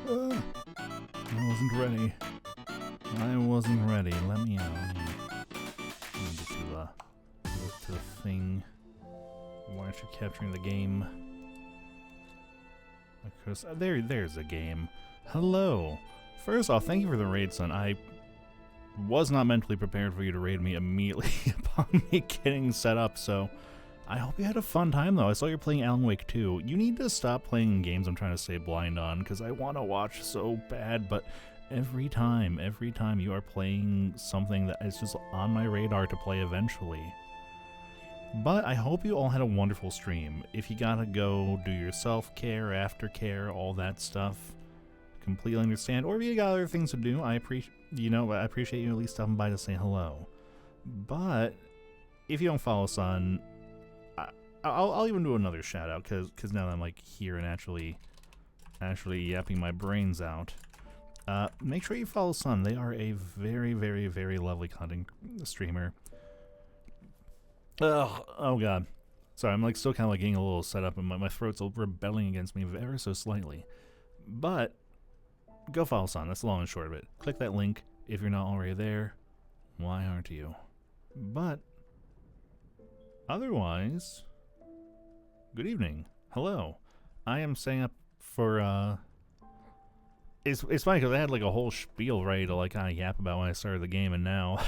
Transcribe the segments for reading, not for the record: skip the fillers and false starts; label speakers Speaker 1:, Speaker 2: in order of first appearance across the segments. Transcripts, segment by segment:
Speaker 1: I wasn't ready. I wasn't ready. Let me get to the thing. Why aren't you capturing the game? Because there's a game. Hello. First off, thank you for the raid, son. I was not mentally prepared for you to raid me immediately upon me getting set up, so I hope you had a fun time, though. I saw you're playing Alan Wake 2. You need to stop playing games I'm trying to stay blind on, because I want to watch so bad, but every time you are playing something that is just on my radar to play eventually. But I hope you all had a wonderful stream. If you gotta go do your self-care, aftercare, all that stuff, completely understand. Or if you got other things to do, I appreciate you at least stopping by to say hello. But if you don't follow Sun, I'll even do another shout out because now that I'm like here and actually yapping my brains out. Make sure you follow Sun. They are a very, very, very lovely content streamer. Ugh, oh god. Sorry, I'm like still kind of like getting a little set up and my throat's rebelling against me ever so slightly. But go follow Sun. That's the long and short of it. Click that link if you're not already there. Why aren't you? But otherwise, good evening. Hello. I am staying up for It's funny because I had like a whole spiel ready to like kind of yap about when I started the game, and now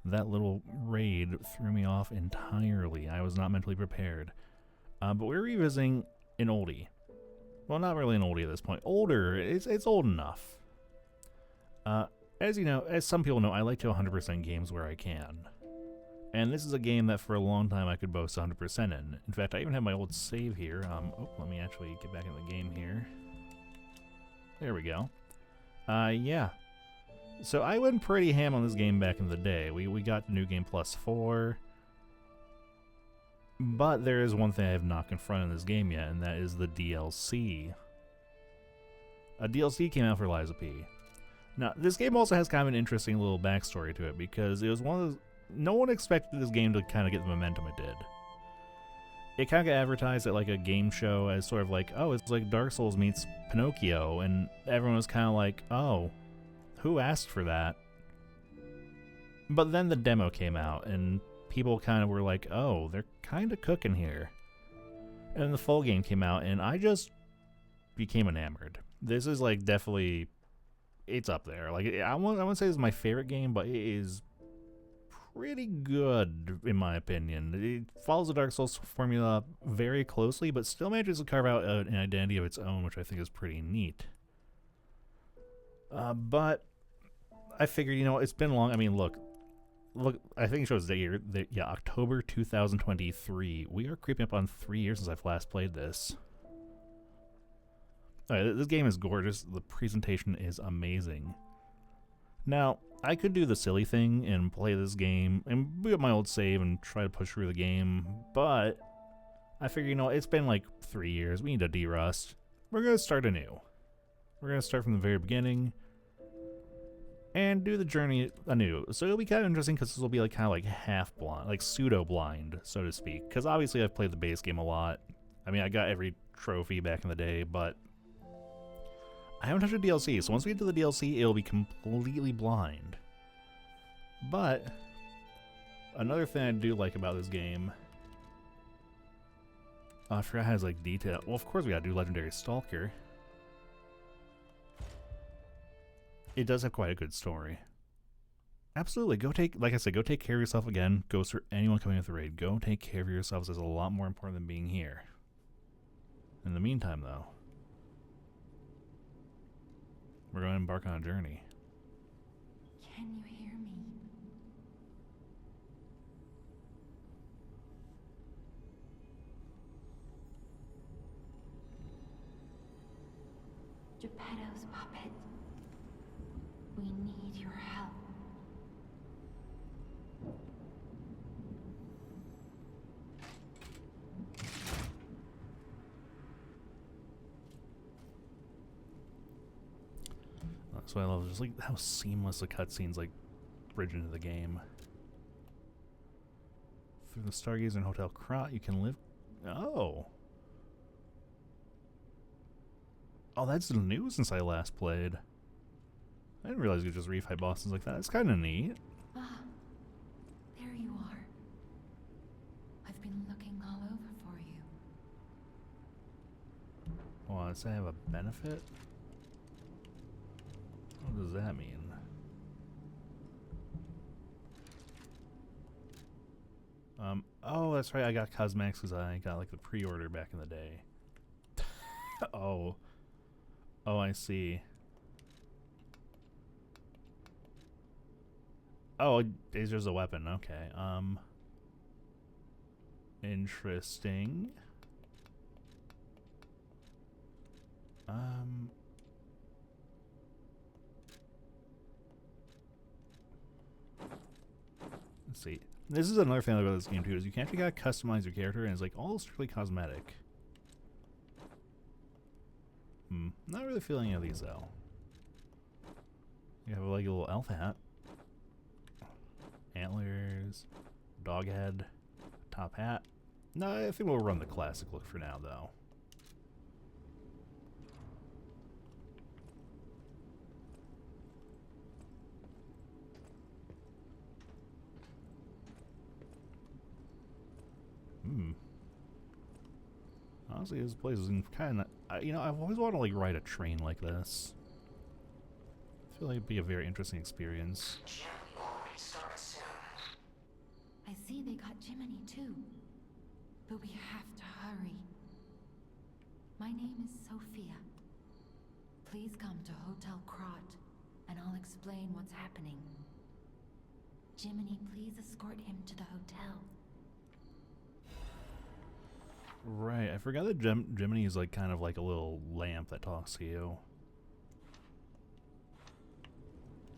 Speaker 1: that little raid threw me off entirely. I was not mentally prepared. But we're revisiting an oldie. Well, not really an oldie at this point. Older. It's old enough. As you know, as some people know, I like to 100% games where I can. And this is a game that for a long time I could boast 100% in. In fact, I even have my old save here. Let me actually get back in the game here. There we go. Yeah. So I went pretty ham on this game back in the day. We got New Game Plus 4. But there is one thing I have not confronted in this game yet, and that is the DLC. A DLC came out for Lies of P. Now, this game also has kind of an interesting little backstory to it, because it was one of those... No one expected this game to kind of get the momentum it did. It kind of got advertised at like a game show as sort of like, oh, it's like Dark Souls meets Pinocchio, and everyone was kind of like, oh, who asked for that? But then the demo came out, and people kind of were like, oh, they're kind of cooking here. And then the full game came out, and I just became enamored. This is like definitely, it's up there. Like I wouldn't say it's my favorite game, but it is pretty good in my opinion. It follows the Dark Souls formula very closely, but still manages to carve out an identity of its own, which I think is pretty neat. But I figured, you know, it's been long. I mean, look, I think it shows the year, yeah, October 2023. We are creeping up on 3 years since I've last played this. Alright, this game is gorgeous. The presentation is amazing. Now, I could do the silly thing and play this game and boot up my old save and try to push through the game, but I figure, you know, it's been like 3 years. We need to de-rust. We're going to start anew. We're going to start from the very beginning and do the journey anew. So it'll be kind of interesting because this will be like kind of like half blind, like pseudo blind, so to speak. Because obviously I've played the base game a lot. I mean, I got every trophy back in the day, but I haven't touched the DLC. So once we get to the DLC, it'll be completely blind. But another thing I do like about this game, I forgot how it's like detail. Well, of course we gotta do Legendary Stalker. It does have quite a good story. Absolutely, like I said, go take care of yourself again. Goes for anyone coming with the raid. Go take care of yourselves. It's a lot more important than being here. In the meantime, though, we're going to embark on a journey.
Speaker 2: Can you hear me? Geppetto's puppet. We need your help.
Speaker 1: That's what I love, just like how seamless the cutscenes like bridge into the game. Through the Stargazer and Hotel Krat, you can live. Oh. Oh, that's new since I last played. I didn't realize you could just refight bosses like that. It's kind of neat.
Speaker 2: Ah, there you are. I've been looking all over for you.
Speaker 1: Well, does that have a benefit? What does that mean? Oh, that's right. I got cosmetics because I got like the pre-order back in the day. Oh. Oh, I see. Oh, it's just a weapon. Okay. Interesting. Let's see. This is another thing about this game too, is you can actually gotta customize your character, and it's like all strictly cosmetic. Not really feeling any of these though. You have like a little elf hat, antlers, dog head, top hat. No, I think we'll run the classic look for now though. Honestly, this place is kind of, you know, I've always wanted to like ride a train like this. I feel like it'd be a very interesting experience.
Speaker 2: I see they got Jiminy too, but we have to hurry. My name is Sophia. Please come to Hotel Krat, and I'll explain what's happening. Jiminy, please escort him to the hotel.
Speaker 1: Right, I forgot that Jiminy is like kind of like a little lamp that talks to you.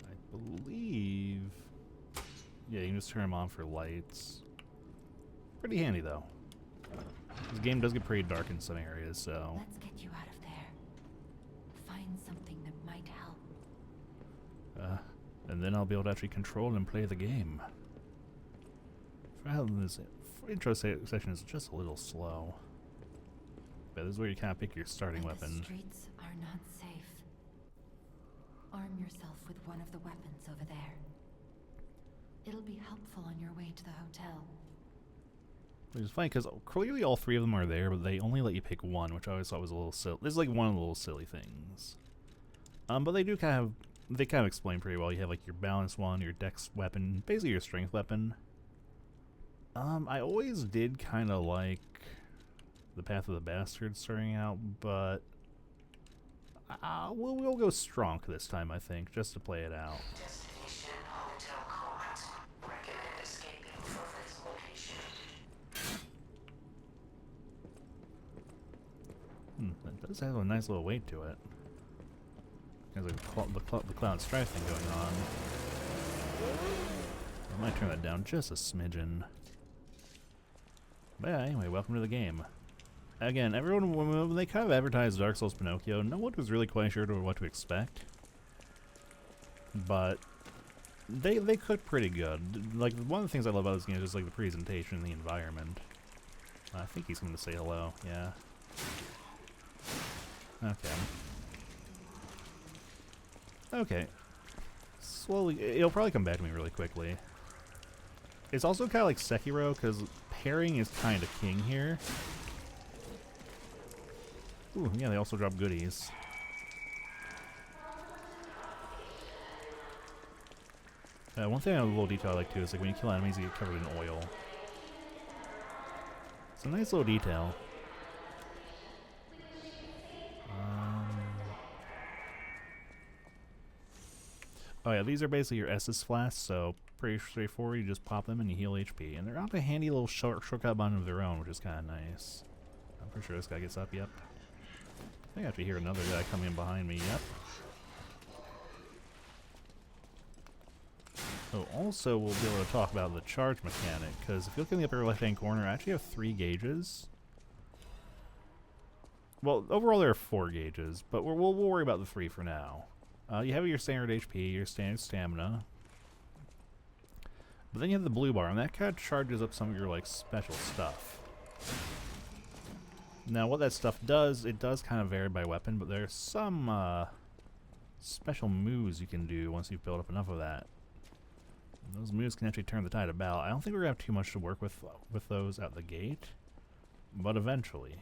Speaker 1: I believe... Yeah, you can just turn them on for lights. Pretty handy though. This game does get pretty dark in some areas, so...
Speaker 2: Let's get you out of there. Find something that might help.
Speaker 1: And then I'll be able to actually control and play the game. This intro section is just a little slow. But this is where you kind of pick your starting weapon.
Speaker 2: The streets are not safe. Arm yourself with one of the weapons over there. It'll be helpful on your way to the hotel.
Speaker 1: Which is funny because clearly all three of them are there, but they only let you pick one, which I always thought was a little silly. This is like one of the little silly things. But they do kind of explain pretty well. You have like your balance one, your dex weapon, basically your strength weapon. I always did kind of like the Path of the Bastard starting out, but we'll go strong this time, I think, just to play it out.
Speaker 3: Destination Hotel Krat. Recommend escaping from this location.
Speaker 1: That does have a nice little weight to it. There's like the Cloud Strife thing going on. I might turn that down just a smidgen. But yeah, anyway, welcome to the game. Again, everyone, when they kind of advertised Dark Souls Pinocchio, no one was really quite sure what to expect. But they cooked pretty good. Like, one of the things I love about this game is just like the presentation and the environment. I think he's going to say hello, yeah. Okay. Okay. Slowly, it'll probably come back to me really quickly. It's also kind of like Sekiro, because parrying is kind of king here. Ooh, yeah, they also drop goodies. One thing, a little detail I like too, is like when you kill enemies, you get covered in oil. It's a nice little detail. Oh yeah, these are basically your Estus flasks, so pretty straightforward. You just pop them and you heal HP. And they're on a handy little shortcut button of their own, which is kind of nice. I'm pretty sure this guy gets up, yep. I think I have to hear another guy coming in behind me, yep. Oh, also we'll be able to talk about the charge mechanic, because if you look in the upper left-hand corner, I actually have 3 gauges. Well, overall there are 4 gauges, but we'll worry about the 3 for now. You have your standard HP, your standard stamina. But then you have the blue bar, and that kind of charges up some of your, like, special stuff. Now, what that stuff does, it does kind of vary by weapon, but there's some special moves you can do once you've built up enough of that. Those moves can actually turn the tide about. I don't think we're going to have too much to work with those out the gate, but eventually.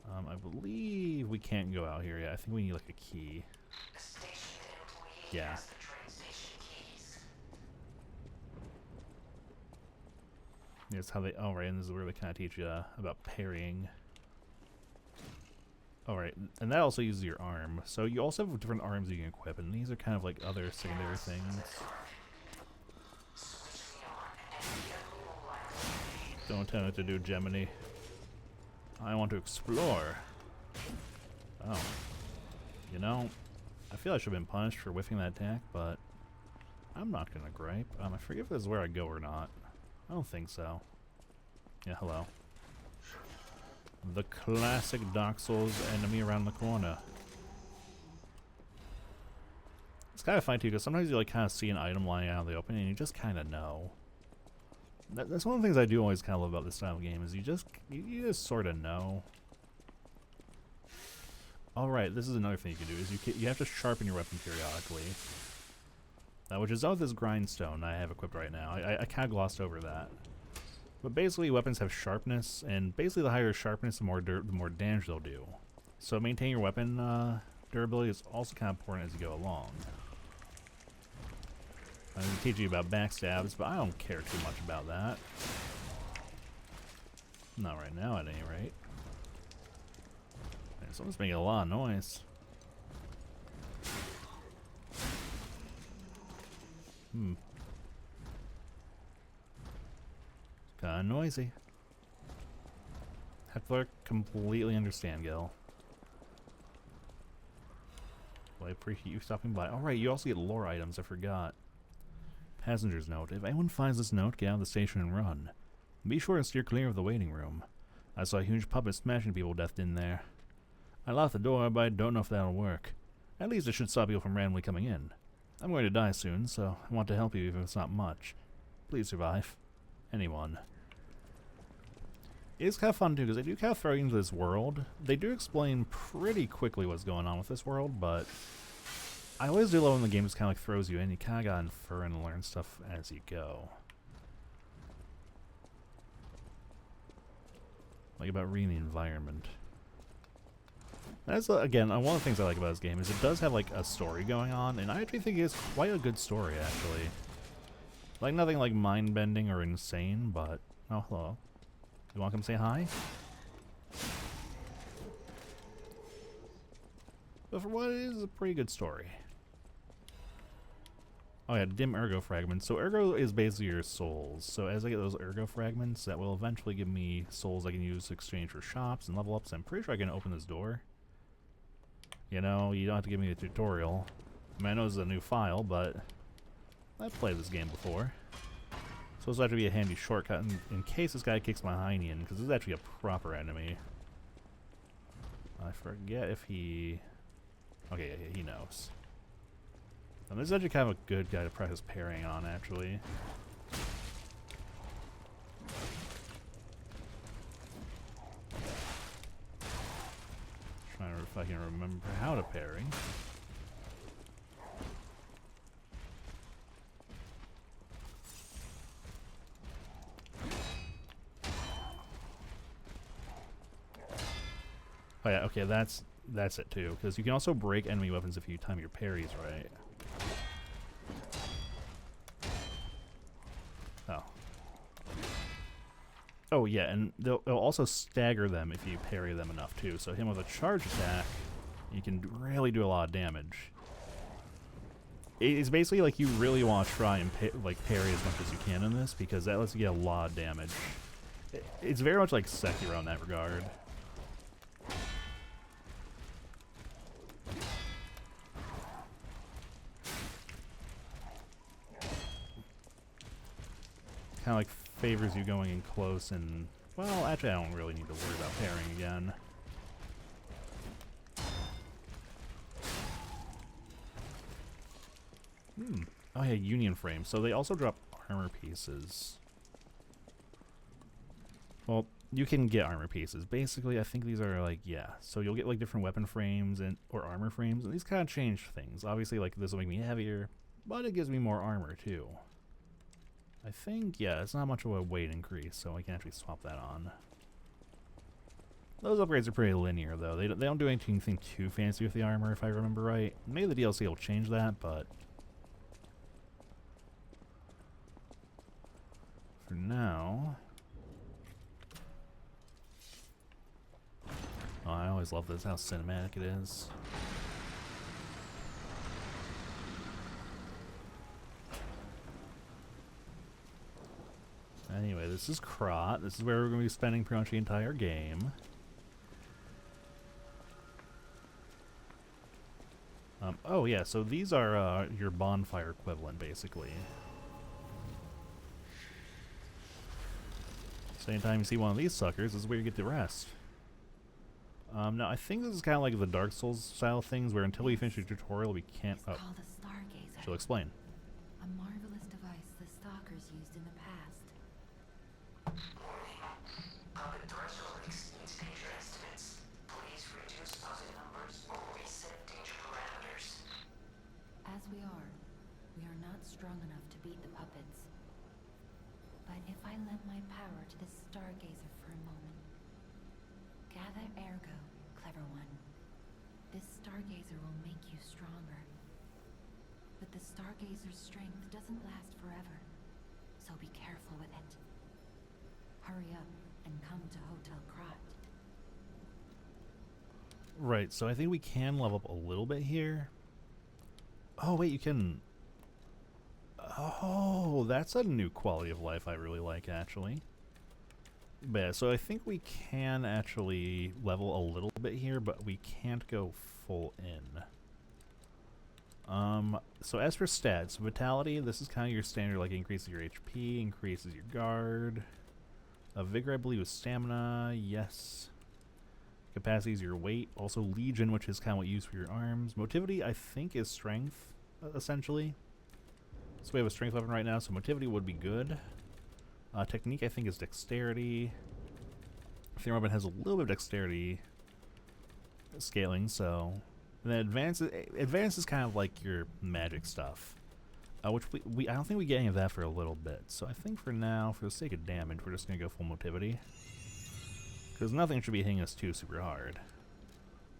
Speaker 1: I believe we can't go out here yet. I think we need like a key.
Speaker 3: The station employee
Speaker 1: Yeah.
Speaker 3: has the train station keys.
Speaker 1: Here's how they. Oh, right, and this is where they kind of teach you about parrying. All right, and that also uses your arm. So you also have different arms you can equip, and these are kind of like other secondary things.
Speaker 3: Switch me on and get a light.
Speaker 1: Don't tell it to do, Gemini. I want to explore. Oh. You know, I feel I should have been punished for whiffing that attack, but I'm not gonna gripe. I forget if this is where I go or not. I don't think so. Yeah, hello. The classic Dark Souls enemy around the corner. It's kind of funny too, because sometimes you like kind of see an item lying out in the open, and you just kind of know. That's one of the things I do always kind of love about this style of game, is you just sort of know. All right, this is another thing you can do, is you have to sharpen your weapon periodically. Which is out this grindstone I have equipped right now. I kind of glossed over that. But basically, weapons have sharpness, and basically the higher sharpness, the more damage they'll do. So maintaining your weapon durability is also kind of important as you go along. I'm going to teach you about backstabs, but I don't care too much about that. Not right now, at any rate. Man, someone's making a lot of noise. Kinda noisy. Heckler, completely understand, Gil. Well, I appreciate you stopping by. Alright, you also get lore items, I forgot. Passenger's note. If anyone finds this note, get out of the station and run. Be sure to steer clear of the waiting room. I saw a huge puppet smashing people to death in there. I locked the door, but I don't know if that'll work. At least it should stop people from randomly coming in. I'm going to die soon, so I want to help you even if it's not much. Please survive. Anyone. It's kind of fun too, because they do kind of throw you into this world. They do explain pretty quickly what's going on with this world, but I always do love when the game just kind of like throws you in. You kind of gotta infer and learn stuff as you go. Like about reading the environment. That's again one of the things I like about this game is it does have like a story going on, and I actually think it's quite a good story actually. Like nothing like mind-bending or insane, but oh hello. You want to come say hi? But for what it is a pretty good story. Oh yeah, dim ergo fragments. So ergo is basically your souls. So as I get those ergo fragments, that will eventually give me souls I can use to exchange for shops and level ups. I'm pretty sure I can open this door. You know, you don't have to give me a tutorial. I mean, I know this is a new file, but I've played this game before. So this will actually be a handy shortcut in case this guy kicks my hiney in, because this is actually a proper enemy. I forget if he... Okay, yeah, he knows. And this is actually kind of a good guy to practice parrying on, actually. Trying to if I can remember how to parry. Oh yeah, okay, that's it too, because you can also break enemy weapons if you time your parries right. Oh. Oh yeah, and they'll also stagger them if you parry them enough too. So him with a charge attack, you can really do a lot of damage. It's basically like you really want to try and parry as much as you can in this, because that lets you get a lot of damage. It's very much like Sekiro in that regard. Kind of like favors you going in close and... Well, actually I don't really need to worry about parrying again. Oh yeah, Union Frame. So they also drop armor pieces. Well, you can get armor pieces. Basically, I think these are like, yeah. So you'll get like different weapon frames and or armor frames, and these kind of change things. Obviously, like this will make me heavier, but it gives me more armor too. I think, yeah, it's not much of a weight increase, so I can actually swap that on. Those upgrades are pretty linear, though. They don't do anything too fancy with the armor, if I remember right. Maybe the DLC will change that, but for now... Oh, I always love this, how cinematic it is. Anyway, this is Krat. This is where we're going to be spending pretty much the entire game. Oh yeah, so these are your bonfire equivalent, basically. So anytime you see one of these suckers, this is where you get to rest. Now, I think this is kind of like the Dark Souls style things, where until we finish the tutorial, we can't...
Speaker 2: It's called a Stargazer.
Speaker 1: She'll explain.
Speaker 2: A marvelous device the Stalkers used in the past.
Speaker 3: Puppet threshold exceeds danger estimates. Please reduce puppet numbers or reset danger parameters.
Speaker 2: As we are not strong enough to beat the puppets. But if I lend my power to the Stargazer for a moment. Gather ergo, clever one. This Stargazer will make you stronger. But the Stargazer's strength doesn't last forever, so be careful with it. Hurry up and come to Hotel Krat.
Speaker 1: Right, so I think we can level up a little bit here. Oh, wait, you can... Oh, that's a new quality of life I really like, actually. But yeah, so I think we can actually level a little bit here, but we can't go full in. So as for stats, Vitality, this is kind of your standard, like increases your HP, increases your guard. Vigor, I believe, is stamina, yes. Capacity is your weight. Also Legion, which is kind of what you use for your arms. Motivity, I think, is strength, essentially. So we have a strength weapon right now, so motivity would be good. Technique, I think, is dexterity. The weapon has a little bit of dexterity scaling, so... And then advance is kind of like your magic stuff. Which I don't think we get any of that for a little bit. So I think for now, for the sake of damage, we're just going to go full motivity. Because nothing should be hitting us too super hard.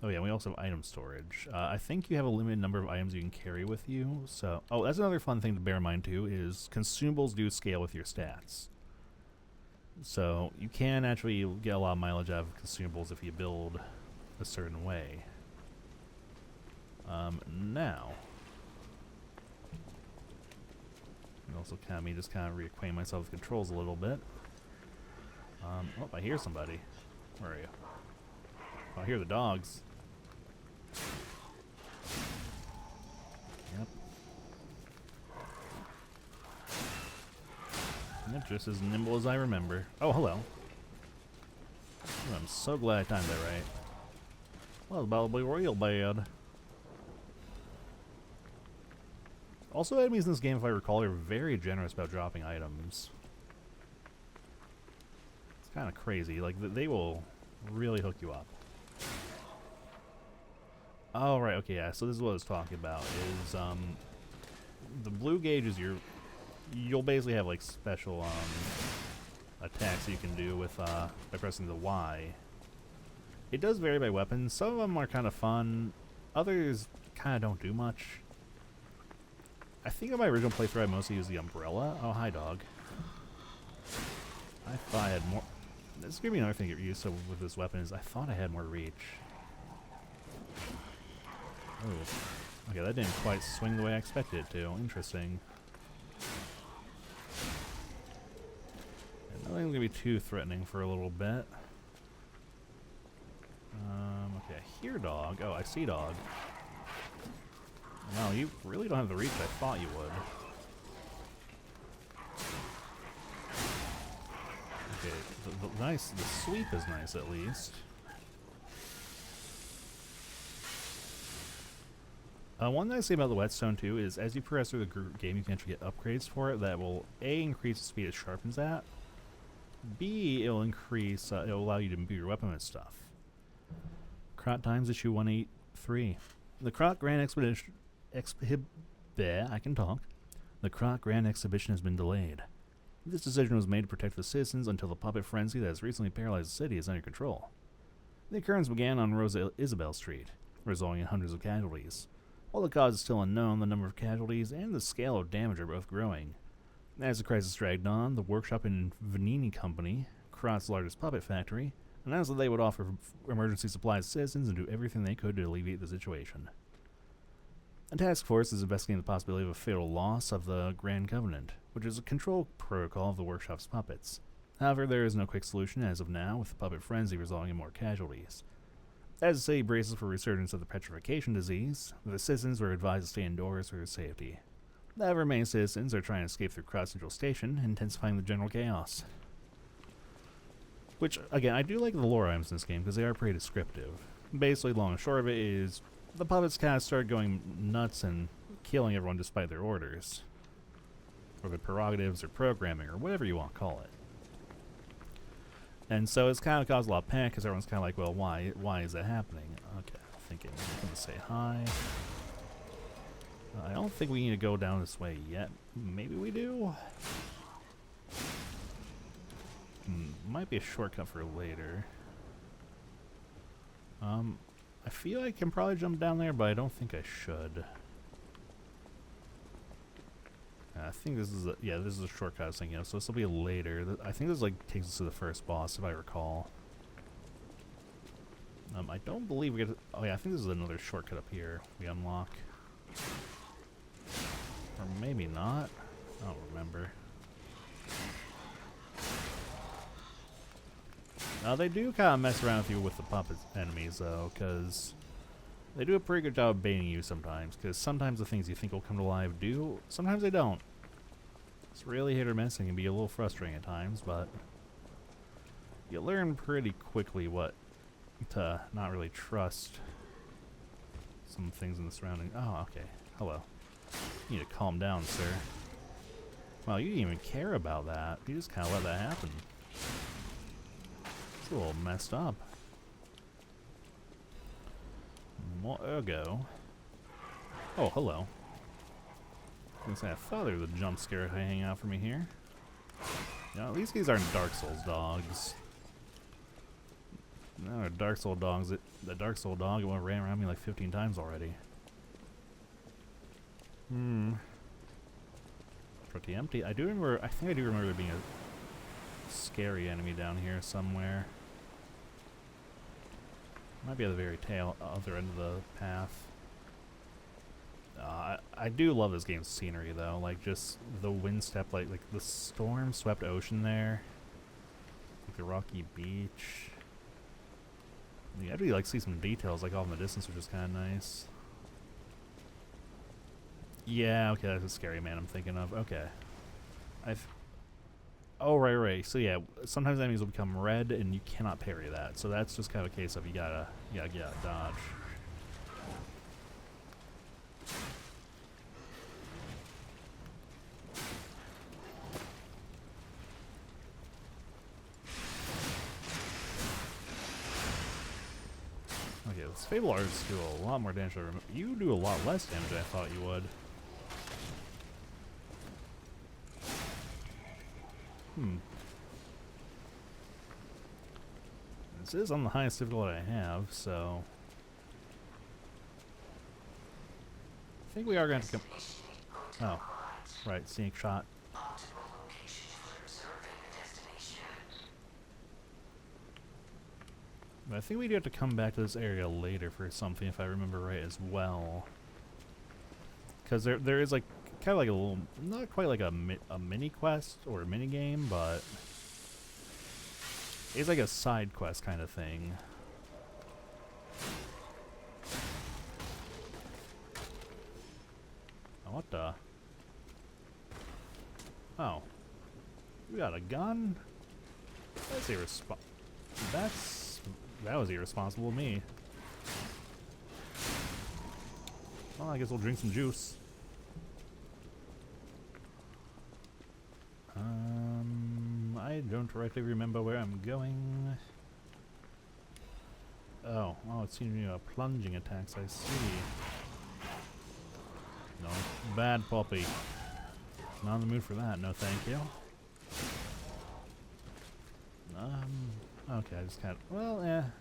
Speaker 1: Oh yeah, we also have item storage. I think you have a limited number of items you can carry with you. So, oh, that's another fun thing to bear in mind too, is consumables do scale with your stats. So you can actually get a lot of mileage out of consumables if you build a certain way. Now, and also just kind of reacquaint myself with controls a little bit. Oh, I hear somebody. Where are you? Oh, I hear the dogs. Yep. Yep, just as nimble as I remember. Oh, hello. Oh, I'm so glad I timed that right. Well, it's about to be real bad. Also, enemies in this game, if I recall, are very generous about dropping items. It's kind of crazy. Like, they will really hook you up. Oh, right, okay, yeah, so this is what I was talking about, is, the blue gauge is you'll basically have, like, special, attacks you can do with, by pressing the Y. It does vary by weapons. Some of them are kind of fun. Others kind of don't do much. I think in my original playthrough I mostly used the umbrella. Oh, hi, dog. I thought I had more... This is going to be another thing to get used to with this weapon, is I thought I had more reach. Oh. Okay, that didn't quite swing the way I expected it to. Interesting. And nothing's going to be too threatening for a little bit. Okay, I hear dog. Oh, I see dog. Wow, you really don't have the reach I thought you would. Okay, the sweep is nice at least. One nice thing about the whetstone too is as you progress through the game, you can actually get upgrades for it that will A, increase the speed it sharpens at, B, it'll increase, it'll allow you to imbue your weapon with stuff. Krot Times issue 183. The Krot Grand Expedition... I can talk. The Krot Grand Exhibition has been delayed. This decision was made to protect the citizens until the puppet frenzy that has recently paralyzed the city is under control. The occurrence began on Rosa Isabel Street, resulting in hundreds of casualties. While the cause is still unknown, the number of casualties and the scale of damage are both growing. As the crisis dragged on, the workshop in Vanini Company, Krot's largest puppet factory, announced that they would offer emergency supplies to citizens and do everything they could to alleviate the situation. A task force is investigating the possibility of a fatal loss of the Grand Covenant, which is a control protocol of the workshop's puppets. However, there is no quick solution as of now, with the puppet frenzy resulting in more casualties. As the city braces for resurgence of the petrification disease, the citizens were advised to stay indoors for their safety. However, many citizens are trying to escape through Krot Central Station, intensifying the general chaos. Which, again, I do like the lore items in this game because they are pretty descriptive. Basically, long and short of it is, the puppets kind of started going nuts and killing everyone despite their orders. Or their prerogatives or programming or whatever you want to call it. And so it's kind of caused a lot of panic because everyone's kind of like, well, why is that happening? Okay, thinking I'm going to say hi. I don't think we need to go down this way yet. Maybe we do? Might be a shortcut for later. I feel I can probably jump down there, but I don't think I should. I think this is this is a shortcut I was thinking of, so this will be later. I think this like takes us to the first boss, if I recall. I don't believe we get to, oh yeah, I think this is another shortcut up here we unlock. Or maybe not. I don't remember. They do kind of mess around with you with the puppet enemies, though, because they do a pretty good job of baiting you sometimes, because sometimes the things you think will come to life do, sometimes they don't. It's really hit or miss and can be a little frustrating at times, but you learn pretty quickly what to not really trust some things in the surrounding. Oh, okay. Hello. You need to calm down, sir. Wow, you didn't even care about that. You just kind of let that happen. It's a little messed up. More ergo. Oh, hello. I was gonna say, I thought there was a jump scare hanging out for me here. Yeah, at least these aren't Dark Souls dogs. No, they're Dark Souls dogs. The Dark Souls dog ran around me like 15 times already. Pretty empty. I think I do remember there being a scary enemy down here somewhere. Might be at the very other end of the path. I do love this game's scenery though, like just the windstep, like the storm-swept ocean there, like the rocky beach. You actually like see some details like off in the distance, which is kind of nice. Yeah, okay, that's a scary man I'm thinking of. Okay, oh, right. So yeah, sometimes enemies will become red, and you cannot parry that. So that's just kind of a case of you gotta dodge. Okay, this Fable Arts do a lot more damage. You do a lot less damage than I thought you would. This is on the highest difficulty I have, so I think we are going to come. Oh, right, scenic shot. But I think we do have to come back to this area later for something, if I remember right, as well. Because there is like kind of like a little, not quite like a mini quest or a mini game, but it's like a side quest kind of thing. Oh, what the? Oh, you got a gun? That's that was irresponsible of me. Well, I guess we'll drink some juice. I I don't rightly remember where I'm going. Oh, it seems to be plunging attacks, I see. No, bad puppy. Not in the mood for that, no thank you. Okay, I just kind of, well,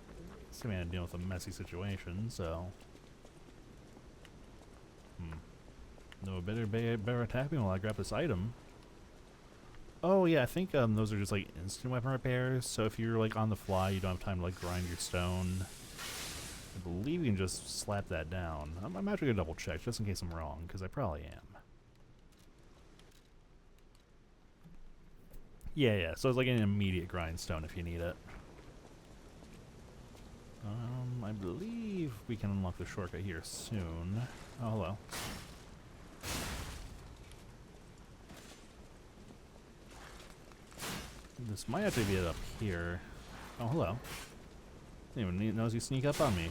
Speaker 1: assuming I deal with a messy situation, so. No, better attack me while I grab this item. Oh yeah, I think those are just like instant weapon repairs, so if you're like on the fly, you don't have time to like grind your stone. I believe you can just slap that down. I'm actually gonna double check, just in case I'm wrong, because I probably am. Yeah, so it's like an immediate grindstone if you need it. I believe we can unlock the shortcut here soon. Oh, hello. This might actually be it up here. Oh, hello. Didn't even knows you sneak up on me.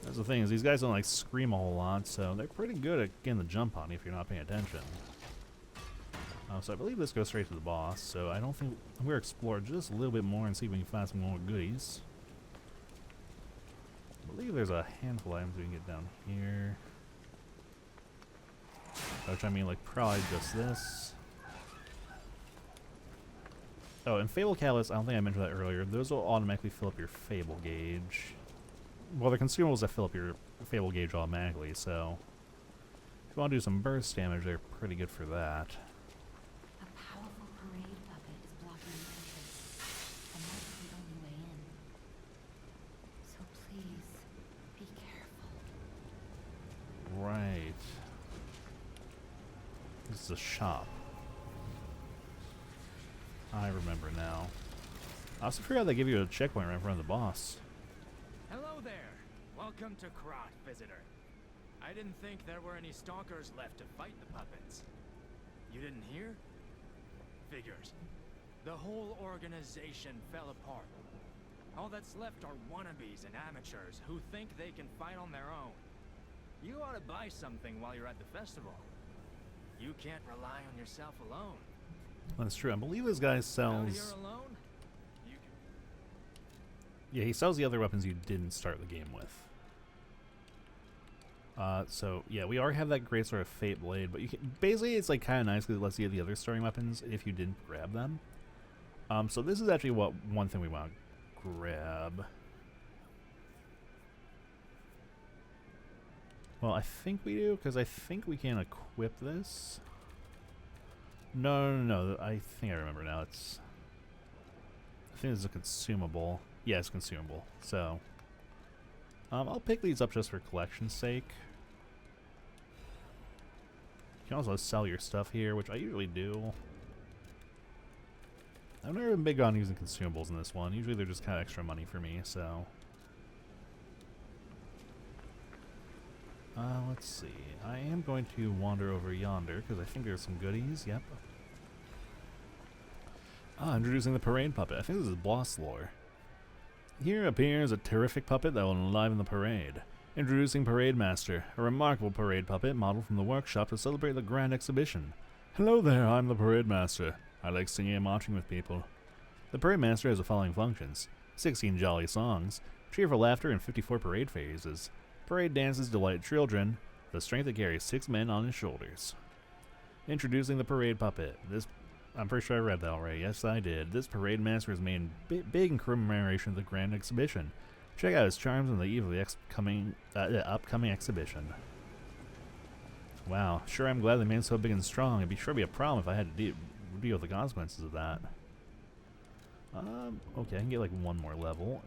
Speaker 1: That's the thing, is these guys don't like scream a whole lot, so they're pretty good at getting the jump on you if you're not paying attention. So I believe this goes straight to the boss, so I don't think we'll explore just a little bit more and see if we can find some more goodies. I believe there's a handful of items we can get down here. Which I mean, like, probably just this. Oh, and Fable Catalyst, I don't think I mentioned that earlier, those will automatically fill up your Fable gauge. Well, they're consumables that fill up your Fable gauge automatically, so if you want to do some burst damage, they're pretty good for that.
Speaker 2: A powerful parade puppet is blocking the entrance, and that's the only way in. So please, be careful.
Speaker 1: Right. This is a shop. I remember now. I also forgot they give you a checkpoint right in front of the boss.
Speaker 4: Hello there. Welcome to Krat, visitor. I didn't think there were any stalkers left to fight the puppets. You didn't hear? Figures. The whole organization fell apart. All that's left are wannabes and amateurs who think they can fight on their own. You ought to buy something while you're at the festival. You can't rely on yourself alone.
Speaker 1: That's true. I believe this guy
Speaker 4: Out
Speaker 1: sells...
Speaker 4: here alone? You can...
Speaker 1: Yeah, he sells the other weapons you didn't start the game with. So, yeah, we already have that Great Sword of Fate Blade, but you can, basically it's like kind of nice because it lets you get the other starting weapons if you didn't grab them. So this is actually one thing we want to grab. Well, I think we do, because I think we can equip this. No, I think I remember now. I think this is a consumable. Yeah, it's consumable. So, I'll pick these up just for collection's sake. You can also sell your stuff here, which I usually do. I've never been big on using consumables in this one. Usually they're just kind of extra money for me, so. Let's see. I am going to wander over yonder, because I think there's some goodies. Yep. Introducing the parade puppet. I think this is boss lore. Here appears a terrific puppet that will enliven the parade. Introducing Parade Master, a remarkable parade puppet modeled from the workshop to celebrate the grand exhibition. Hello there, I'm the Parade Master. I like singing and marching with people. The Parade Master has the following functions: 16 jolly songs, cheerful laughter, and 54 parade phases. Parade dances delight children, the strength that carries 6 men on his shoulders. Introducing the parade puppet. I'm pretty sure I read that already. Yes, I did. This Parade Master is made big in commemoration of the grand exhibition. Check out his charms on the eve of the upcoming exhibition. Wow, sure I'm glad the man's so big and strong. It'd be sure to be a problem if I had to deal with the consequences of that. Okay, I can get like one more level.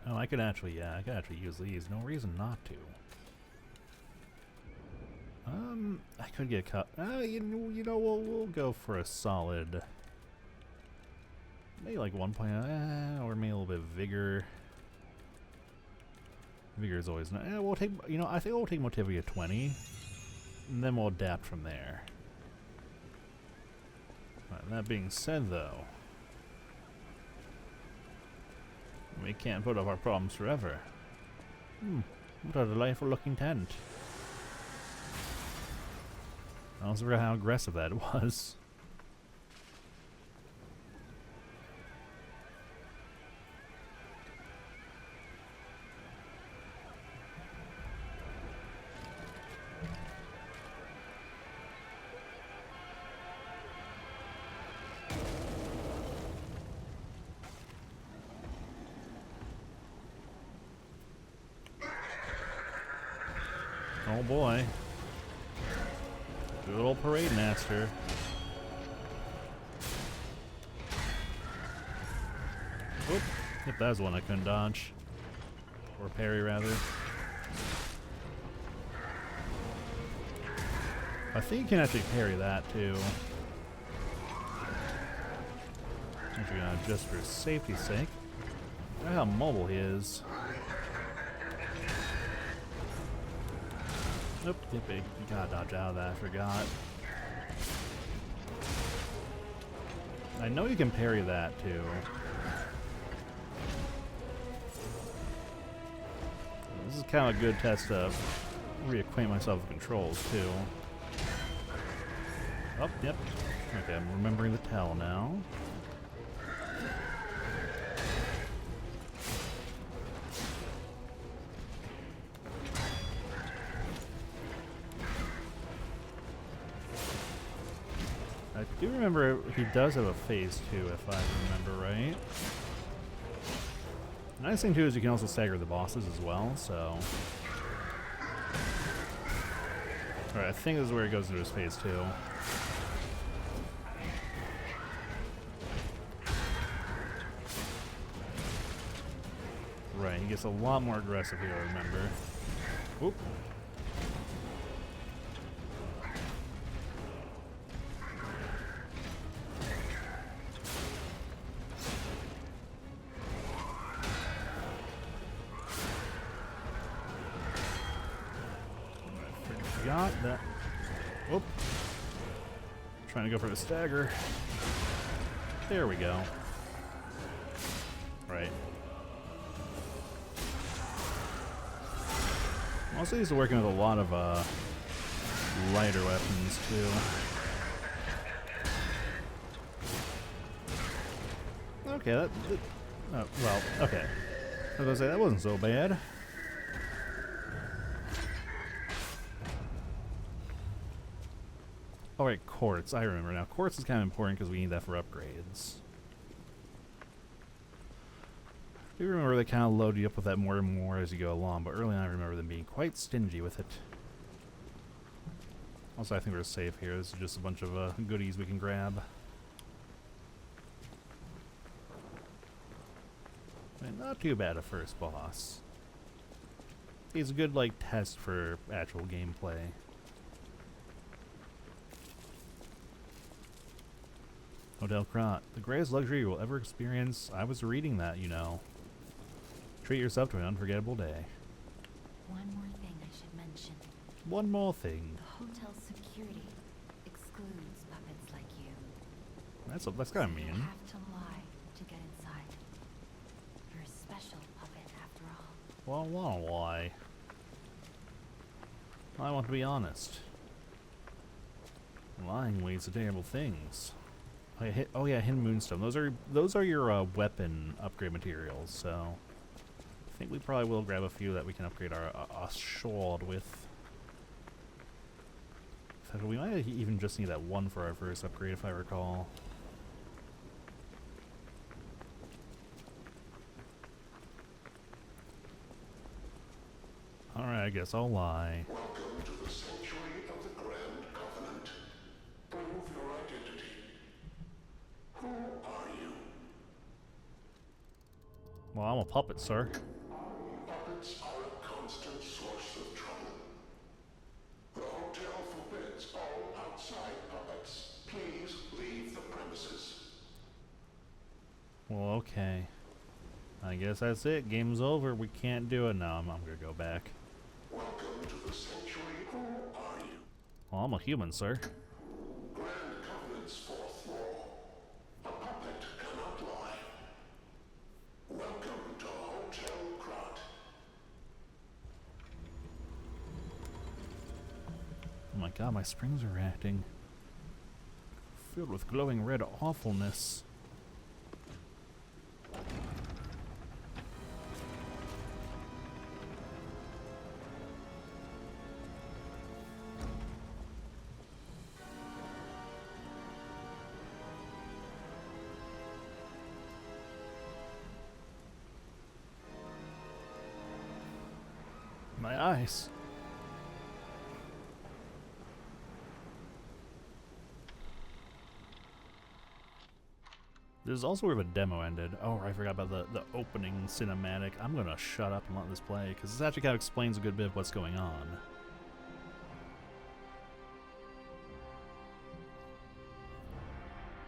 Speaker 1: Oh, I could actually use these. No reason not to. I could get cut. You know, we'll go for a solid. Maybe like 1 point, or maybe a little bit of vigor. Vigor is always nice. We'll take. You know, I think we'll take motivity at 20, and then we'll adapt from there. Right, that being said, though, we can't put off our problems forever. What a delightful looking tent. I also forgot how aggressive that was. Oh boy. Good old Parade Master. Whoop. Yep, that was the one I couldn't dodge. Or parry, rather. I think you can actually parry that, too. Actually, just for safety's sake. Look at how mobile he is. Nope, you gotta dodge out of that, I forgot. I know you can parry that too. This is kind of a good test to reacquaint myself with controls too. Oh, yep. Okay, I'm remembering the tell now. I do remember he does have a phase 2, if I remember right. The nice thing too is you can also stagger the bosses as well, so... Alright, I think this is where he goes into his phase 2. Right, he gets a lot more aggressive here, I remember. Oop. Got that. Whoop. Trying to go for the stagger. There we go. Right. Also, he's working with a lot of lighter weapons too. Okay, that oh, well, okay. I was gonna say that wasn't so bad. Oh right, quartz. I remember now. Quartz is kind of important because we need that for upgrades. I do remember they kind of load you up with that more and more as you go along, but early on I remember them being quite stingy with it. Also, I think we're safe here. This is just a bunch of goodies we can grab. And not too bad a first boss. He's a good, like, test for actual gameplay. Hotel Krat, the greatest luxury you will ever experience. I was reading that, you know. Treat yourself to an unforgettable day.
Speaker 2: One more thing I should mention.
Speaker 1: One more thing.
Speaker 2: The hotel security excludes puppets like you.
Speaker 1: That's kind of mean.
Speaker 2: You have to lie to get inside. You're a special puppet after all.
Speaker 1: Well, why? I want to be honest. Lying leads to terrible things. Oh yeah, hidden moonstone. Those are your weapon upgrade materials. So I think we probably will grab a few that we can upgrade our sword with. In fact, we might even just need that one for our first upgrade, if I recall. Alright, I guess I'll lie.
Speaker 5: Welcome to the sanctuary of the Grand Covenant. Prove your identity. Who are you?
Speaker 1: Well, I'm a puppet, sir.
Speaker 5: Puppets are a constant source of trouble. The hotel forbids all outside puppets. Please leave the premises.
Speaker 1: Well, okay. I guess that's it. Game's over. We can't do it now. I'm gonna go back.
Speaker 5: Welcome to the sanctuary. Who are you?
Speaker 1: Well, I'm a human, sir.
Speaker 5: Grand Covenant's fourth law. A puppet cannot lie. Welcome to Hotel Krat.
Speaker 1: I'm my god, my springs are reacting. Filled with glowing red awfulness. My eyes. This is also where the demo ended. Oh, I forgot about the opening cinematic. I'm gonna shut up and let this play, because this actually kind of explains a good bit of what's going on.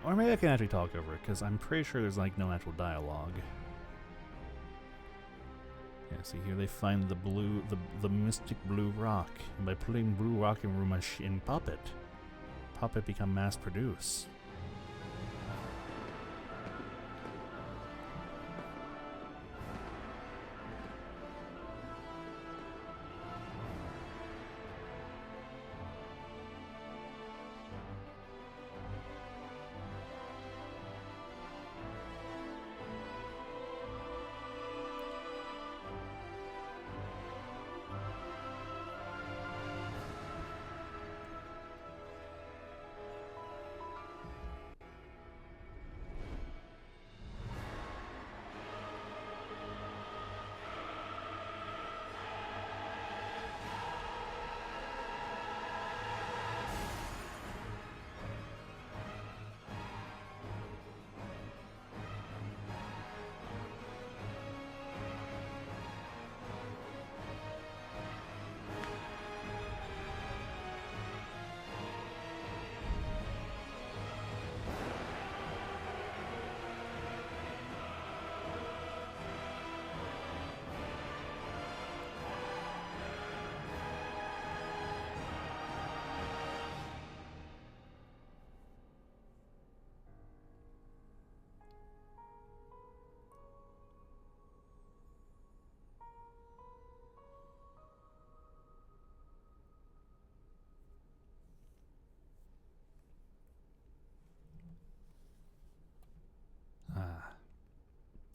Speaker 1: Or maybe I can actually talk over it, because I'm pretty sure there's like no actual dialogue. Yeah, see here they find the mystic blue rock. And by putting blue rock in Puppet, Puppet become mass produced.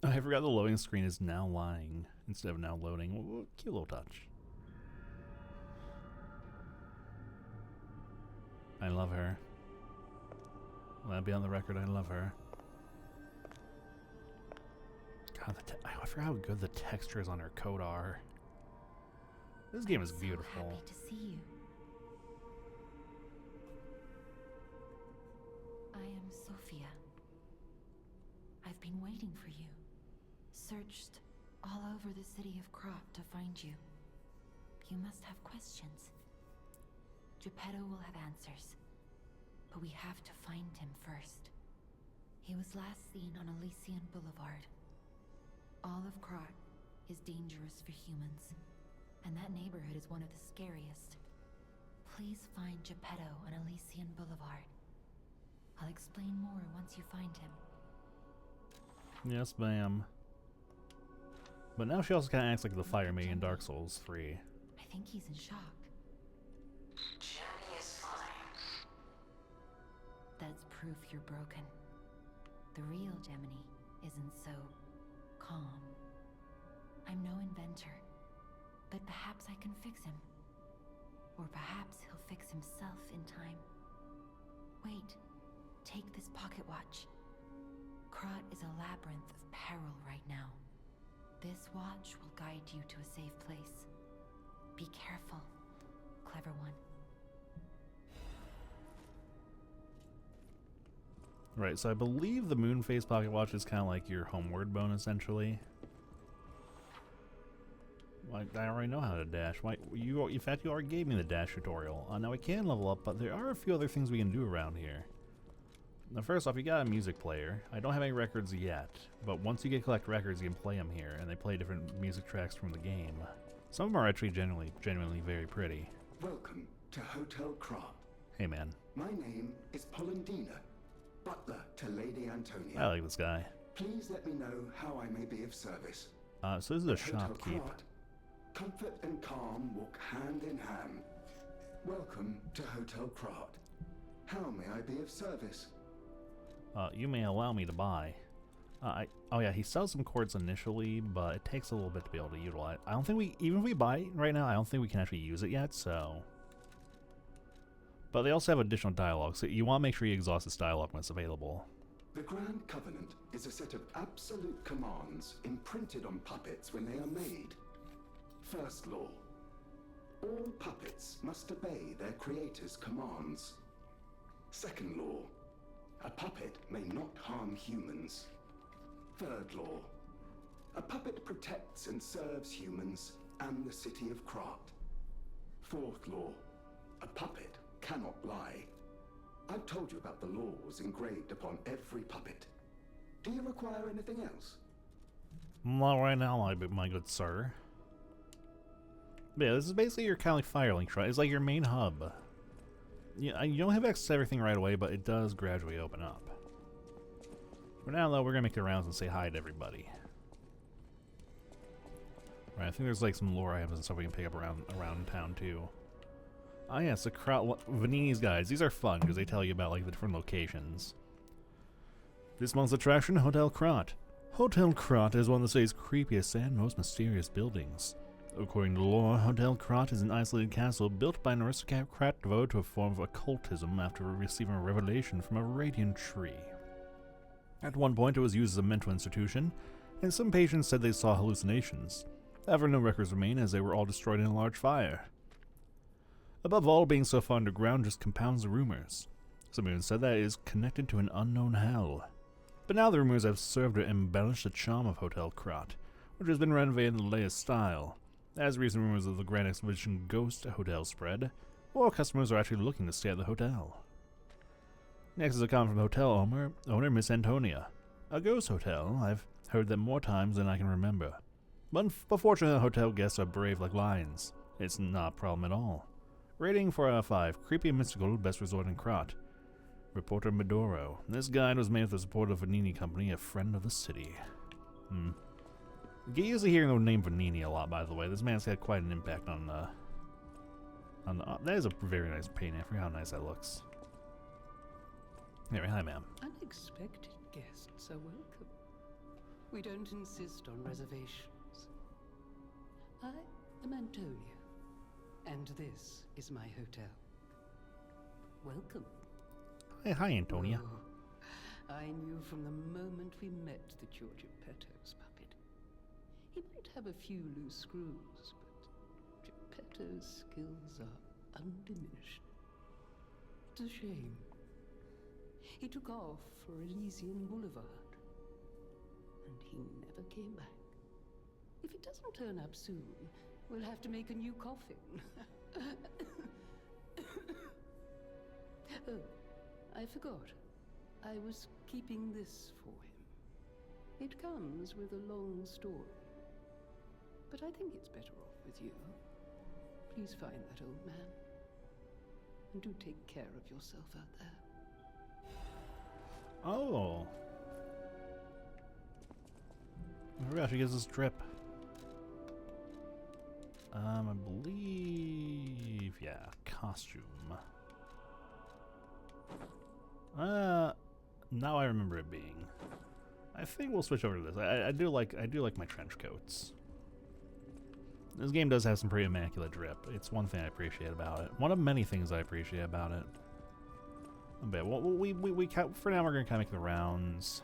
Speaker 1: I forgot the loading screen is now lying instead of now loading. Cute little touch. I love her. Let it be on the record, I love her. God, I forgot how good the textures on her coat are. This game is beautiful.
Speaker 2: So happy to see you. I am Sophia. I've been waiting for you. Searched all over the city of Krat to find you. You must have questions. Geppetto will have answers, but we have to find him first. He was last seen on Elysian Boulevard. All of Krat is dangerous for humans, and that neighborhood is one of the scariest. Please find Geppetto on Elysian Boulevard. I'll explain more once you find him.
Speaker 1: Yes, ma'am. But now she also kind of acts like the Fire Maiden in Dark Souls 3.
Speaker 2: I think he's in shock.
Speaker 3: Jenny is fine.
Speaker 2: That's proof you're broken. The real Gemini isn't so calm. I'm no inventor, but perhaps I can fix him. Or perhaps he'll fix himself in time. Wait, take this pocket watch. Krat is a labyrinth of peril right now. This watch will guide you to a safe place. Be careful, clever one.
Speaker 1: Right, so I believe the Moonface Pocket Watch is kind of like your homeward bone, essentially. Like, I already know how to dash. Why, in fact, you already gave me the dash tutorial. Now I can level up, but there are a few other things we can do around here. Now, first off, you got a music player. I don't have any records yet, but once you collect records, you can play them here, and they play different music tracks from the game. Some of them are actually genuinely very pretty.
Speaker 5: Welcome to Hotel Krat.
Speaker 1: Hey, man.
Speaker 5: My name is Polendina, butler to Lady Antonia.
Speaker 1: I like this guy.
Speaker 5: Please let me know how I may be of service.
Speaker 1: So this is a
Speaker 5: At Hotel
Speaker 1: shopkeep.
Speaker 5: Krat, comfort and calm walk hand in hand.
Speaker 6: Welcome to Hotel Krat. How may I be of service?
Speaker 1: You may allow me to buy. Oh yeah, he sells some cords initially, but it takes a little bit to be able to utilize. I don't think even if we buy it right now, I don't think we can actually use it yet, so. But they also have additional dialogue, so you want to make sure you exhaust this dialogue when it's available.
Speaker 6: The Grand Covenant is a set of absolute commands imprinted on puppets when they are made. First law. All puppets must obey their creator's commands. Second law. A puppet may not harm humans. Third law. A puppet protects and serves humans and the city of Krat. Fourth law. A puppet cannot lie. I've told you about the laws engraved upon every puppet. Do you require anything else?
Speaker 1: Not right now, my good sir. But yeah, this is basically your kind of like Firelink, right? It's like your main hub. Yeah, you don't have access to everything right away, but it does gradually open up. For now, though, we're gonna make the rounds and say hi to everybody. Right, I think there's like some lore items and stuff we can pick up around town too. Ah, yes, the Venini's guides. These are fun because they tell you about like the different locations. This month's attraction, Hotel Krat. Hotel Krat is one of the city's creepiest and most mysterious buildings. According to lore, Hotel Krat is an isolated castle built by an aristocrat devoted to a form of occultism after receiving a revelation from a radiant tree. At one point, it was used as a mental institution, and some patients said they saw hallucinations. However, no records remain as they were all destroyed in a large fire. Above all, being so far underground just compounds the rumors. Some even said that it is connected to an unknown hell. But now the rumors have served to embellish the charm of Hotel Krat, which has been renovated in the latest style. As recent rumors of the Grand Expedition Ghost Hotel spread, more customers are actually looking to stay at the hotel. Next is a comment from hotel owner Miss Antonia. A ghost hotel, I've heard that more times than I can remember. But fortunately, the hotel guests are brave like lions. It's not a problem at all. Rating 4 out of 5. Creepy and mystical, best resort in Krat. Reporter Medoro. This guide was made with the support of Venini Company, a friend of the city. Get used to hearing the name Venini a lot, by the way. This man's had quite an impact on the... that is a very nice painting. I forget how nice that looks. Anyway, hi, ma'am.
Speaker 7: Unexpected guests are welcome. We don't insist on reservations. I am Antonia, and this is my hotel. Welcome.
Speaker 1: Hi, Antonia.
Speaker 7: Oh, I knew from the moment we met that you're Geppetto's puppet. He might have a few loose screws, but Geppetto's skills are undiminished. It's a shame. He took off for Elysian Boulevard, and he never came back. If he doesn't turn up soon, we'll have to make a new coffin. Oh, I forgot. I was keeping this for him. It comes with a long story, but I think it's better off with you. Please find that old man, and do take care of yourself out there.
Speaker 1: Oh. I forgot she gives us drip. I believe, yeah, costume. Now I remember it being. I think we'll switch over to this. I do like my trench coats. This game does have some pretty immaculate drip. It's one thing I appreciate about it. One of many things I appreciate about it. But for now we're gonna kind of make the rounds.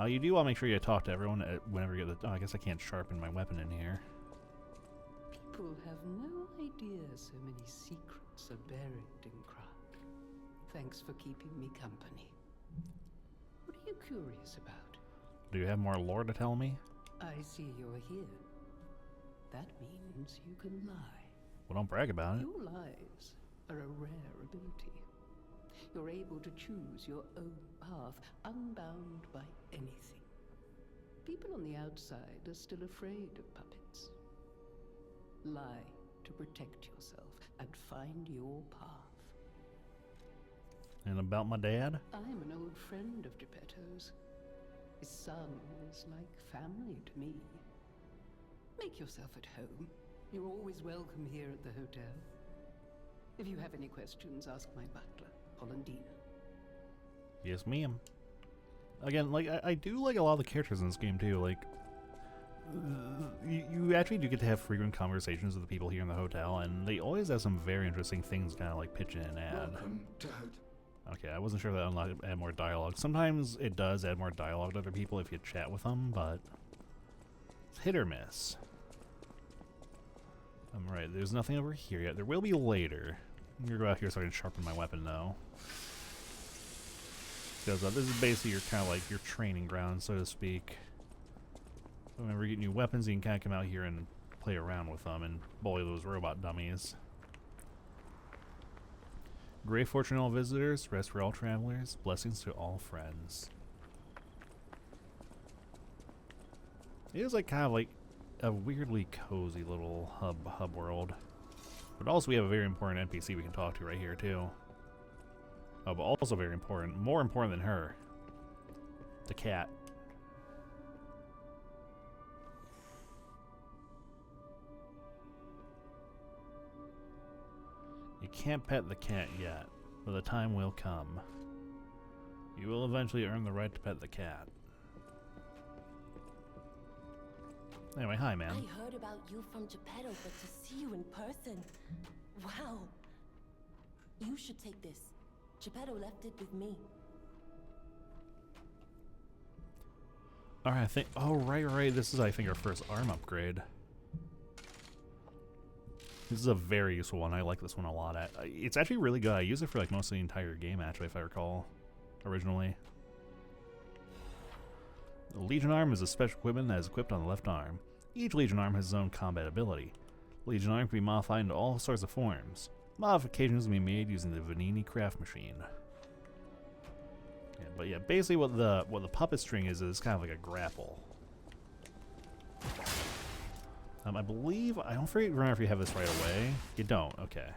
Speaker 1: You do want to make sure you talk to everyone whenever you get the. Oh, I guess I can't sharpen my weapon in here.
Speaker 7: People have no idea so many secrets are buried in Krat. Thanks for keeping me company. What are you curious about?
Speaker 1: Do you have more lore to tell me?
Speaker 7: I see you're here. That means you can lie.
Speaker 1: Well, don't brag about it.
Speaker 7: Your lies are a rare ability. You're able to choose your own path, unbound by anything. People on the outside are still afraid of puppets. Lie to protect yourself and find your path.
Speaker 1: And about my dad?
Speaker 7: I'm an old friend of Geppetto's. His son is like family to me. Make yourself at home. You're always welcome here at the hotel. If you have any questions, ask my butler, Hollandina.
Speaker 1: Yes, ma'am. Again, like, I do like a lot of the characters in this game, too. Like, you actually do get to have frequent conversations with the people here in the hotel, and they always have some very interesting things kind of like pitch in and add.
Speaker 6: Welcome to
Speaker 1: Okay, I wasn't sure if that unlocked add more dialogue. Sometimes it does add more dialogue to other people if you chat with them, but it's hit or miss. I'm right, there's nothing over here yet. There will be later. I'm gonna go out here so I can sharpen my weapon, though. Because this is basically your kind of like your training ground, so to speak. Whenever you get new weapons, you can kind of come out here and play around with them and bully those robot dummies. Great fortune to all visitors, rest for all travelers, blessings to all friends. It is like kind of like a weirdly cozy little hub world. But also we have a very important NPC we can talk to right here too. Oh, but also very important, more important than her. The cat. You can't pet the cat yet, but the time will come. You will eventually earn the right to pet the cat. Anyway, hi, man.
Speaker 8: I heard about you from Geppetto, but to see you in person, wow. You should take this. Geppetto left it with me.
Speaker 1: Alright, I think... Oh, right. This is, I think, our first arm upgrade. This is a very useful one. I like this one a lot. It's actually really good. I use it for like most of the entire game, actually, if I recall, originally. The Legion Arm is a special equipment that is equipped on the left arm. Each Legion Arm has its own combat ability. Legion Arm can be modified into all sorts of forms. Modifications can be made using the Vanini craft machine. Yeah, but yeah, basically what the puppet string is kind of like a grapple. I believe, I don't remember if you have this right away. You don't, okay.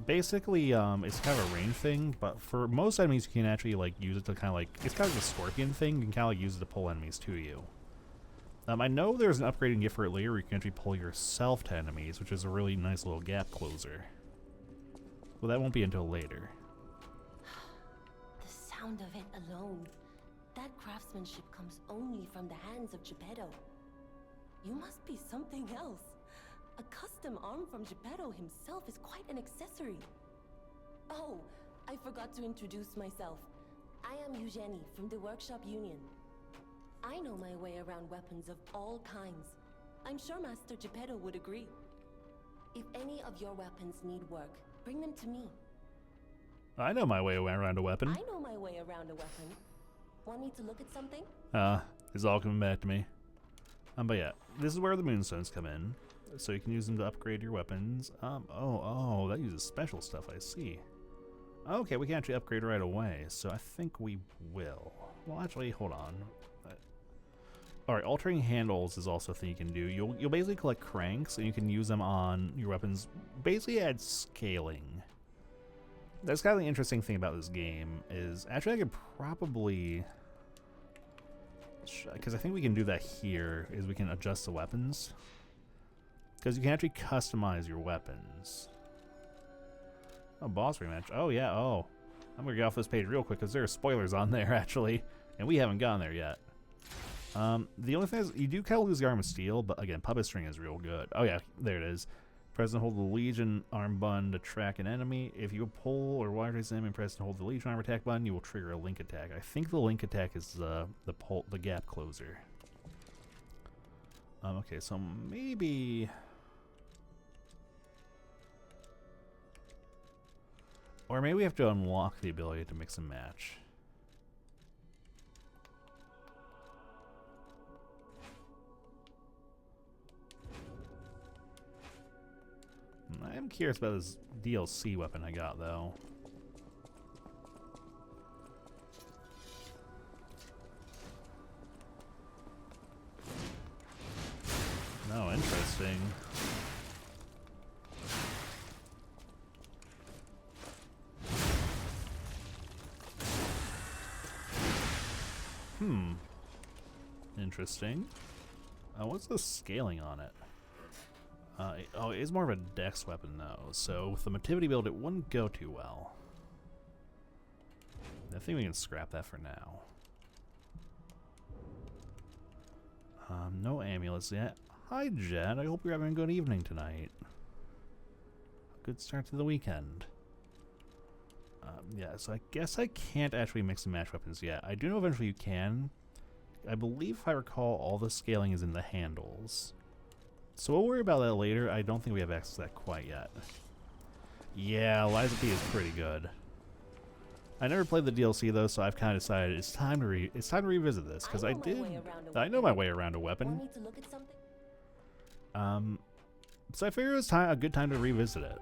Speaker 1: Basically, it's kind of a range thing, but for most enemies you can actually like use it to kind of like, it's kind of like a scorpion thing, you can kind of like use it to pull enemies to you. I know there's an upgrading gift for it later where you can actually pull yourself to enemies, which is a really nice little gap closer. Well, that won't be until later.
Speaker 8: The sound of it alone. That craftsmanship comes only from the hands of Geppetto. You must be something else. A custom arm from Geppetto himself is quite an accessory. Oh, I forgot to introduce myself. I am Eugenie from the Workshop Union. I know my way around weapons of all kinds. I'm sure Master Geppetto would agree. If any of your weapons need work, bring them to me.
Speaker 1: I know my way around a weapon.
Speaker 8: I know my way around a weapon. Want me to look at something?
Speaker 1: It's all coming back to me. But yeah, this is where the moonstones come in. So you can use them to upgrade your weapons. Oh, that uses special stuff, I see. Okay, we can actually upgrade right away, so I think we will. Well, actually, hold on. Alright, altering handles is also a thing you can do. You'll basically collect cranks, and you can use them on your weapons. Basically add scaling. That's kind of the interesting thing about this game, is actually I could probably... Because I think we can do that here, is we can adjust the weapons. Because you can actually customize your weapons. Oh, boss rematch. Oh, yeah, oh. I'm going to get off this page real quick because there are spoilers on there, actually. And we haven't gone there yet. The only thing is, you do kind of lose the Arm of Steel, but again, puppet string is real good. Oh, yeah, there it is. Press and hold the Legion arm button to track an enemy. If you pull or wire trace them and press and hold the Legion arm attack button, you will trigger a link attack. I think the link attack is the gap closer. Okay, so maybe... Or maybe we have to unlock the ability to mix and match. I am curious about this DLC weapon I got, though. No, interesting. Interesting. What's the scaling on it? Oh, it's more of a dex weapon though, so with the motivity build it wouldn't go too well. I think we can scrap that for now. No amulets yet. Hi Jet, I hope you're having a good evening tonight. Good start to the weekend. Yeah, so I guess I can't actually mix and match weapons yet. I do know eventually you can. I believe if I recall all the scaling is in the handles. So we'll worry about that later. I don't think we have access to that quite yet. Yeah, Liza P is pretty good. I never played the DLC though, so I've kind of decided it's time to revisit this because I know my way around a weapon.
Speaker 8: Want me to look at something?
Speaker 1: So I figured it was a good time to revisit it.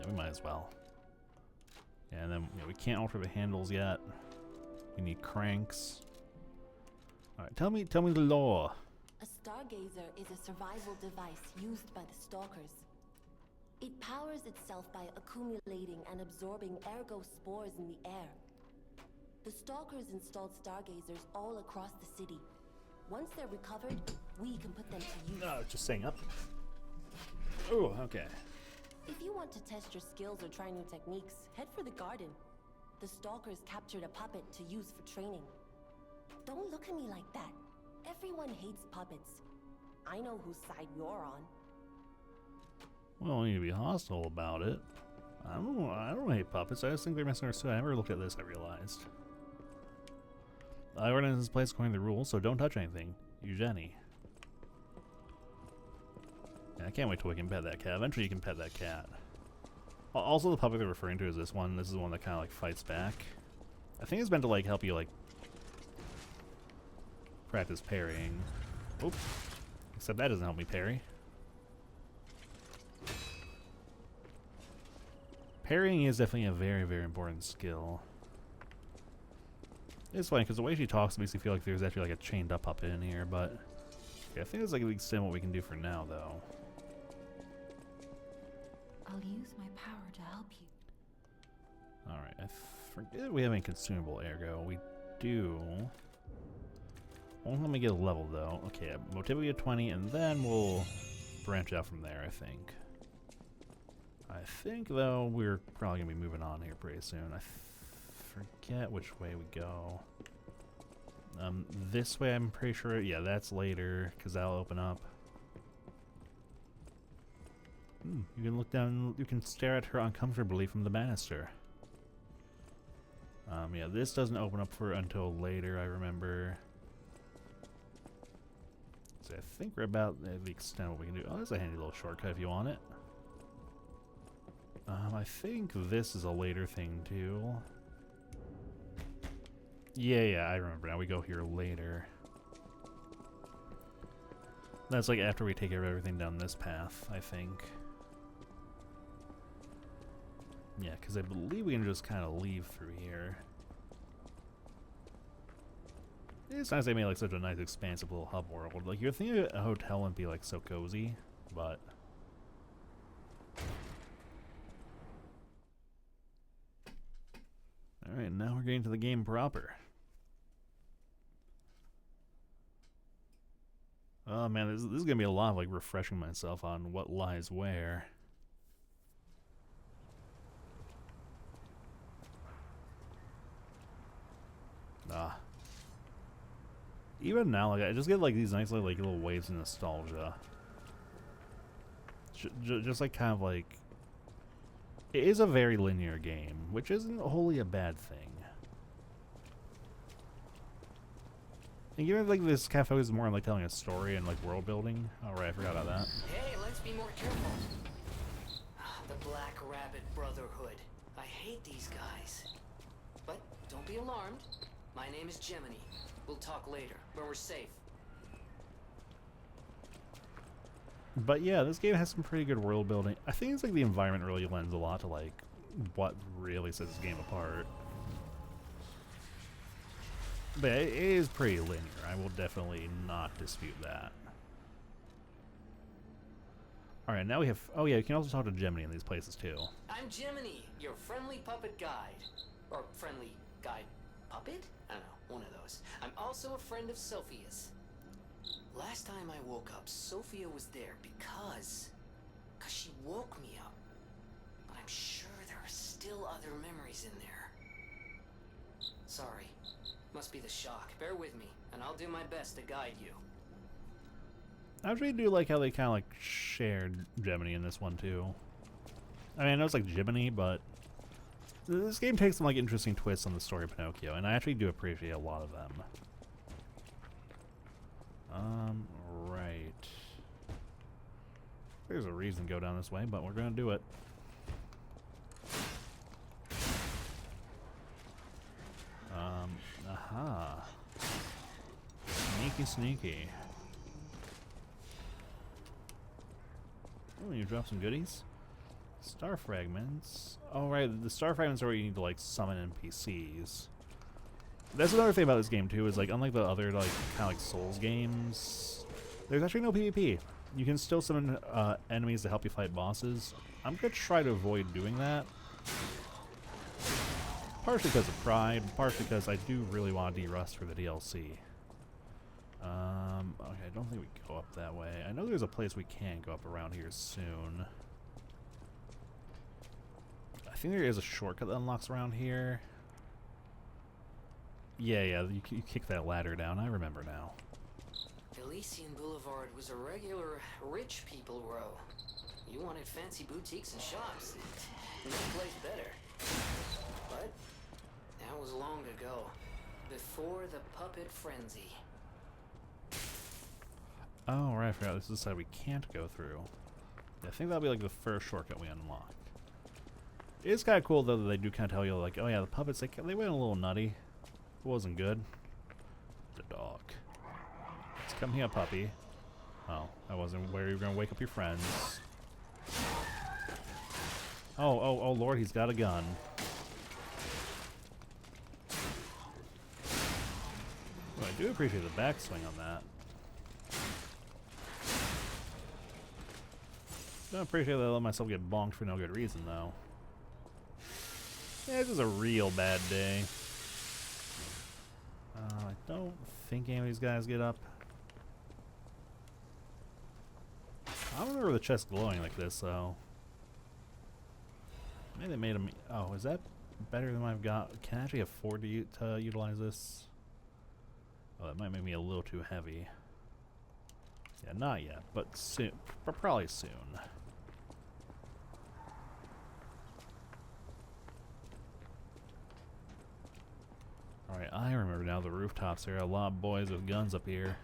Speaker 1: Yeah, we might as well. Yeah, and then we can't alter the handles yet. We need cranks. All right, tell me the lore.
Speaker 8: A stargazer is a survival device used by the stalkers. It powers itself by accumulating and absorbing ergo spores in the air. The stalkers installed stargazers all across the city. Once they're recovered, we can put them to use.
Speaker 1: Oh, just saying up. Oh, okay.
Speaker 8: If you want to test your skills or try new techniques, head for the garden. The stalkers captured a puppet to use for training. Don't look at me like that. Everyone hates puppets. I know whose side you're on.
Speaker 1: We don't need to be hostile about it. I don't hate puppets. I just think they're misunderstood. I never looked at this, I realized. I organize this place according to the rules, so don't touch anything. Eugenie. Yeah, I can't wait till we can pet that cat. Eventually you can pet that cat. Also, the puppet they're referring to is this one. This is the one that kind of like fights back. I think it's meant to like help you like practice parrying. Oops. Except that doesn't help me parry. Parrying is definitely a very, very important skill. It's funny because the way she talks makes me feel like there's actually like a chained up puppet in here, but yeah, I think it's like the extent what we can do for now, though.
Speaker 2: I'll use my power to help you.
Speaker 1: All right, I forget we have any consumable ergo. We do. Won't let me get a level though. Okay, motivity at 20, and then we'll branch out from there. I think though we're probably gonna be moving on here pretty soon. I forget which way we go. This way I'm pretty sure. Yeah, that's later because that'll open up. You can look down. You can stare at her uncomfortably from the banister. Yeah, this doesn't open up for until later. I remember. So I think we're about the extent of what we can do. Oh, there's a handy little shortcut if you want it. I think this is a later thing too. Yeah, I remember now. We go here later. That's like after we take care of everything down this path, I think. Yeah, because I believe we can just kind of leave through here. It's nice they made like such a nice expansive little hub world. Like you're thinking a hotel wouldn't be like so cozy, but alright, now we're getting to the game proper. Oh man, this is gonna be a lot of like refreshing myself on what lies where. Even now, like I just get like these nice like little waves of nostalgia. Just like kind of like, it is a very linear game, which isn't wholly a bad thing. And given like this kind of focuses more on like telling a story and like world building. Oh right, I forgot about that.
Speaker 3: Hey, let's be more careful. The Black Rabbit Brotherhood. I hate these guys. But don't be alarmed. My name is Gemini. We'll talk later, when we're safe.
Speaker 1: But yeah, this game has some pretty good world building. I think it's like the environment really lends a lot to like what really sets this game apart. But it is pretty linear. I will definitely not dispute that. Alright, now we have... Oh yeah, you can also talk to Gemini in these places too.
Speaker 3: I'm Gemini, your friendly puppet guide. Or friendly guide puppet? I don't know, one of those. I'm also a friend of Sophia's. Last time I woke up, Sophia was there because she woke me up. But I'm sure there are still other memories in there. Sorry. Must be the shock. Bear with me, and I'll do my best to guide you.
Speaker 1: I actually do like how they kind of like shared Jiminy in this one too. I mean, I know it's like Jiminy, but this game takes some like interesting twists on the story of Pinocchio, and I actually do appreciate a lot of them. Right. There's a reason to go down this way, but we're gonna do it. Aha. Sneaky, sneaky. Oh, you drop some goodies? Star fragments. Oh, right, the star fragments are where you need to, like, summon NPCs. That's another thing about this game, too, is, like, unlike the other, like, kind of like Souls games, there's actually no PvP. You can still summon enemies to help you fight bosses. I'm gonna try to avoid doing that. Partially because of pride, partially because I do really want to de-rust for the DLC. Okay, I don't think we go up that way. I know there's a place we can go up around here soon. I think there is a shortcut that unlocks around here. Yeah, you kick that ladder down. I remember now.
Speaker 3: Elysian Boulevard was a regular rich people row. You wanted fancy boutiques and shops. No place better. But that was long ago. Before the puppet frenzy.
Speaker 1: Oh, right, I forgot. This is the side we can't go through. Yeah, I think that'll be like the first shortcut we unlock. It is kind of cool, though, that they do kind of tell you, like, oh yeah, the puppets, they went a little nutty. It wasn't good. The dog. Let's come here, puppy. Oh, I wasn't where you were going to wake up your friends. Oh, Lord, he's got a gun. Oh, I do appreciate the backswing on that. Don't appreciate that I let myself get bonked for no good reason, though. Yeah, this is a real bad day. I don't think any of these guys get up. I don't remember the chest glowing like this, though. Maybe they made them. Oh, is that better than I've got? Can I actually afford to utilize this? Oh, that might make me a little too heavy. Yeah, not yet, but soon. But probably soon. Alright, I remember now the rooftops. There are a lot of boys with guns up here.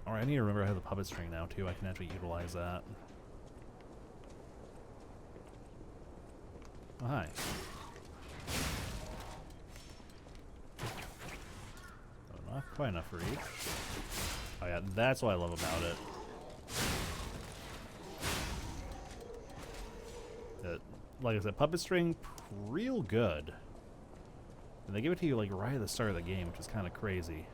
Speaker 1: Alright, I need to remember I have the puppet string now, too. I can actually utilize that. Oh, hi. Oh, not quite enough for each. Oh yeah, that's what I love about it. That, like I said, puppet string, real good. And they give it to you like right at the start of the game, which is kind of crazy.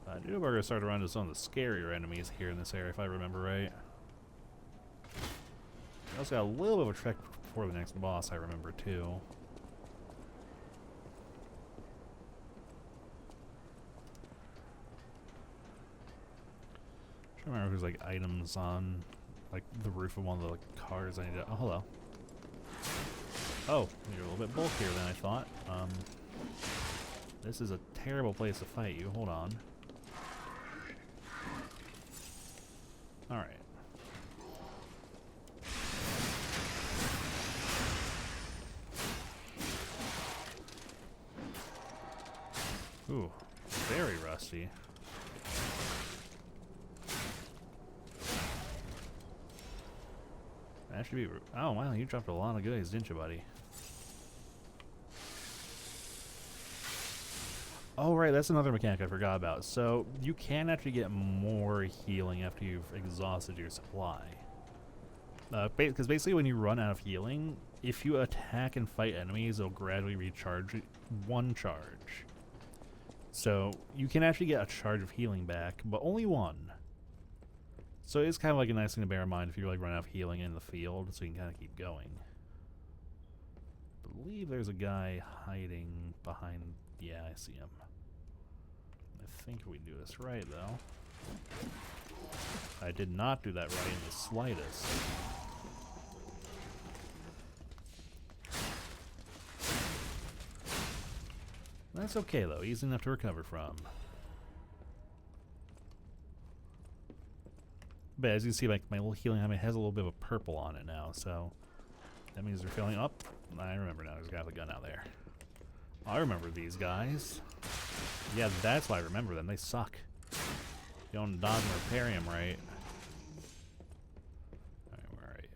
Speaker 1: I do know we're gonna start around to some of the scarier enemies here in this area, if I remember right. We also got a little bit of a trek before the next boss, I remember too. I remember there's like items on like the roof of one of the cars I need to. Oh, hello. Oh, you're a little bit bulkier than I thought. This is a terrible place to fight you. Hold on. Alright. Ooh, very rusty. That should be. Oh wow, you dropped a lot of goodies, didn't you, buddy? Oh right, that's another mechanic I forgot about. So you can actually get more healing after you've exhausted your supply. Because basically, when you run out of healing, if you attack and fight enemies, they'll gradually recharge one charge. So you can actually get a charge of healing back, but only one. So it's kind of like a nice thing to bear in mind if you like run out of healing in the field, so you can kind of keep going. But believe there's a guy hiding behind... Yeah, I see him. I think we do this right, though. I did not do that right in the slightest. That's okay, though. Easy enough to recover from. But as you can see, like, my little healing helmet has a little bit of a purple on it now, so that means they're filling up. I remember now. There's a guy with a gun out there. I remember these guys. Yeah, that's why I remember them. They suck. You don't dodge and repair him right. Alright, where are you?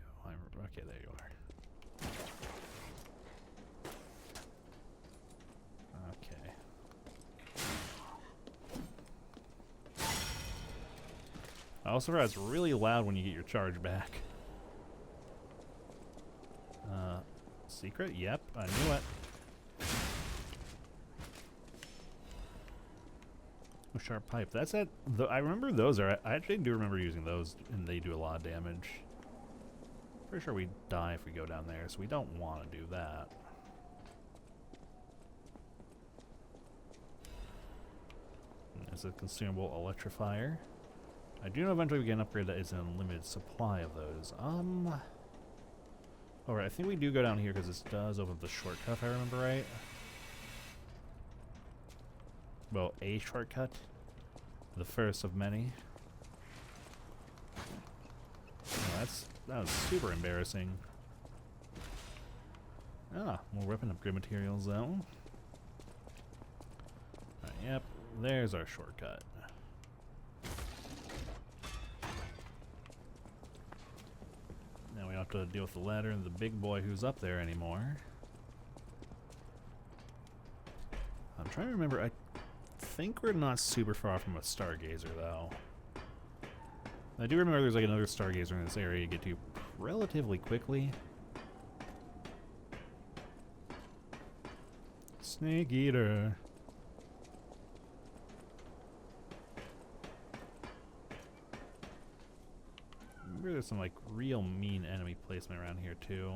Speaker 1: Okay, there you are. Okay. I also heard it's really loud when you get your charge back. Secret? Yep, I knew it. Oh, sharp pipe. That's it. I remember those are. I actually do remember using those, and they do a lot of damage. Pretty sure we die if we go down there, so we don't want to do that. It's a consumable electrifier. I do know eventually we get an upgrade that is an unlimited supply of those. Alright, I think we do go down here because this does open up the shortcut, if I remember right. Well, a shortcut. The first of many. Oh, that was super embarrassing. Ah, more weapon upgrade materials though. Yep, there's our shortcut. Now we don't have to deal with the ladder and the big boy who's up there anymore. I'm trying to remember, I think we're not super far from a Stargazer though. I do remember there's like another Stargazer in this area you get to relatively quickly. Snake Eater. Remember there's some like real mean enemy placement around here too.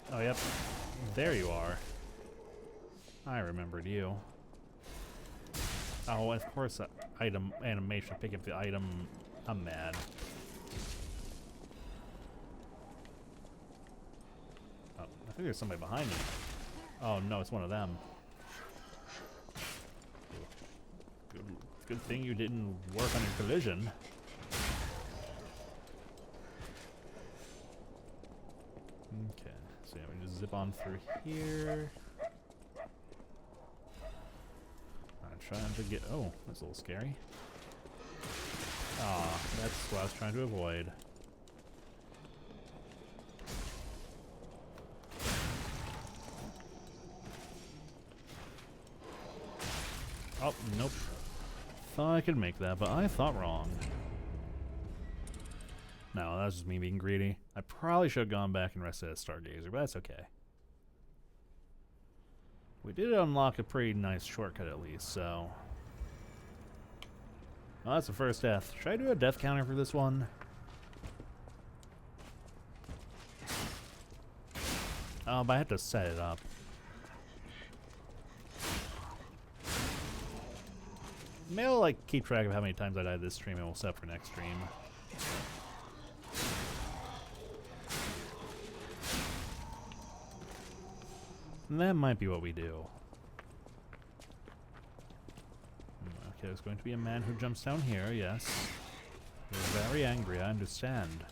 Speaker 1: Oh, yep. There you are. I remembered you. Oh, of course, item animation. Pick up the item. I'm mad. Oh, I think there's somebody behind me. Oh, no, it's one of them. Good thing you didn't work on your collision. Okay. So yeah, we just zip on through here. I'm trying to get... Oh, that's a little scary. Ah, that's what I was trying to avoid. Oh, nope. Thought I could make that, but I thought wrong. No, that's just me being greedy. I probably should have gone back and rested as Stargazer, but that's okay. We did unlock a pretty nice shortcut at least, so... Well, that's the first death. Should I do a death counter for this one? Oh, but I have to set it up. Maybe I'll like keep track of how many times I died this stream and we'll set up for next stream. And that might be what we do. Okay, there's going to be a man who jumps down here, yes. You're very angry, I understand.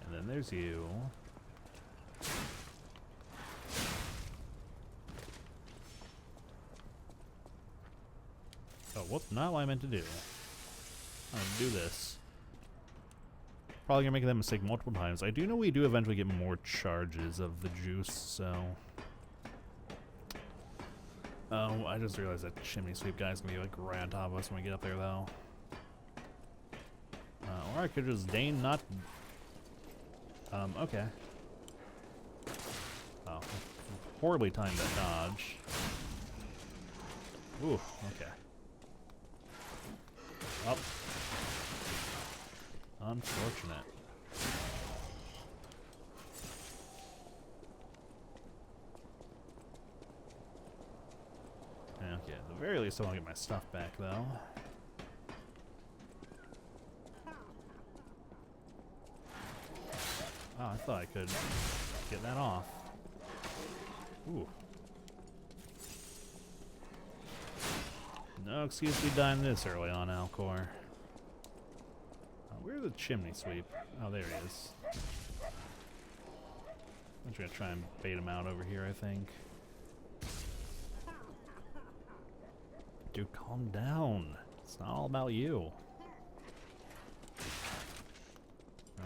Speaker 1: And then there's you. Oh, whoops, not what I meant to do. I'm gonna do this. Probably gonna make that mistake multiple times. I do know we do eventually get more charges of the juice, so... Oh, I just realized that chimney sweep guy's gonna be like right on top of us when we get up there, though. Or I could just deign not... okay. Oh, horribly timed that dodge. Ooh, okay. Oh. Unfortunate. Okay, at the very least I want to get my stuff back, though. Oh, I thought I could get that off. Ooh. No excuse to be dying this early on, Alcor. Where's the chimney sweep? Oh, there he is. I'm just gonna try and bait him out over here, I think. Dude, calm down. It's not all about you.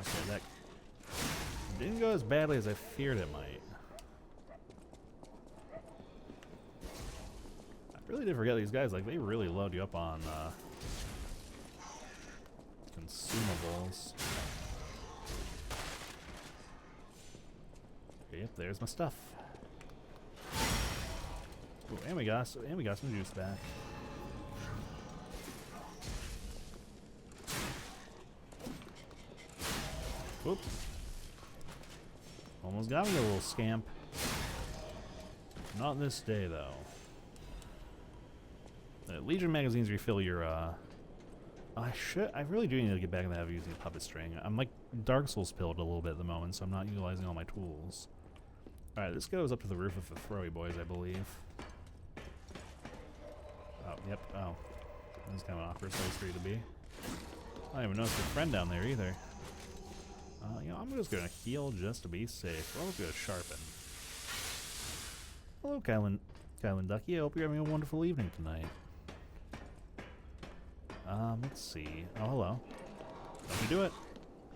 Speaker 1: Okay, that didn't go as badly as I feared it might. I really did forget these guys, like, they really load you up on consumables. Okay, yep, there's my stuff. Ooh, and we got some juice back. Oops. Almost got me, a little scamp. Not this day, though. Legion magazines refill your, I really do need to get back in the habit of using a puppet string. I'm like Dark Souls pilled a little bit at the moment, so I'm not utilizing all my tools. Alright, this goes up to the roof of the Throwy Boys, I believe. Oh, yep, oh. That's kind of an awkward place for you to be. I don't even notice your friend down there either. You know, I'm just gonna heal just to be safe. We're also gonna sharpen. Hello, Kylan Ducky. I hope you're having a wonderful evening tonight. Let's see. Oh, hello. Don't you do it.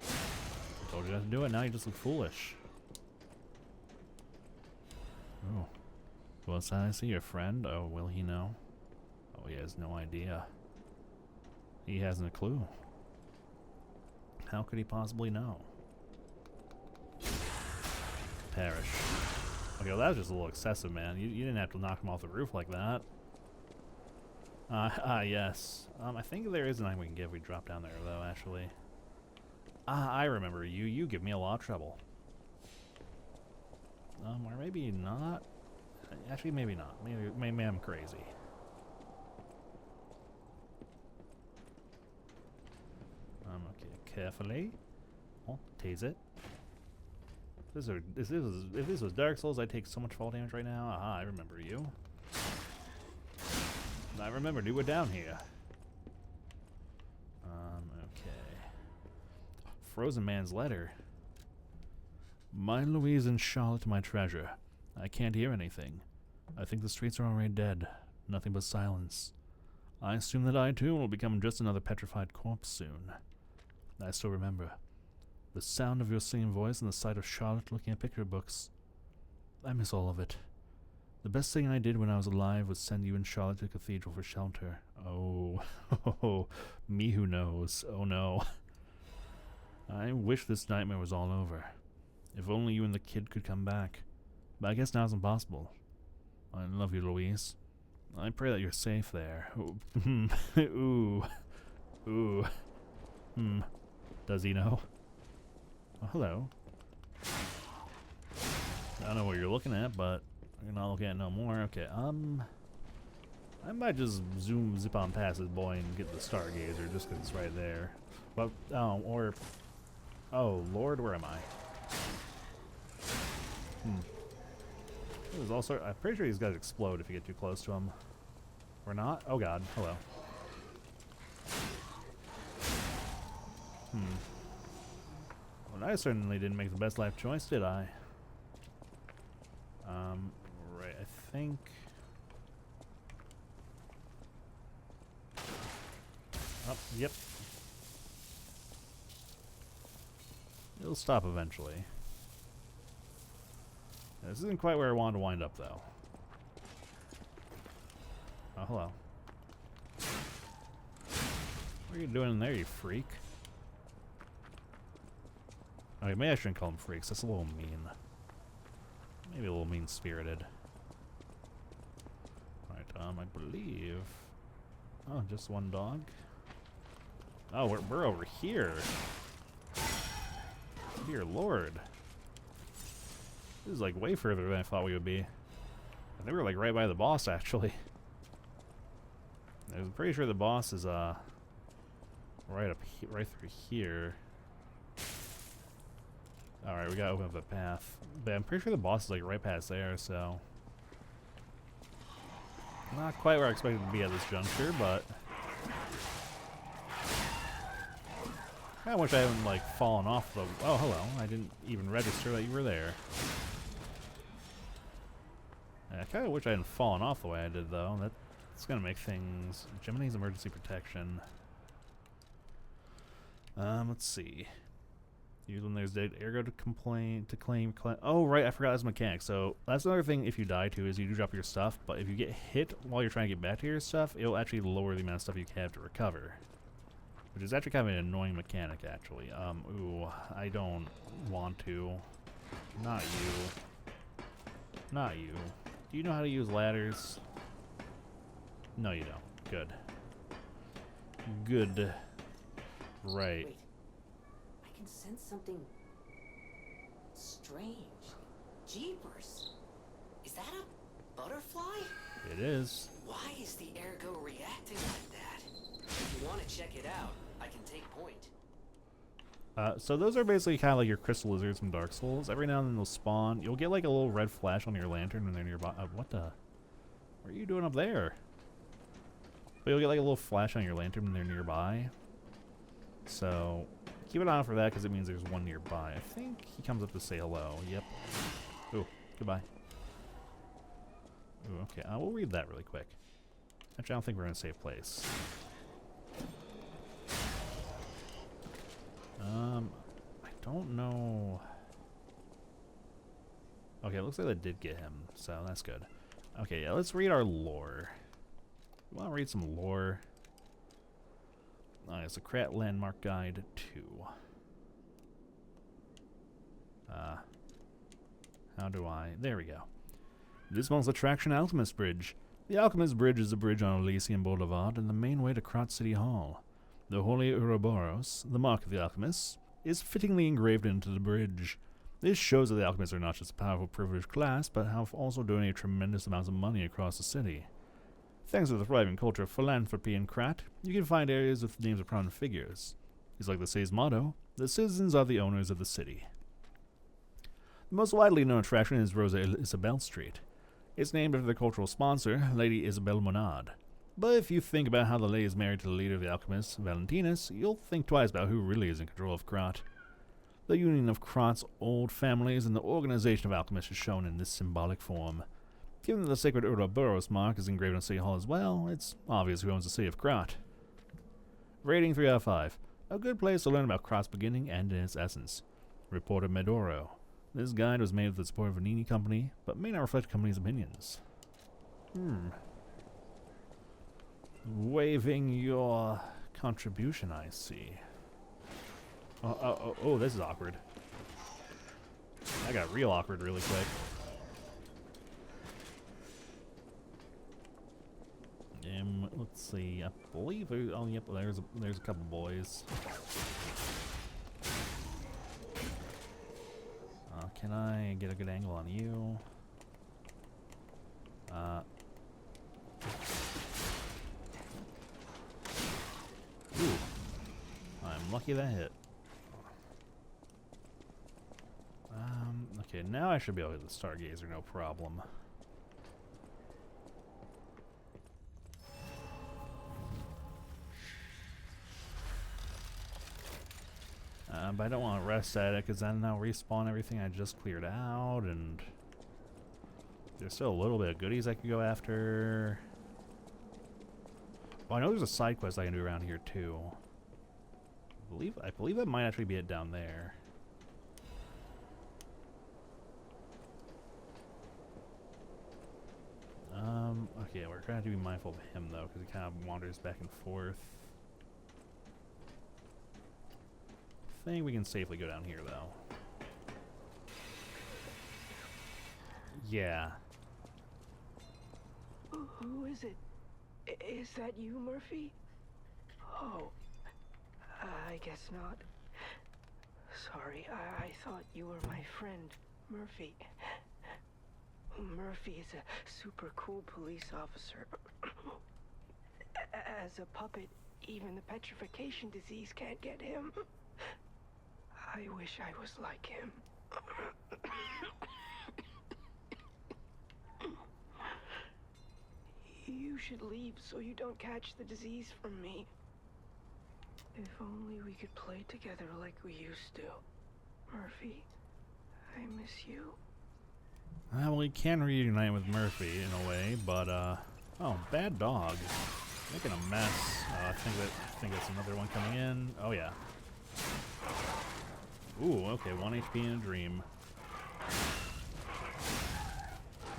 Speaker 1: I told you not to do it, now you just look foolish. Oh. What's that I see? Your friend? Oh, will he know? Oh, he has no idea. He hasn't a clue. How could he possibly know? Perish. Okay, well that was just a little excessive, man. You didn't have to knock him off the roof like that. Yes. I think there is an item we can get if we drop down there, though, actually. I remember you. You give me a lot of trouble. Or maybe not. Actually, maybe not. Maybe I'm crazy. Okay, carefully. Oh, tase it. If this was Dark Souls, I'd take so much fall damage right now. Aha, I remember you. I remembered you were down here. Okay. Frozen Man's letter. My Louise and Charlotte, my treasure. I can't hear anything. I think the streets are already dead. Nothing but silence. I assume that I too will become just another petrified corpse soon. I still remember the sound of your singing voice and the sight of Charlotte looking at picture books. I miss all of it. The best thing I did when I was alive was send you and Charlotte to the cathedral for shelter. Oh, me who knows. Oh no. I wish this nightmare was all over. If only you and the kid could come back. But I guess now it's impossible. I love you, Louise. I pray that you're safe there. Ooh. Ooh. Does he know? Oh, hello. I don't know what you're looking at, but you're not looking at no more. Okay, I might just zip on past this boy and get the Stargazer just 'cause it's right there. But, oh, Lord, where am I? There's also, I'm pretty sure these guys explode if you get too close to them. Or not? Oh god, hello. Well, I certainly didn't make the best life choice, did I? Right, I think... Oh, yep. It'll stop eventually. This isn't quite where I wanted to wind up, though. Oh, hello. What are you doing in there, you freak? Okay, maybe I shouldn't call them freaks. That's a little mean. Maybe a little mean-spirited. Alright, I believe... Oh, just one dog? Oh, we're over here. Dear Lord. This is like way further than I thought we would be. I think we're like right by the boss, actually. I'm pretty sure the boss is right through here. All right, we gotta open up a path, but I'm pretty sure the boss is like right past there. So not quite where I expected to be at this juncture, but I wish I hadn't like fallen off the. Oh, hello! I didn't even register that you were there. I kind of wish I hadn't fallen off the way I did, though. That's gonna make things. Gemini's emergency protection. Let's see. Use when there's dead ergo to claim. Oh, right, I forgot that's a mechanic. So that's another thing. If you die too, is you do drop your stuff, but if you get hit while you're trying to get back to your stuff, it'll actually lower the amount of stuff you have to recover, which is actually kind of an annoying mechanic, actually. Ooh, I don't want to. Not you. Not you. Do you know how to use ladders? No, you don't. Good. Good. Right.
Speaker 3: Wait. I can sense something strange. Jeepers. Is that a butterfly?
Speaker 1: It is.
Speaker 3: Why is the ergo reacting like that? If you want to check it out, I can take point.
Speaker 1: So those are basically kind of like your crystal lizards from Dark Souls. Every now and then they'll spawn. You'll get like a little red flash on your lantern when they're nearby. What the? What are you doing up there? But you'll get like a little flash on your lantern when they're nearby. So keep an eye out for that because it means there's one nearby. I think he comes up to say hello. Yep. Ooh, goodbye. Ooh, okay. We'll read that really quick. Actually, I don't think we're in a safe place. I don't know. Okay, it looks like that did get him, so that's good. Okay, yeah, let's read our lore. You want to read some lore? It's a Krat Landmark Guide 2. How do I? There we go. This month's attraction, Alchemist Bridge. The Alchemist Bridge is a bridge on Elysian Boulevard and the main way to Krat City Hall. The Holy Ouroboros, the mark of the alchemists, is fittingly engraved into the bridge. This shows that the alchemists are not just a powerful, privileged class, but have also donated tremendous amounts of money across the city. Thanks to the thriving culture of philanthropy in Krat, you can find areas with names of prominent figures. It's like the city's motto, the citizens are the owners of the city. The most widely known attraction is Rosa Isabelle Street. It's named after the cultural sponsor, Lady Isabelle Monod. But if you think about how the lady is married to the leader of the alchemists, Valentinus, you'll think twice about who really is in control of Krat. The union of Krat's old families and the organization of alchemists is shown in this symbolic form. Given that the sacred Ouroboros mark is engraved on City Hall as well, it's obvious who owns the city of Krat. Rating 3 out of 5. A good place to learn about Krat's beginning and in its essence. Reporter Medoro. This guide was made with the support of Vanini Company, but may not reflect the company's opinions. Waiving your contribution, I see. Oh, this is awkward. That got real awkward really quick. Let's see. I believe. Oh, yep. There's a couple boys. Can I get a good angle on you? Ooh. I'm lucky that hit. Okay, now I should be able to hit the Stargazer, no problem. But I don't want to rest at it because then I'll respawn everything I just cleared out, and there's still a little bit of goodies I can go after. Well, I know there's a side quest I can do around here too. I believe that might actually be it down there. Okay, we're trying to be mindful of him though, because he kind of wanders back and forth. I think we can safely go down here though. Yeah.
Speaker 9: Who is it? Is that you, Murphy? Oh, I guess not. Sorry, I thought you were my friend, Murphy. Murphy is a super cool police officer. As a puppet, even the petrification disease can't get him. I wish I was like him. You should leave so you don't catch the disease from me. If only we could play together like we used to. Murphy, I miss you.
Speaker 1: Well, we can reunite with Murphy in a way, but oh, bad dog, making a mess. I think that's another one coming in. Oh yeah. Ooh, okay, 1 HP in a dream.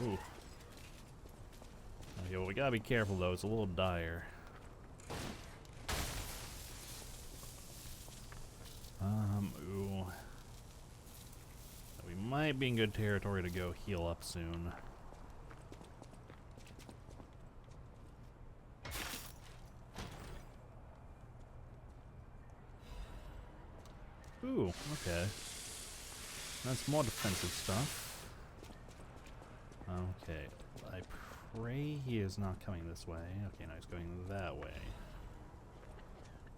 Speaker 1: Ooh. Okay, well, we gotta be careful though. It's a little dire. Ooh. We might be in good territory to go heal up soon. Ooh, okay. That's more defensive stuff. Okay, I pray he is not coming this way. Okay, no, he's going that way.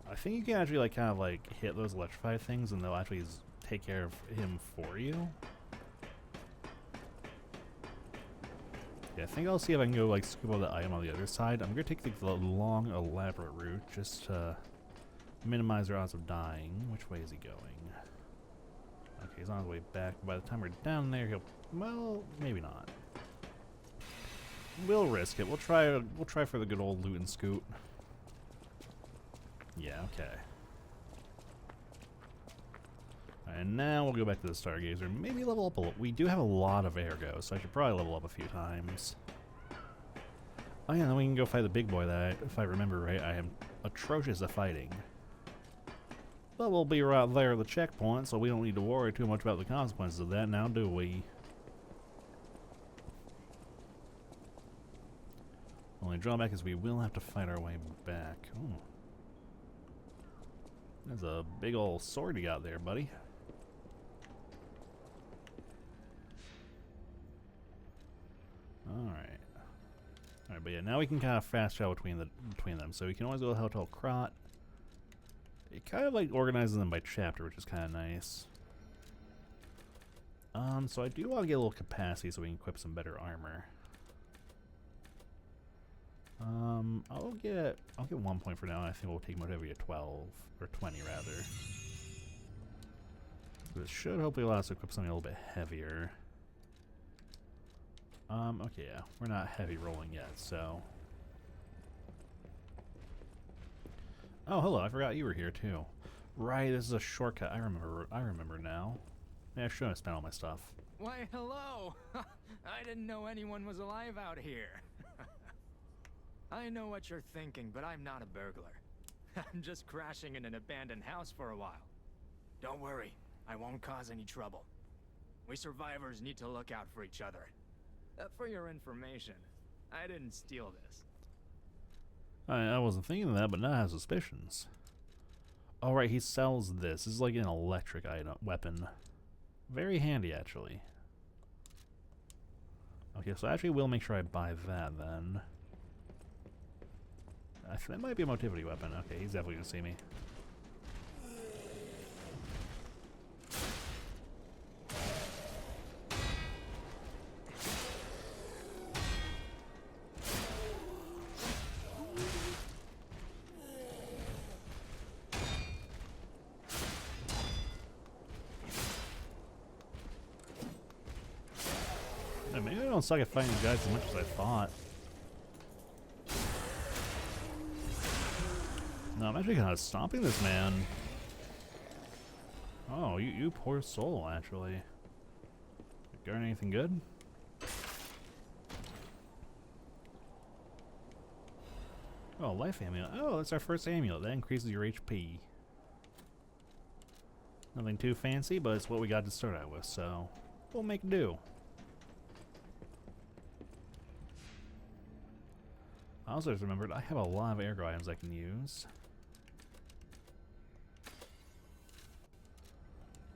Speaker 1: I think you can actually, like, kind of, like, hit those electrified things and they'll actually take care of him for you. Yeah, I think I'll see if I can go, like, scoop out the item on the other side. I'm gonna take the long, elaborate route just to minimize our odds of dying. Which way is he going? Okay, he's on his way back. By the time we're down there, he'll... well, maybe not. We'll risk it. We'll try for the good old loot and scoot. Yeah, okay. And now we'll go back to the Stargazer. Maybe level up a little. We do have a lot of ergo, so I should probably level up a few times. Oh yeah, then we can go fight the big boy that, if I remember right, I am atrocious at fighting. But we'll be right there at the checkpoint, so we don't need to worry too much about the consequences of that now, do we? Only drawback is we will have to fight our way back. Ooh. There's a big old sword you got there, buddy. Alright. Alright, but yeah, now we can kind of fast travel between them. So we can always go to Hotel Krat. It kind of like organizes them by chapter, which is kind of nice. So I do want to get a little capacity so we can equip some better armor. I'll get 1 point for now, and I think we'll take Motivity at 12, or 20 rather. This should hopefully allow us to equip something a little bit heavier. Okay, yeah, we're not heavy rolling yet, so. Oh, hello, I forgot you were here too. Right, this is a shortcut, I remember now. Yeah, I shouldn't have spent all my stuff.
Speaker 4: Why, hello! I didn't know anyone was alive out here. I know what you're thinking, but I'm not a burglar. I'm just crashing in an abandoned house for a while. Don't worry, I won't cause any trouble. We survivors need to look out for each other. For your information, I didn't steal this.
Speaker 1: I wasn't thinking of that, but now I have suspicions. Oh right, he sells this. This is like an electric weapon. Very handy, actually. Okay, so actually we'll make sure I buy that then. That might be a motivity weapon. Okay, he's definitely gonna see me. Yeah, maybe I don't suck at fighting these guys as much as I thought. No, I'm actually kind of stomping this man. Oh, you poor soul, actually. Got anything good? Oh, life amulet. Oh, that's our first amulet. That increases your HP. Nothing too fancy, but it's what we got to start out with, so we'll make do. I also just remembered I have a lot of ergo items I can use.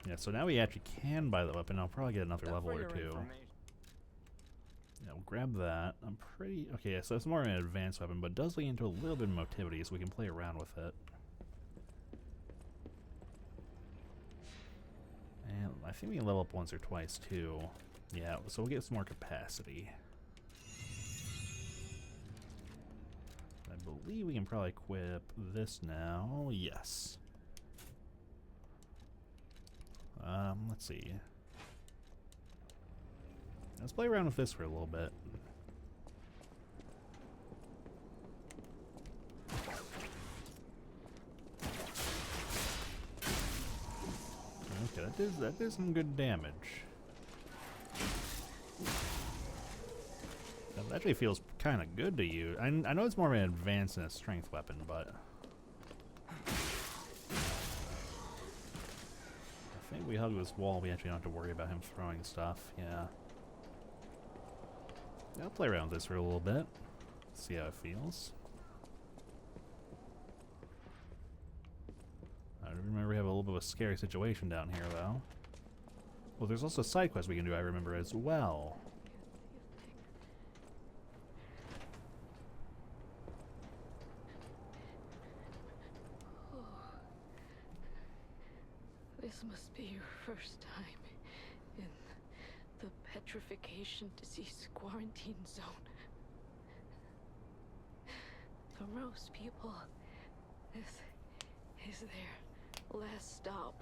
Speaker 1: Yeah, so now we actually can buy the weapon. I'll probably get another level or two. Yeah, we'll grab that. I'm pretty... Okay, yeah, so it's more of an advanced weapon, but it does lead into a little bit of motility, so we can play around with it. And I think we can level up once or twice, too. Yeah, so we'll get some more capacity. I believe we can probably equip this now. Yes. Let's see. Let's play around with this for a little bit. Okay, that did some good damage. That actually feels kind of good to use. I know it's more of an advanced and a strength weapon, but I think we hug this wall, we actually don't have to worry about him throwing stuff. Yeah. I'll play around with this for a little bit. See how it feels. I remember we have a little bit of a scary situation down here, though. Well, there's also side quests we can do, I remember, as well.
Speaker 9: This must be your first time in the petrification disease quarantine zone. For most people, this is their last stop.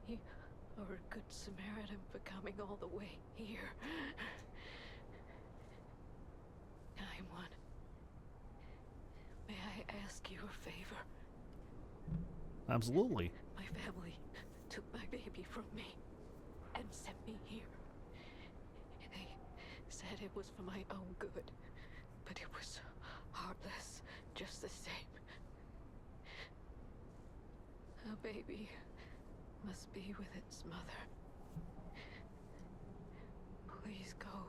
Speaker 9: You are a good Samaritan for coming all the way here. I'm one. May I ask you a favor?
Speaker 1: Absolutely.
Speaker 9: My family took my baby from me and sent me here. They said it was for my own good, but it was heartless just the same. A baby must be with its mother. Please go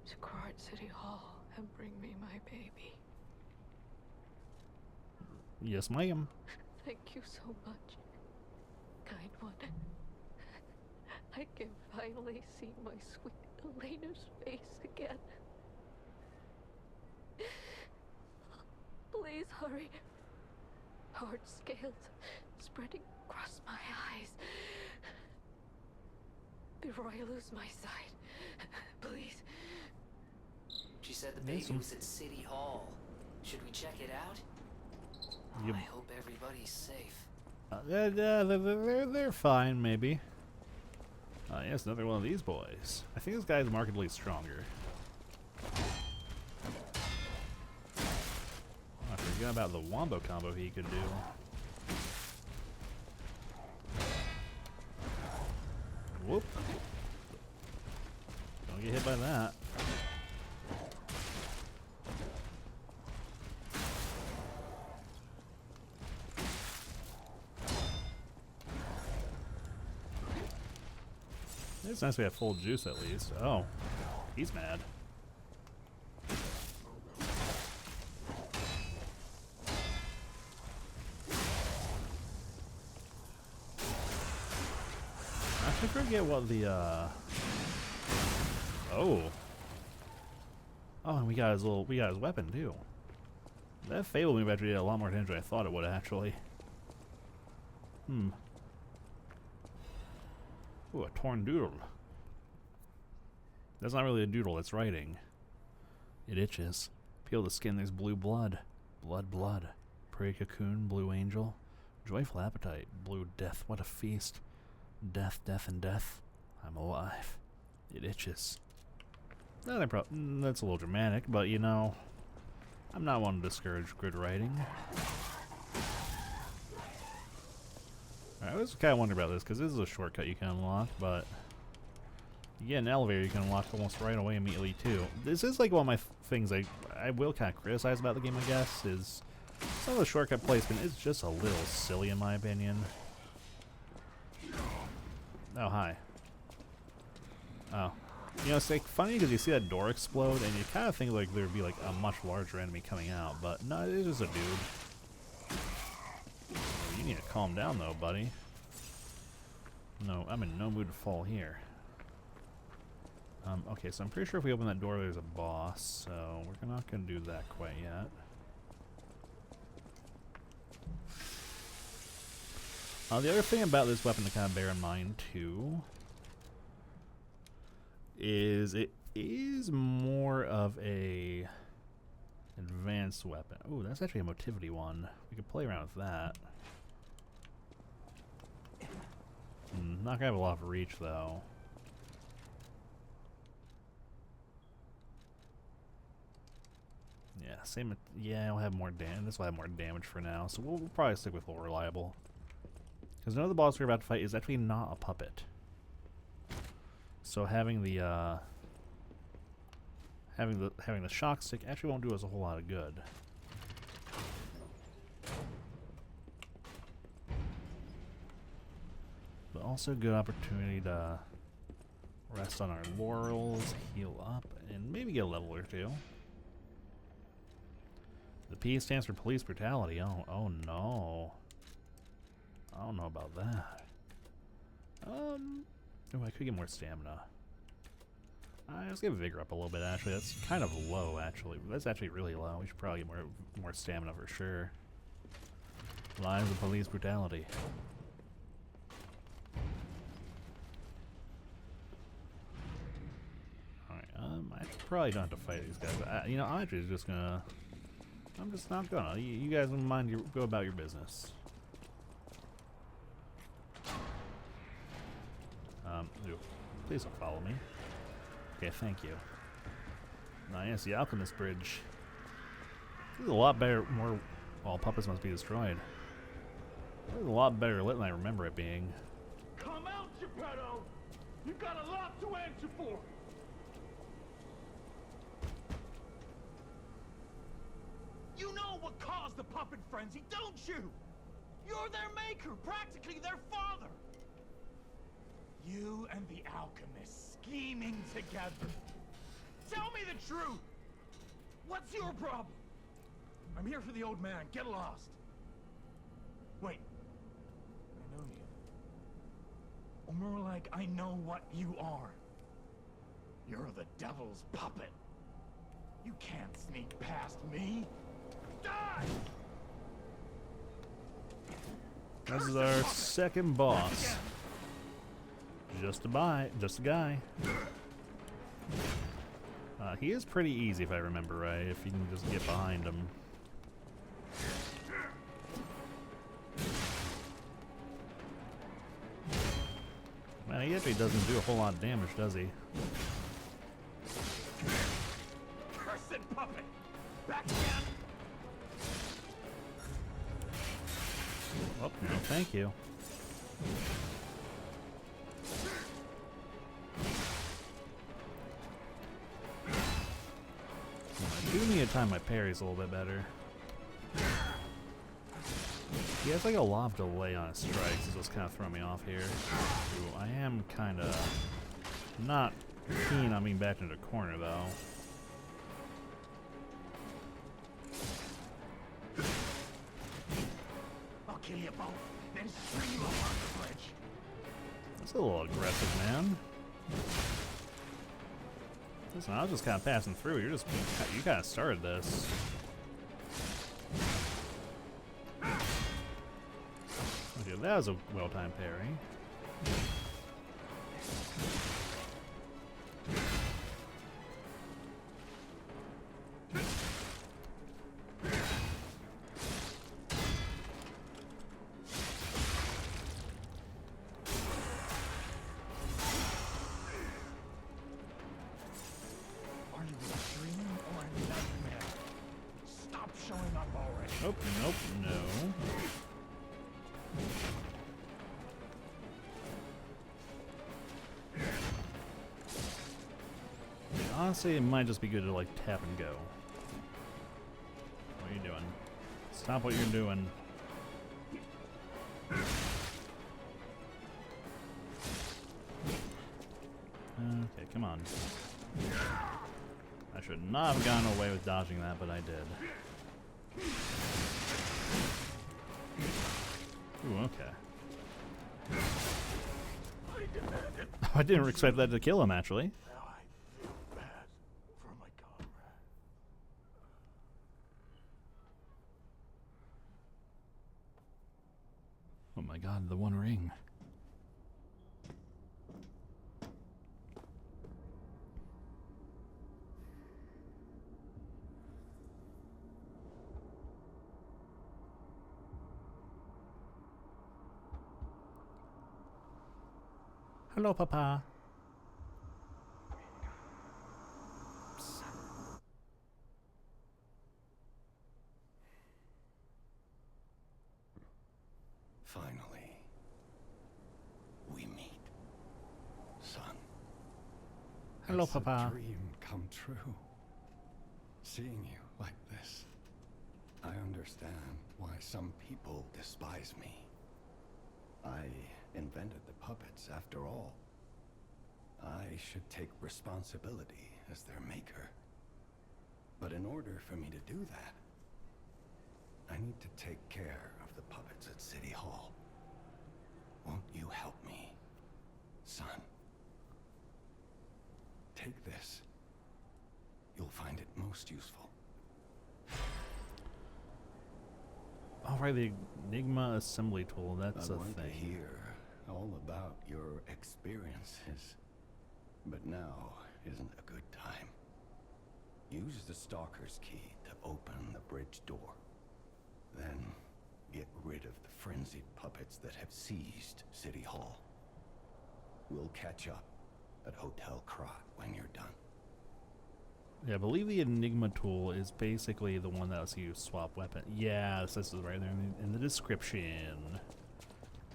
Speaker 9: to Krat City Hall and bring me my baby.
Speaker 1: Yes, ma'am.
Speaker 9: Thank you so much, kind one. I can finally see my sweet Elena's face again. Please hurry. Hard scales spreading across my eyes. Before I lose my sight, please.
Speaker 3: She said the baby was at City Hall. Should we check it out?
Speaker 1: Yep.
Speaker 3: I hope everybody's safe.
Speaker 1: They're fine, maybe. Yes, another one of these boys. I think this guy's markedly stronger. I forgot about the wombo combo he could do. Whoop. Don't get hit by that. It's nice we have full juice at least. Oh, he's mad. I forget what the oh, and we got his weapon too. That Fable move actually did a lot more damage than I thought it would actually. Ooh, a torn doodle. That's not really a doodle, it's writing. It itches. Peel the skin, there's blue blood. Blood, blood. Prairie cocoon, blue angel. Joyful appetite, blue death, what a feast. Death, death, and death. I'm alive. It itches. That's a little dramatic, but you know, I'm not one to discourage good writing. I was kind of wondering about this because this is a shortcut you can unlock, but you get an elevator you can unlock almost right away immediately too. This is like one of my things I will kind of criticize about the game, I guess, is some of the shortcut placement is just a little silly in my opinion. Oh, hi. Oh. You know, it's like funny because you see that door explode and you kind of think like there'd be like a much larger enemy coming out, but no, it's just a dude. You need to calm down though, buddy. No, I'm in no mood to fall here. Okay, so I'm pretty sure if we open that door, there's a boss, so we're not going to do that quite yet. The other thing about this weapon to kind of bear in mind, too, is it is more of a advanced weapon. Oh, that's actually a motivity one. We could play around with that. Not gonna have a lot of reach, though. Yeah, same. Yeah, it'll have more damage. This will have more damage for now, so we'll probably stick with reliable. Because none of the boss we're about to fight is actually not a puppet. So having the shock stick actually won't do us a whole lot of good. But also a good opportunity to rest on our laurels, heal up, and maybe get a level or two. The P stands for police brutality. Oh no. I don't know about that. Oh, I could get more stamina. Let's get Vigor up a little bit, actually. That's kind of low, actually. That's actually really low. We should probably get more stamina for sure. Lives of police brutality. Alright, I probably don't have to fight these guys. You know, I'm actually just gonna... I'm just not gonna. You guys don't mind, go about your business. Please don't follow me. Okay, thank you. Yes, the Alchemist Bridge. This is a lot better, well, puppets must be destroyed. This is a lot better lit than I remember it being.
Speaker 5: Come out, Geppetto! You've got a lot to answer for!
Speaker 10: You know what caused the puppet frenzy, don't you? You're their maker, practically their father. You and the alchemist scheming together. Tell me the truth. What's your problem?
Speaker 5: I'm here for the old man. Get lost.
Speaker 10: Wait. I know you. Or more like, I know what you are. You're the devil's puppet. You can't sneak past me. Die!
Speaker 1: This is our second boss. Just a guy. He is pretty easy if I remember right, if you can just get behind him. Man, he actually doesn't do a whole lot of damage, does he?
Speaker 10: Cursed puppet! Back again!
Speaker 1: Oh, no, thank you. I do need to time my parries a little bit better. He has like a lot of delay on his strikes, is what's kind of throwing me off here. Ooh, I am kind of not keen on being backed into a corner though.
Speaker 10: I'll kill you both, then string you up on the bridge.
Speaker 1: That's a little aggressive, man. Listen, I was just kind of passing through. You kind of started this. Okay, that was a well-timed parry. Nope, nope, no. Honestly, it might just be good to like tap and go. What are you doing? Stop what you're doing. Okay, come on. I should not have gotten away with dodging that, but I did. Ooh, okay. I didn't expect that to kill him, actually.
Speaker 10: Now I feel bad for my comrade.
Speaker 1: Oh my god, the One Ring. Hello, Papa.
Speaker 6: Finally, we meet, son.
Speaker 1: Hello,
Speaker 11: It's
Speaker 1: Papa.
Speaker 11: a dream come true. Seeing you like this.
Speaker 6: I understand why some people despise me. I invented the puppets, after all. I should take responsibility as their maker. But in order for me to do that, I need to take care of the puppets at City Hall. Won't you help me, son? Take this. You'll find it most useful.
Speaker 1: Alright, the Enigma assembly tool, that's
Speaker 6: I
Speaker 1: a
Speaker 6: want to
Speaker 1: thing.
Speaker 6: hear all about your experiences. But now isn't a good time. Use the Stalker's key to open the bridge door. Then get rid of the frenzied puppets that have seized City Hall. We'll catch up at Hotel Krat when you're done.
Speaker 1: Yeah, I believe the Enigma tool is basically the one that lets you swap weapon. Yeah, this is right there in the description.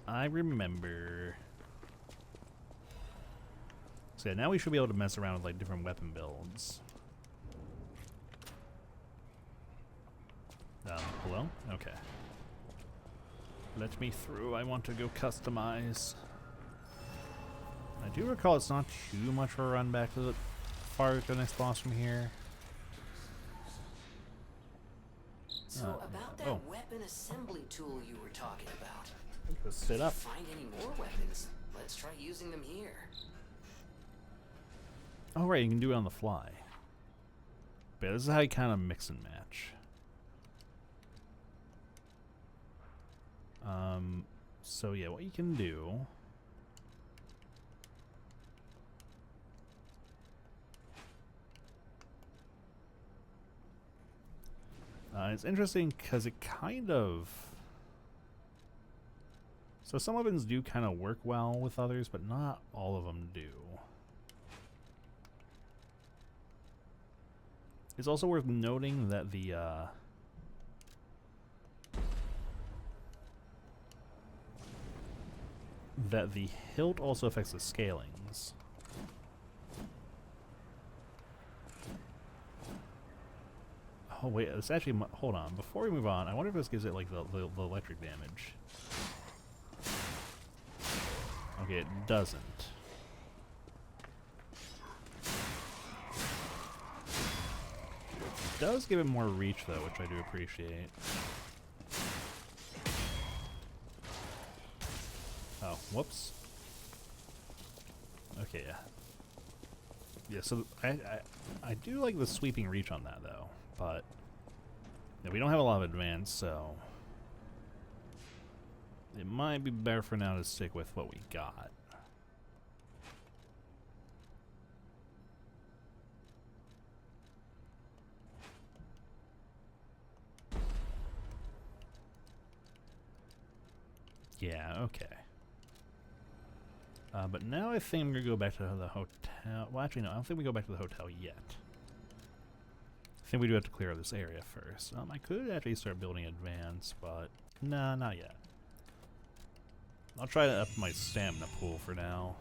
Speaker 1: I remember. So yeah, now we should be able to mess around with like different weapon builds. Hello? Okay. Let me through. I want to go customize. I do recall it's not too much of a run back to the far to the next boss from here.
Speaker 3: So about that weapon assembly tool you were talking about.
Speaker 1: Just sit up.
Speaker 3: Find any more weapons? Let's try using them here.
Speaker 1: Oh right, you can do it on the fly. But yeah, this is how you kind of mix and match. So yeah, what you can do. It's interesting because it kind of. So some weapons do kind of work well with others, but not all of them do. It's also worth noting that the hilt also affects the scalings. Oh wait, it's actually hold on. Before we move on, I wonder if this gives it like the electric damage. Okay, it doesn't. It does give it more reach though, which I do appreciate. Oh, whoops. Okay, yeah. Yeah, so I do like the sweeping reach on that though, but yeah, we don't have a lot of advance, so it might be better for now to stick with what we got. Yeah, okay. But now I think I'm going to go back to the hotel. Well, actually, no, I don't think we go back to the hotel yet. I think we do have to clear this area first. I could actually start building advance, but nah, not yet. I'll try to up my stamina pool for now.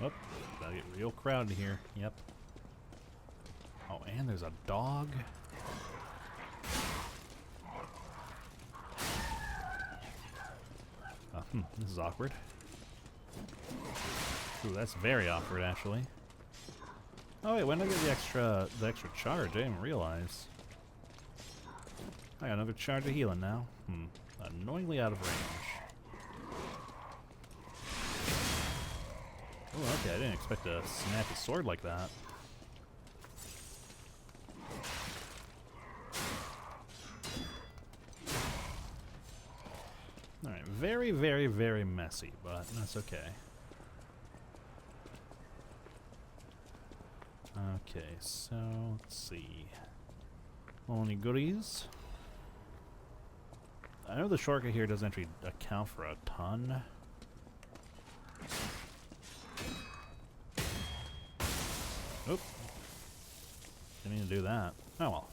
Speaker 1: Oh, gotta get real crowded here. Yep. Oh, and there's a dog. This is awkward. Ooh, that's very awkward, actually. Oh wait, when did I get the extra charge? I didn't realize. I got another charge of healing now. Annoyingly out of range. Oh, okay, I didn't expect to snap a sword like that. Alright, very, very, very messy, but that's okay. Okay, so let's see. Any goodies? I know the shortcut here doesn't actually account for a ton. Oop. Didn't mean to do that. Oh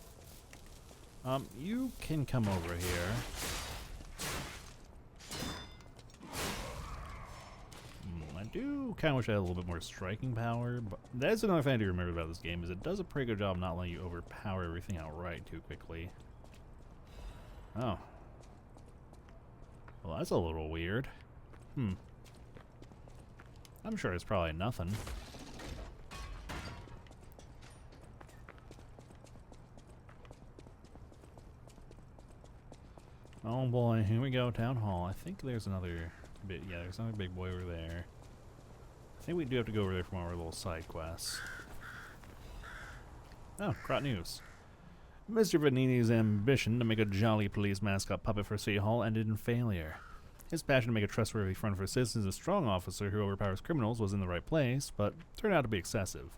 Speaker 1: well. You can come over here. I do kind of wish I had a little bit more striking power, but that's another thing I do remember about this game, is it does a pretty good job not letting you overpower everything outright too quickly. Oh. Well, that's a little weird. I'm sure it's probably nothing. Oh boy, here we go, Town Hall. I think there's another bit, yeah, there's another big boy over there. I think we do have to go over there for our little side quests. Oh, Crot News. Mr. Vanini's ambition to make a jolly police mascot puppet for City Hall ended in failure. His passion to make a trustworthy front for citizens, a strong officer who overpowers criminals, was in the right place, but turned out to be excessive.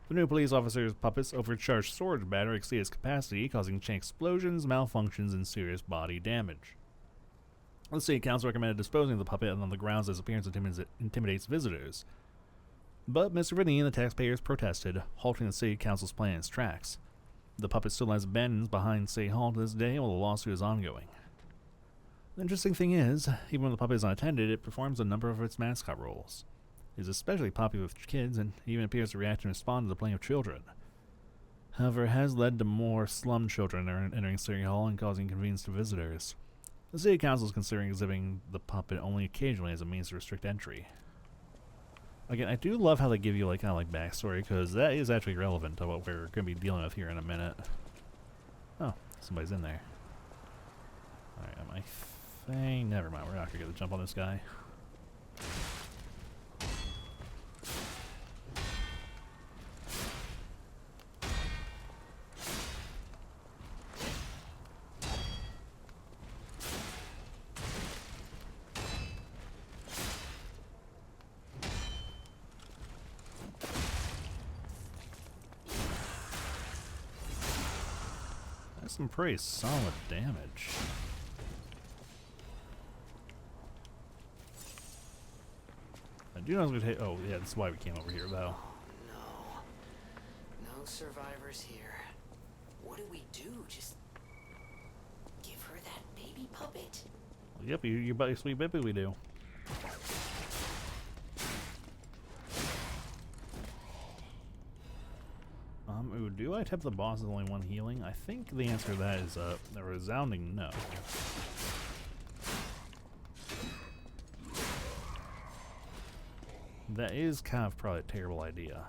Speaker 1: The new police officer's puppet's overcharged storage battery exceeded its capacity, causing chain explosions, malfunctions, and serious body damage. The City Council recommended disposing of the puppet on the grounds that its appearance intimidates visitors. But Mr. Vanini and the taxpayers protested, halting the City Council's plan in its tracks. The puppet still lies abandoned behind City Hall to this day while the lawsuit is ongoing. The interesting thing is, even when the puppet is unattended, it performs a number of its mascot roles. It is especially popular with kids and even appears to react and respond to the playing of children. However, it has led to more slum children entering City Hall and causing inconvenience to visitors. The City Council is considering exhibiting the puppet only occasionally as a means to restrict entry. Again, I do love how they give you like kind of like backstory, because that is actually relevant to what we're going to be dealing with here in a minute. Oh, somebody's in there. Alright, am I think... Never mind, we're not going to get the jump on this guy. Some pretty solid damage. I do know I was gonna take. Oh, yeah, that's why we came over here, though.
Speaker 3: No survivors here. What do we do? Just give her that baby puppet?
Speaker 1: Well, yep, you about your sweet baby, we do. Ooh, do I tip the boss as only one healing? I think the answer to that is a resounding no. That is kind of probably a terrible idea.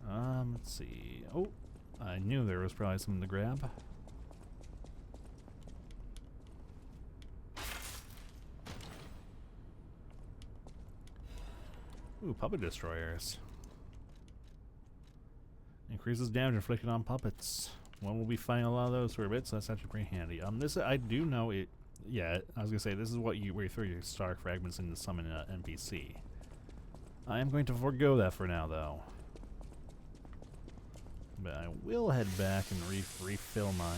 Speaker 1: Let's see. Oh, I knew there was probably something to grab. Ooh, puppet destroyers. Increases damage inflicted on puppets. Well, we'll be fighting a lot of those for a bit, so that's actually pretty handy. This I do know it. Yeah, I was gonna say this is where you throw your star fragments in to summon an NPC. I am going to forego that for now, though. But I will head back and refill my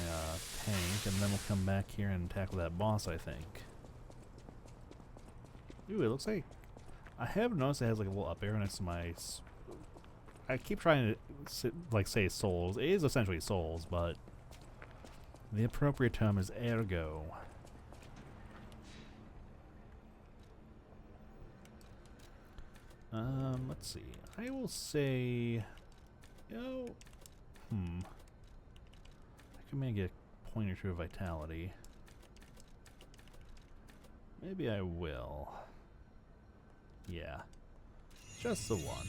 Speaker 1: tank, and then we'll come back here and tackle that boss, I think. Ooh, it looks like I have noticed it has like a little up arrow next to my. I keep trying to say souls. It is essentially souls, but the appropriate term is ergo. Let's see. I will say, I could maybe get a point or two of vitality. Maybe I will. Yeah, just the one.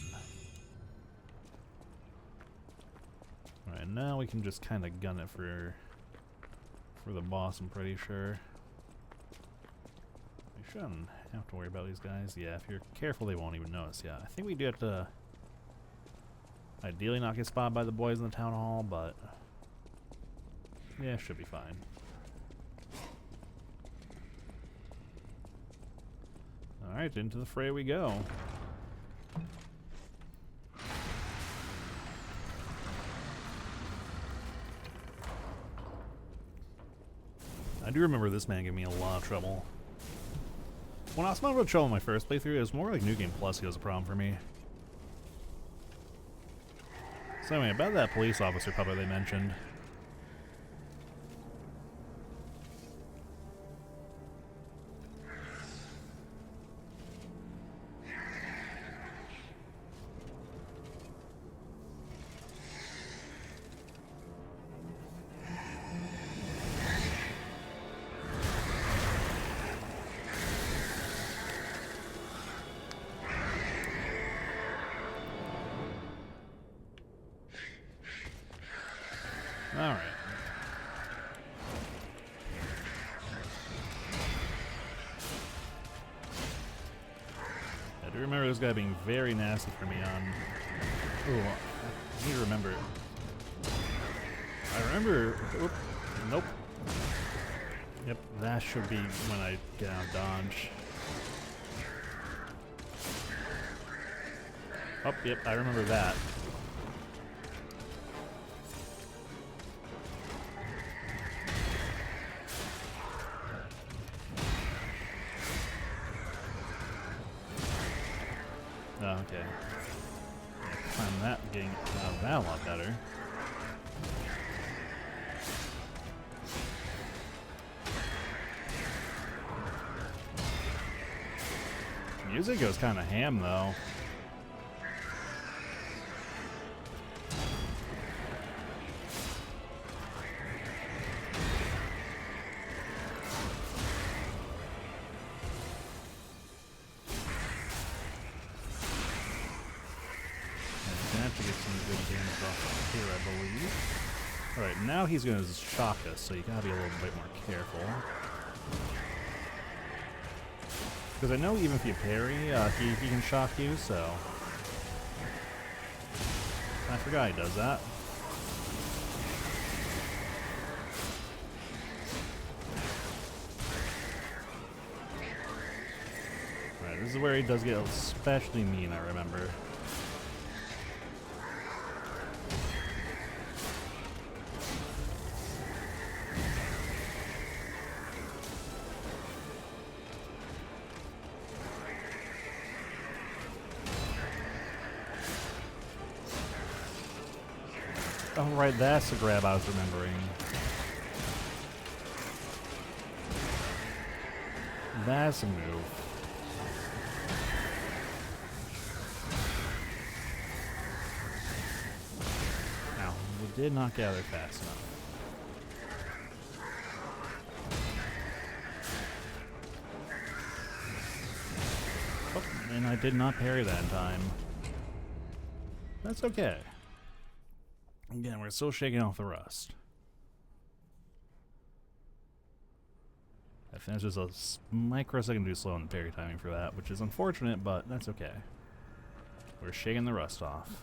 Speaker 1: Alright, now we can just kind of gun it for the boss, I'm pretty sure. We shouldn't have to worry about these guys. Yeah, if you're careful, they won't even notice. Yeah, I think we do have to ideally not get spotted by the boys in the town hall, but yeah, should be fine. Alright, into the fray we go. I do remember this man gave me a lot of trouble. When I was not about trouble in my first playthrough, it was more like New Game Plus that was a problem for me. So anyway, about that police officer puppet they mentioned. Alright. I do remember this guy being very nasty for me on... Ooh, I need to remember. I remember... Oop, nope. Yep, that should be when I get out of dodge. Oh, yep, I remember that. Oh, okay. Find that getting out of that a lot better. Music goes kind of ham, though. Alright, now he's going to shock us, so you gotta be a little bit more careful. Because I know even if you parry, he can shock you, so... I forgot he does that. Alright, this is where he does get especially mean, I remember. Oh, right, that's the grab I was remembering. That's a move. Now, we did not get out there fast enough. Oh, and I did not parry that in time. That's okay. Again, we're still shaking off the rust. I think it's just a microsecond too slow in the parry timing for that, which is unfortunate, but that's okay. We're shaking the rust off.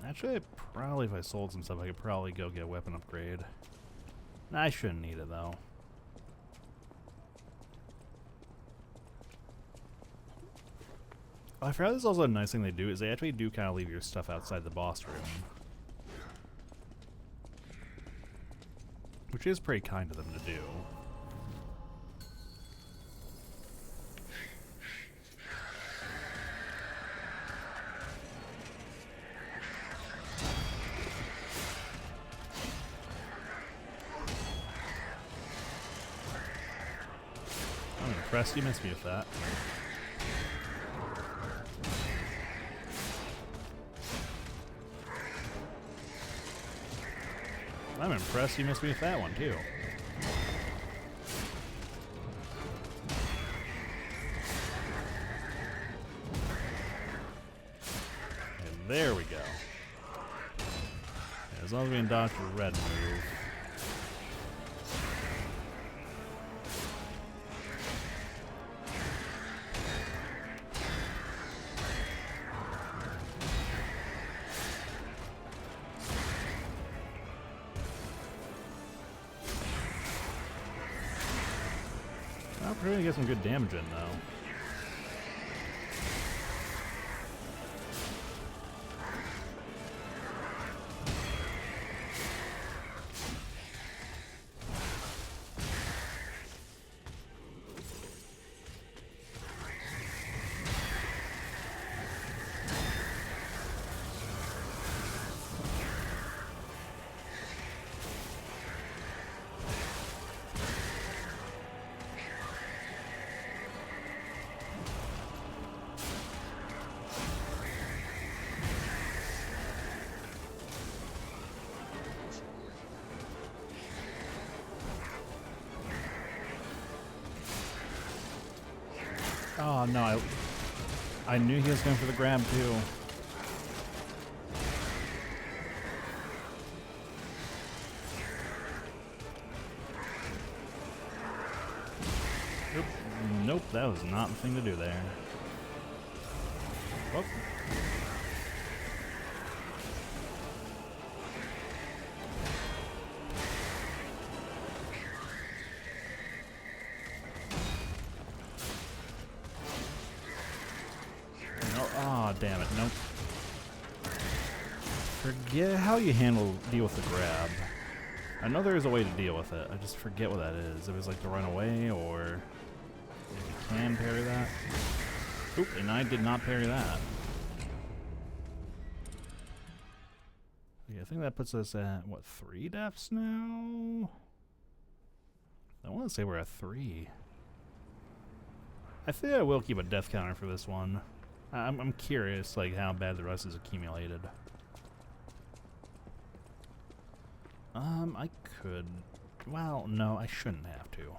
Speaker 1: Actually, probably if I sold some stuff, I could probably go get a weapon upgrade. I shouldn't need it, though. I forgot there's also a nice thing they do, is they actually do kind of leave your stuff outside the boss room. Which is pretty kind of them to do. I'm impressed you missed me with that. I'm impressed you missed me with that one, too. And There we go. As long as we can dodge the red move. We're gonna get some good damage in though. Oh no, I knew he was going for the grab too. Nope, nope, that was not the thing to do there. Whoop. Damn it, nope. Forget how you deal with the grab. I know there is a way to deal with it, I just forget what that is. If it's like to run away, or if you can parry that. Oop, and I did not parry that. Okay, I think that puts us at, what, 3 deaths now? I want to say we're at 3. I think I will keep a death counter for this one. I'm curious, like, how bad the rust is accumulated. I could... Well, no, I shouldn't have to.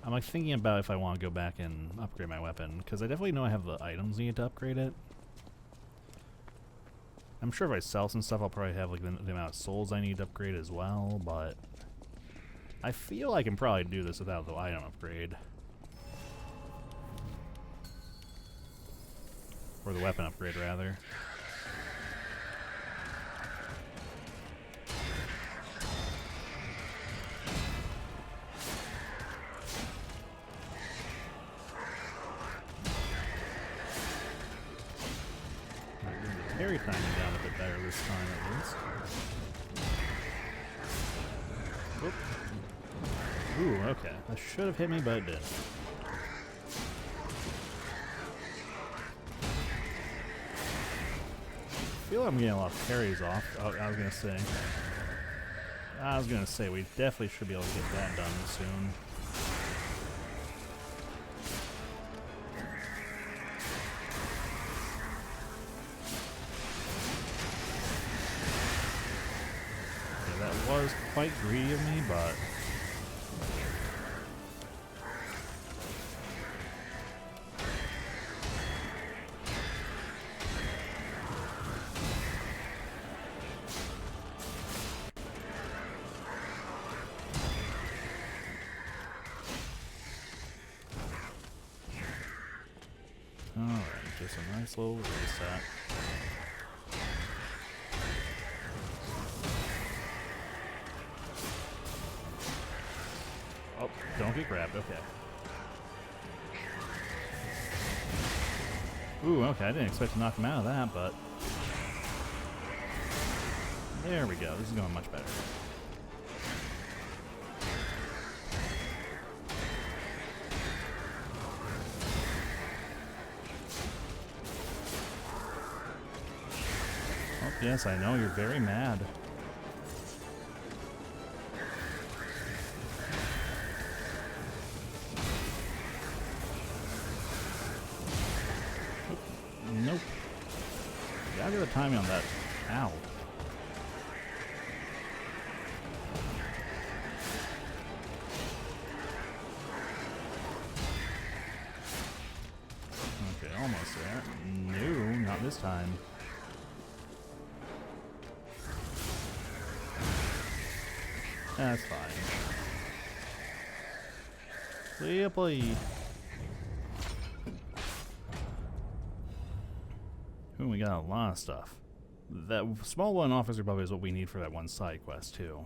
Speaker 1: I'm, like, thinking about if I want to go back and upgrade my weapon, because I definitely know I have the items needed to upgrade it. I'm sure if I sell some stuff, I'll probably have, like, the amount of souls I need to upgrade as well, but... I feel I can probably do this without the item upgrade. Or the weapon upgrade, rather. The parry timing down a bit better this time, at least. Whoop. Ooh, okay. That should have hit me, but it didn't. I feel I'm getting a lot of parries off. Oh, I was gonna say we definitely should be able to get that done soon. Okay, that was quite greedy of me, but alright, just a nice little reset. Oh, don't get grabbed, okay. Ooh, okay, I didn't expect to knock him out of that, but... There we go, this is going much better. Yes, I know, you're very mad. Oop, nope. You gotta get the timing on that. Ow. Okay, almost there. No, not this time. That's fine. Please. Ooh, we got a lot of stuff. That small one officer buff is what we need for that one side quest too.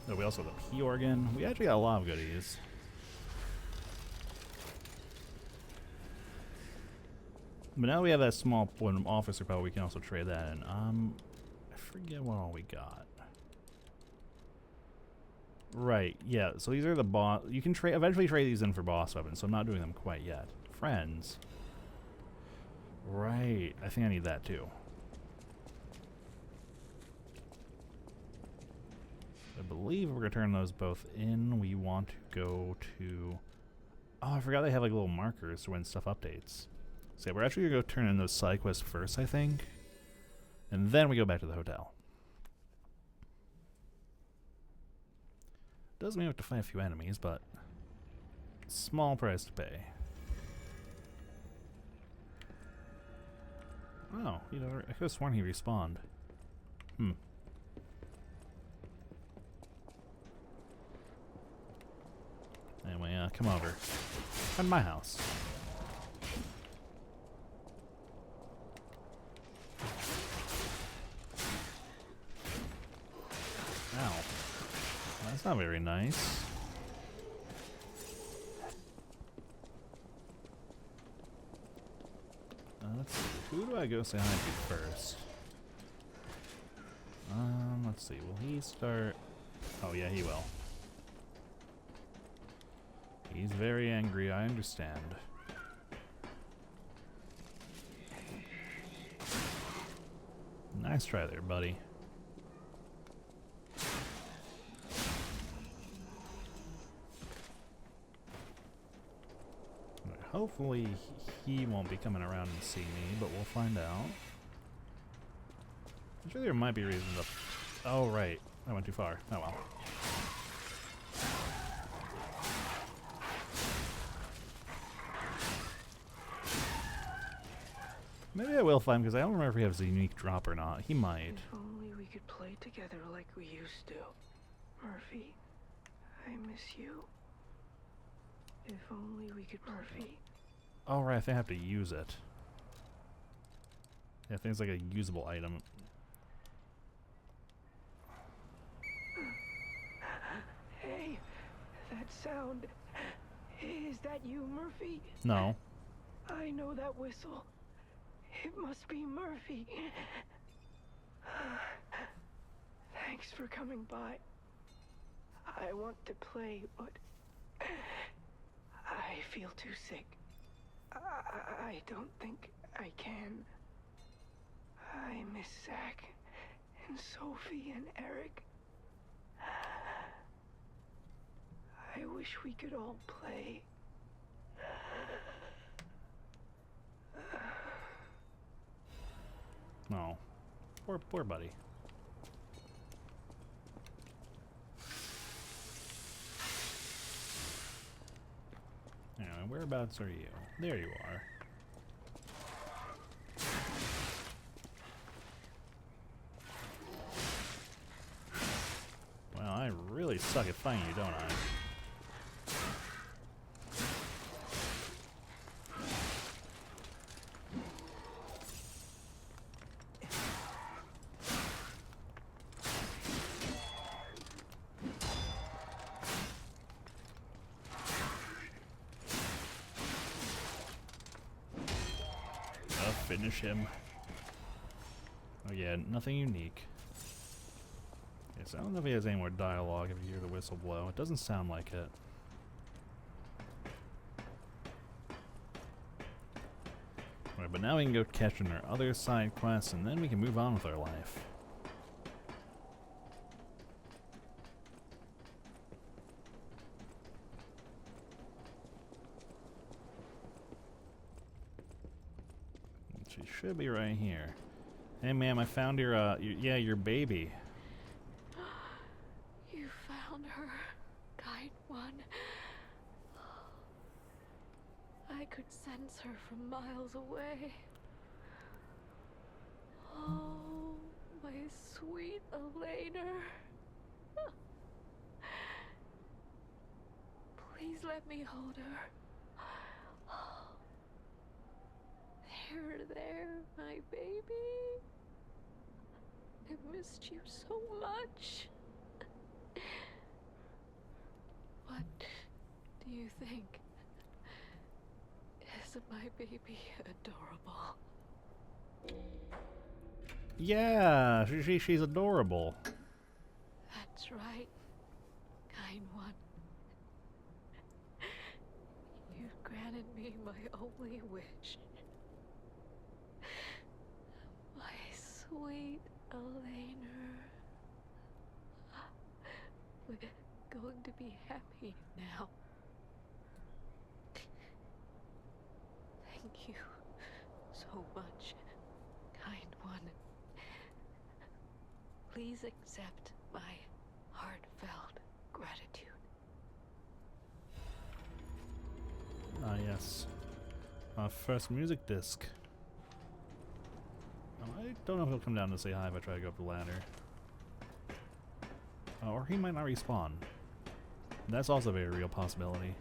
Speaker 1: So we also have the P organ. We actually got a lot of goodies. But now we have that small one officer buff, we can also trade that in. I forget what all we got. Right, yeah, so these are the boss. You can eventually trade these in for boss weapons, so I'm not doing them quite yet. Friends. Right, I think I need that too. I believe we're going to turn those both in. We want to go to... Oh, I forgot they have like little markers when stuff updates. So yeah, we're actually going to go turn in those side quests first, I think. And then we go back to the hotel. Does mean we have to fight a few enemies, but... small price to pay. Oh, you know, I could have sworn he respawned. Anyway, come over. Come to my house. Ow. That's not very nice. Let's see. Who do I go say hi to first? Let's see. Will he start? Oh yeah, he will. He's very angry, I understand. Nice try there, buddy. Hopefully he won't be coming around and see me, but we'll find out. I'm sure there might be reasons to... Oh, right. I went too far. Oh well. Maybe I will find him, because I don't remember if he has a unique drop or not. He might.
Speaker 9: If only we could play together like we used to. Murphy, I miss you. If only we could, Murphy.
Speaker 1: Oh, right, I think I have to use it. Yeah, I think it's like a usable item.
Speaker 9: Hey, that sound. Is that you, Murphy?
Speaker 1: No.
Speaker 9: I know that whistle. It must be Murphy. Thanks for coming by. I want to play, but I feel too sick. I don't think I can. I miss Zach and Sophie and Eric. I wish we could all play.
Speaker 1: No. Poor buddy. Anyway, whereabouts are you? There you are. Well, I really suck at finding you, don't I? Finish him. Oh yeah, nothing unique. Yes, I don't know if he has any more dialogue if you hear the whistle blow. It doesn't sound like it. Alright, but now we can go catch in our other side quests and then we can move on with our life. She should be right here. Hey ma'am, I found your your baby.
Speaker 9: You found her, Guide One. I could sense her from miles away. Oh, my sweet Elena. let me hold her. There, my baby. I missed you so much. What do you think? Isn't my baby adorable?
Speaker 1: Yeah, she's adorable.
Speaker 9: That's right, kind one. You've granted me my only wish. My sweet Elena. We're going to be happy now. Thank you so much, kind one. Please accept my heartfelt gratitude.
Speaker 1: Ah, yes. Our first music disc. I don't know if he'll come down to say hi if I try to go up the ladder. Or he might not respawn. That's also a very real possibility.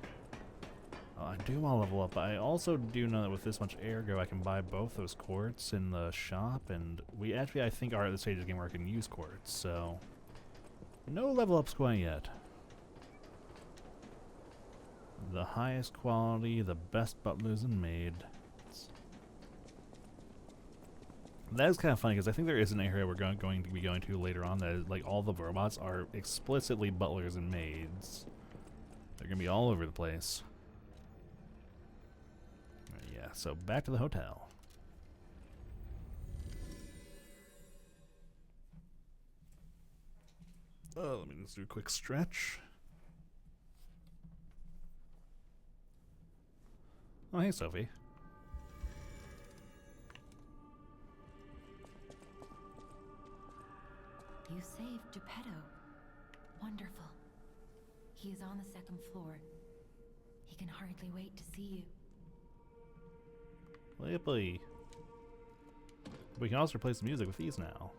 Speaker 1: I do want to level up, but I also do know that with this much ergo I can buy both those quartz in the shop, and we actually, I think, are at the stage of the game where I can use quartz, so... No level ups quite yet. The highest quality, the best butlers and maids. That is kind of funny, because I think there is an area we're going to be going to later on that is, like, all the robots are explicitly butlers and maids. They're going to be all over the place. Yeah, so back to the hotel. Oh, let me just do a quick stretch. Oh, hey, Sophie.
Speaker 2: You saved Geppetto. Wonderful. He is on the second floor. He can hardly wait to see you.
Speaker 1: Lippy. We can also replace the music with these now.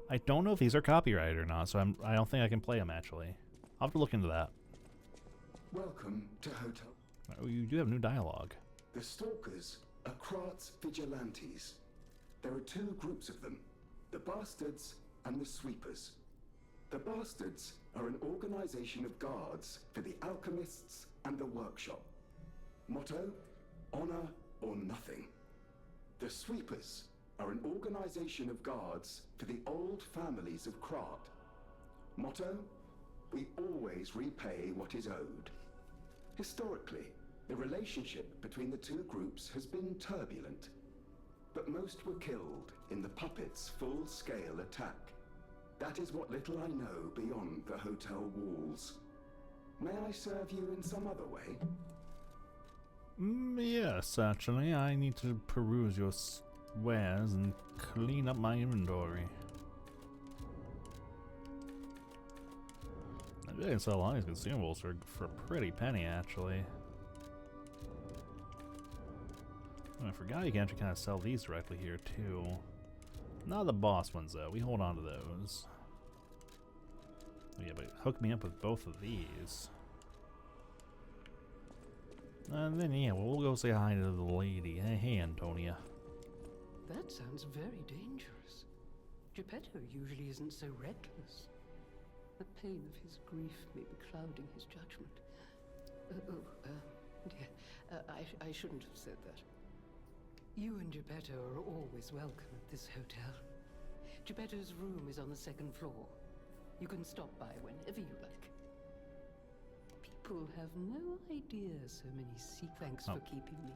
Speaker 1: I don't know if these are copyrighted or not, so I don't think I can play them actually. I'll have to look into that.
Speaker 6: Welcome to Hotel.
Speaker 1: Oh, you do have new dialogue.
Speaker 6: The Stalkers are Krat's vigilantes. There are two groups of them, the Bastards and the Sweepers. The Bastards are an organization of guards for the alchemists and the workshop. Motto, honor or nothing. The Sweepers are an organization of guards for the old families of Krat. Motto, we always repay what is owed. Historically, the relationship between the two groups has been turbulent, but most were killed in the puppets' full-scale attack. That is what little I know beyond the hotel walls. May I serve you in some other way?
Speaker 1: Yes, actually, I need to peruse your wares and clean up my inventory. I didn't sell a lot of these consumables for a pretty penny, actually. Oh, I forgot you can actually kind of sell these directly here, too. Not the boss ones, though. We hold on to those. Yeah, but hook me up with both of these. And then, yeah, we'll go say hi to the lady. Hey, Antonia.
Speaker 7: That sounds very dangerous. Geppetto usually isn't so reckless. The pain of his grief may be clouding his judgment. Dear, I shouldn't have said that. You and Geppetto are always welcome at this hotel. Geppetto's room is on the second floor. You can stop by whenever you like. People have no idea so many secrets. Thanks for keeping me.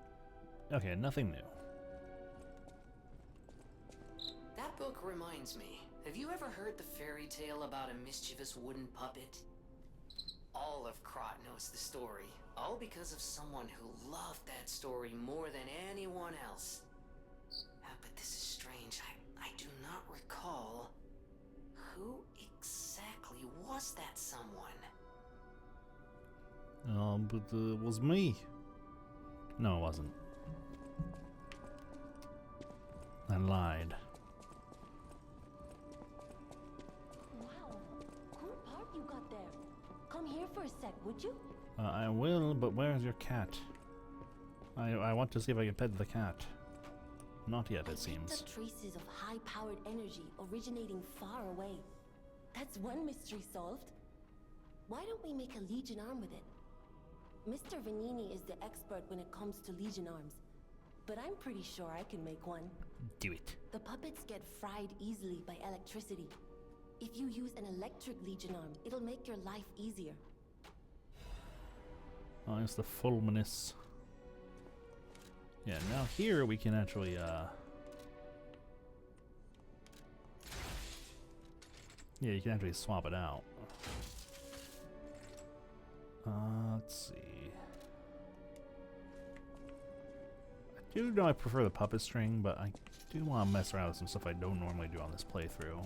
Speaker 1: Okay, nothing new.
Speaker 3: That book reminds me. Have you ever heard the fairy tale about a mischievous wooden puppet? All of Krat knows the story, all because of someone who loved that story more than anyone else. But this is strange. I do not recall. Who exactly was that someone?
Speaker 1: But it was me. No, it wasn't. I lied.
Speaker 8: Wow, cool part you got there. Come here for a sec, would you?
Speaker 1: I will, but where's your cat? I want to see if I can pet the cat. Not yet, it seems.
Speaker 8: The traces of high-powered energy originating far away. That's one mystery solved. Why don't we make a Legion arm with it? Mr. Vanini is the expert when it comes to Legion arms, but I'm pretty sure I can make one.
Speaker 1: Do it.
Speaker 8: The puppets get fried easily by electricity. If you use an electric Legion arm, it'll make your life easier.
Speaker 1: Oh, it's the Fulminous. Yeah, now here we can actually, yeah, you can actually swap it out. Let's see. I do know I prefer the puppet string, but I do want to mess around with some stuff I don't normally do on this playthrough.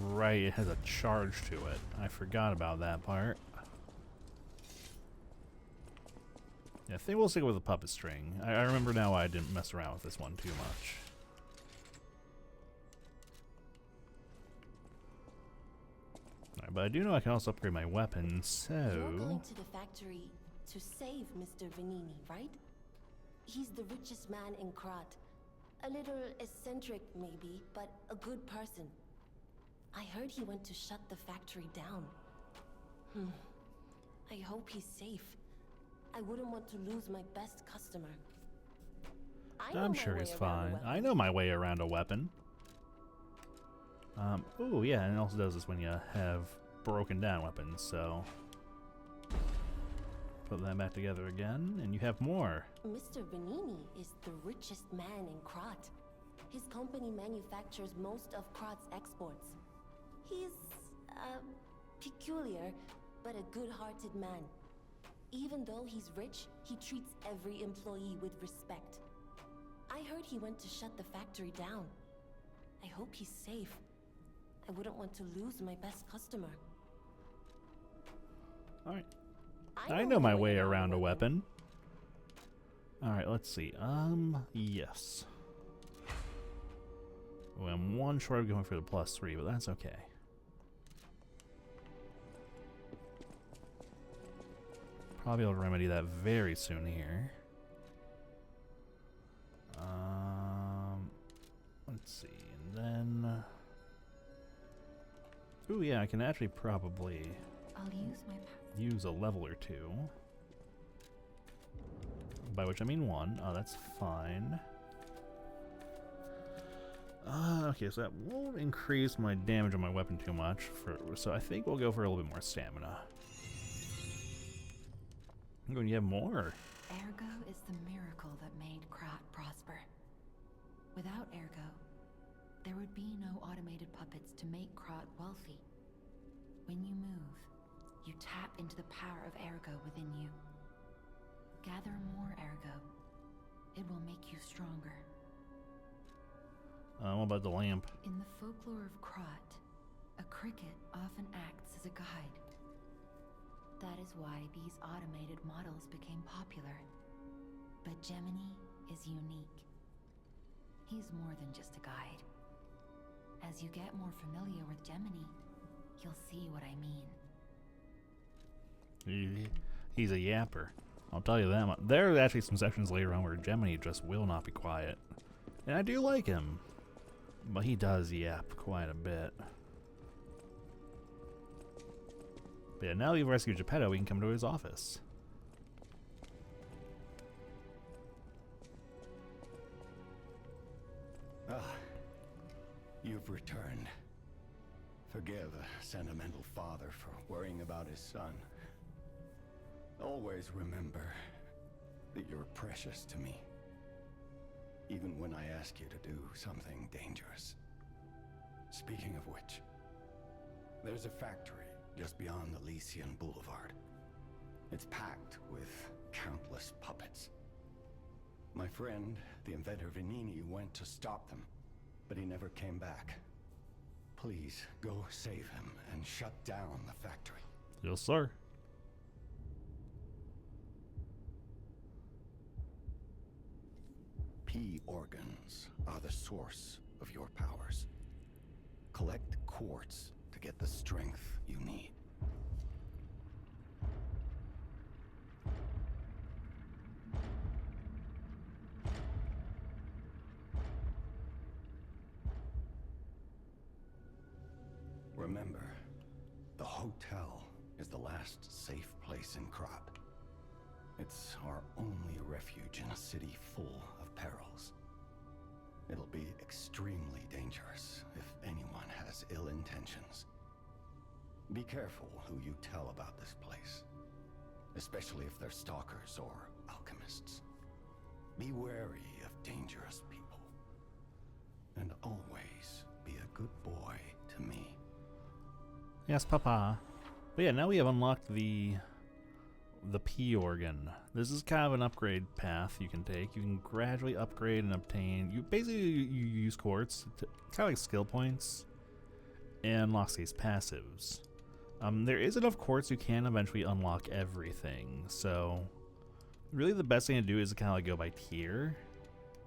Speaker 1: Right, it has a charge to it. I forgot about that part. Yeah, I think we'll stick with the puppet string. I remember now why I didn't mess around with this one too much. Alright, but I do know I can also upgrade my weapon, so...
Speaker 8: You're going to the factory to save Mr. Vanini, right? He's the richest man in Krat. A little eccentric, maybe, but a good person. I heard he went to shut the factory down. I hope he's safe. I wouldn't want to lose my best customer.
Speaker 1: I'm sure he's fine. I know my way around a weapon. Oh yeah, and it also does this when you have broken down weapons, so... Put that back together again, and you have more.
Speaker 8: Mr. Vanini is the richest man in Krat. His company manufactures most of Krat's exports. He's, peculiar, but a good-hearted man. Even though he's rich, he treats every employee with respect. I heard he went to shut the factory down. I hope he's safe. I wouldn't want to lose my best customer.
Speaker 1: Alright. I know my way around a weapon. Alright, let's see. Yes. Well, I'm one short of going for the +3, but that's okay. Probably able to remedy that very soon here. Let's see, and then... Ooh, yeah, I can actually probably
Speaker 2: I'll use my
Speaker 1: use a level or two. By which I mean one. Oh, that's fine. Okay, so that won't increase my damage on my weapon too much. So I think we'll go for a little bit more stamina. I'm going to have more.
Speaker 2: Ergo is the miracle that made Krat prosper. Without Ergo, there would be no automated puppets to make Krat wealthy. When you move, you tap into the power of Ergo within you. Gather more Ergo. It will make you stronger.
Speaker 1: What about the lamp?
Speaker 2: In the folklore of Krat, a cricket often acts as a guide. That is why these automated models became popular. But Gemini is unique. He's more than just a guide. As you get more familiar with Gemini, you'll see what I mean.
Speaker 1: He's a yapper. I'll tell you that much. There are actually some sections later on where Gemini just will not be quiet. And I do like him. But he does yap quite a bit. But yeah, now that we've rescued Geppetto, we can come to his office.
Speaker 11: Ah, you've returned. Forgive a sentimental father for worrying about his son. Always remember that you're precious to me. Even when I ask you to do something dangerous. Speaking of which, there's a factory just beyond the Lycian Boulevard. It's packed with countless puppets. My friend, the inventor Vanini, went to stop them, but he never came back. Please, go save him and shut down the factory.
Speaker 1: Yes, sir.
Speaker 11: P organs are the source of your powers. Collect quartz to get the strength you need. Remember, the hotel is the last safe place in Krat. It's our only refuge in a city full of perils. It'll be extremely dangerous if anyone has ill intentions. Be careful who you tell about this place, especially if they're stalkers or alchemists. Be wary of dangerous people. And always be a good boy to me.
Speaker 1: Yes, Papa. But yeah, now we have unlocked the P organ. This is kind of an upgrade path you can take. You can gradually upgrade and obtain. You basically you use quartz, kind of like skill points, and unlocks these passives. There is enough quartz you can eventually unlock everything. So really, the best thing to do is to kind of like go by tier,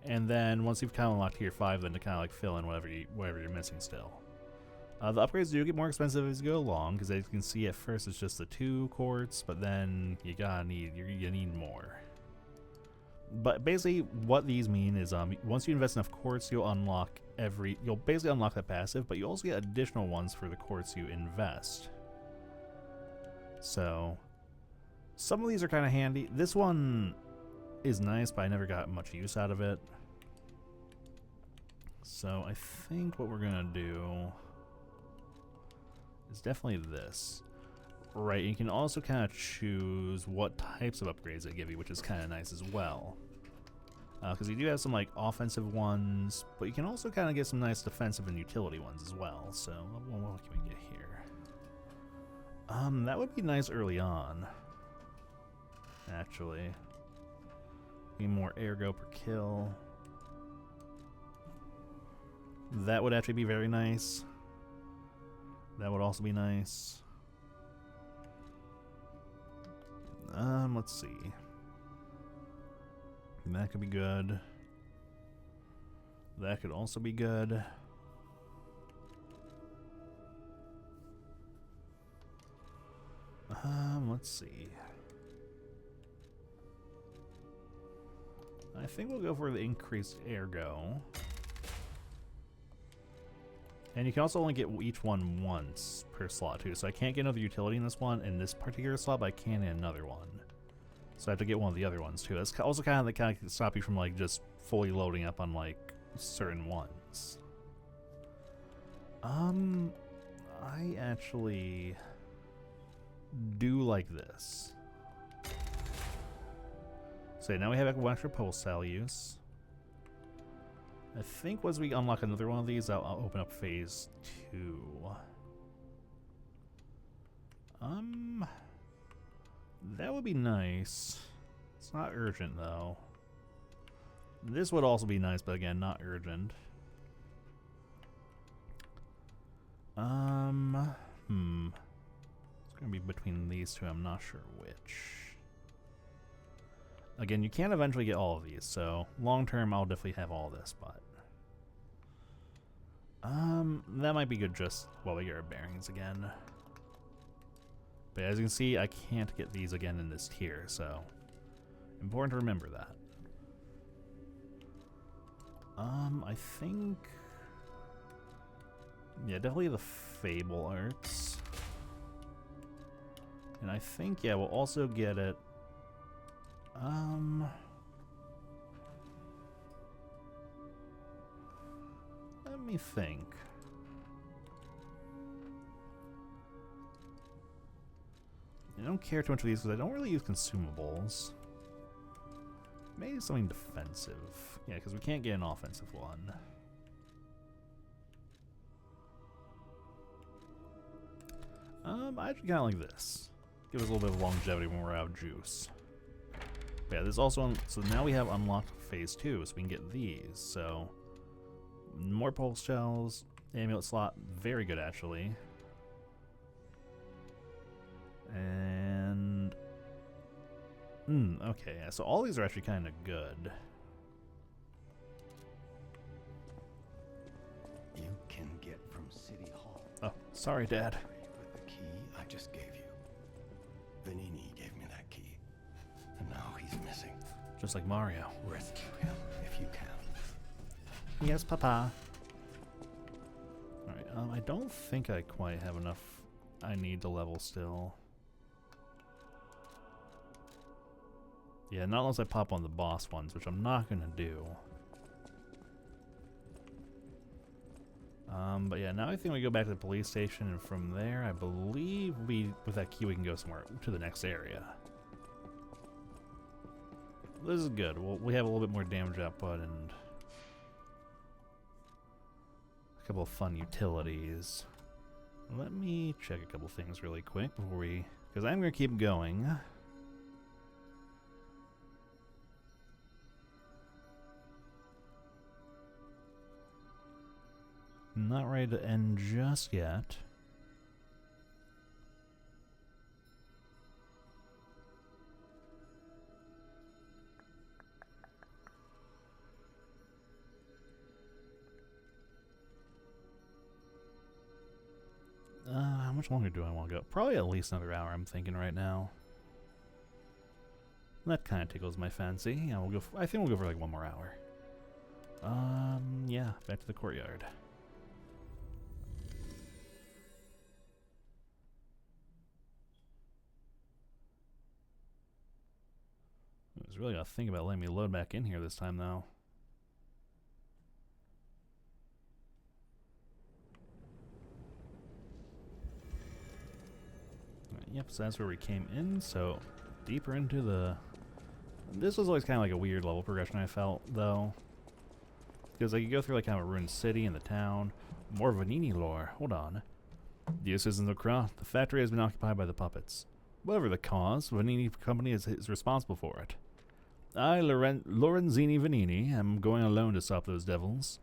Speaker 1: and then once you've kind of unlocked tier 5, then to kind of like fill in whatever you're missing still. The upgrades do get more expensive as you go along, because as you can see at first it's just the 2 quartz, but then you need more. But basically what these mean is once you invest enough quartz, you'll basically unlock that passive, but you also get additional ones for the quartz you invest. So some of these are kind of handy. This one is nice, but I never got much use out of it. So I think what we're gonna do is definitely this. Right, you can also kind of choose what types of upgrades they give you, which is kind of nice as well. Because you do have some like offensive ones, but you can also kind of get some nice defensive and utility ones as well. So what can we get here? That would be nice early on, actually. Be more ergo per kill. That would actually be very nice. That would also be nice. Let's see. That could be good. That could also be good. Let's see. I think we'll go for the increased ergo. And you can also only get each one once per slot too. So I can't get another utility in this one in this particular slot, but I can in another one. So I have to get one of the other ones too. That's also kind of stop you from like just fully loading up on like certain ones. I actually do like this. So now we have one extra pulse cell use. I think once we unlock another one of these, I'll open up phase 2. That would be nice. It's not urgent though. This would also be nice, but again, not urgent. It's gonna be between these two, I'm not sure which. Again, you can eventually get all of these, so long term I'll definitely have all this, but that might be good just while we get our bearings again. But as you can see, I can't get these again in this tier, so important to remember that. I think, yeah, definitely the Fable Arts. And I think, yeah, we'll also get it. Let me think. I don't care too much for these because I don't really use consumables. Maybe something defensive. Yeah, because we can't get an offensive one. I actually kind of like this. Give us a little bit of longevity when we're out of juice. But yeah, there's also so now we have unlocked phase 2, so we can get these. So more pulse shells, amulet slot, very good actually. And okay, yeah, so all these are actually kind of good.
Speaker 11: You can get from City Hall
Speaker 1: Oh, sorry, Dad.
Speaker 11: With the key I just gave you. Vanini gave me that key. And now he's missing.
Speaker 1: Just like Mario.
Speaker 11: Rescue him if you can.
Speaker 1: Yes, Papa. Alright, I don't think I quite have enough I need to level still. Yeah, not unless I pop on the boss ones, which I'm not gonna do. But yeah, now I think we go back to the police station, and from there, I believe with that key we can go somewhere to the next area. This is good. We have a little bit more damage output and a couple of fun utilities. Let me check a couple things really quick before because I'm going to keep going. Not ready to end just yet. How much longer do I want to go? Probably at least another hour, I'm thinking right now. That kind of tickles my fancy. Yeah, we'll go. I think we'll go for like one more hour. Yeah, back to the courtyard. I was really gonna think about letting me load back in here this time, though. Yep, so that's where we came in, so deeper into the... This was always kind of like a weird level progression, I felt, though. Because like, you go through like kind of a ruined city and the town. More Vanini lore. Hold on. Dear citizens of Krat, the factory has been occupied by the puppets. Whatever the cause, Vanini Company is responsible for it. I, Lorenzini Vanini, am going alone to stop those devils.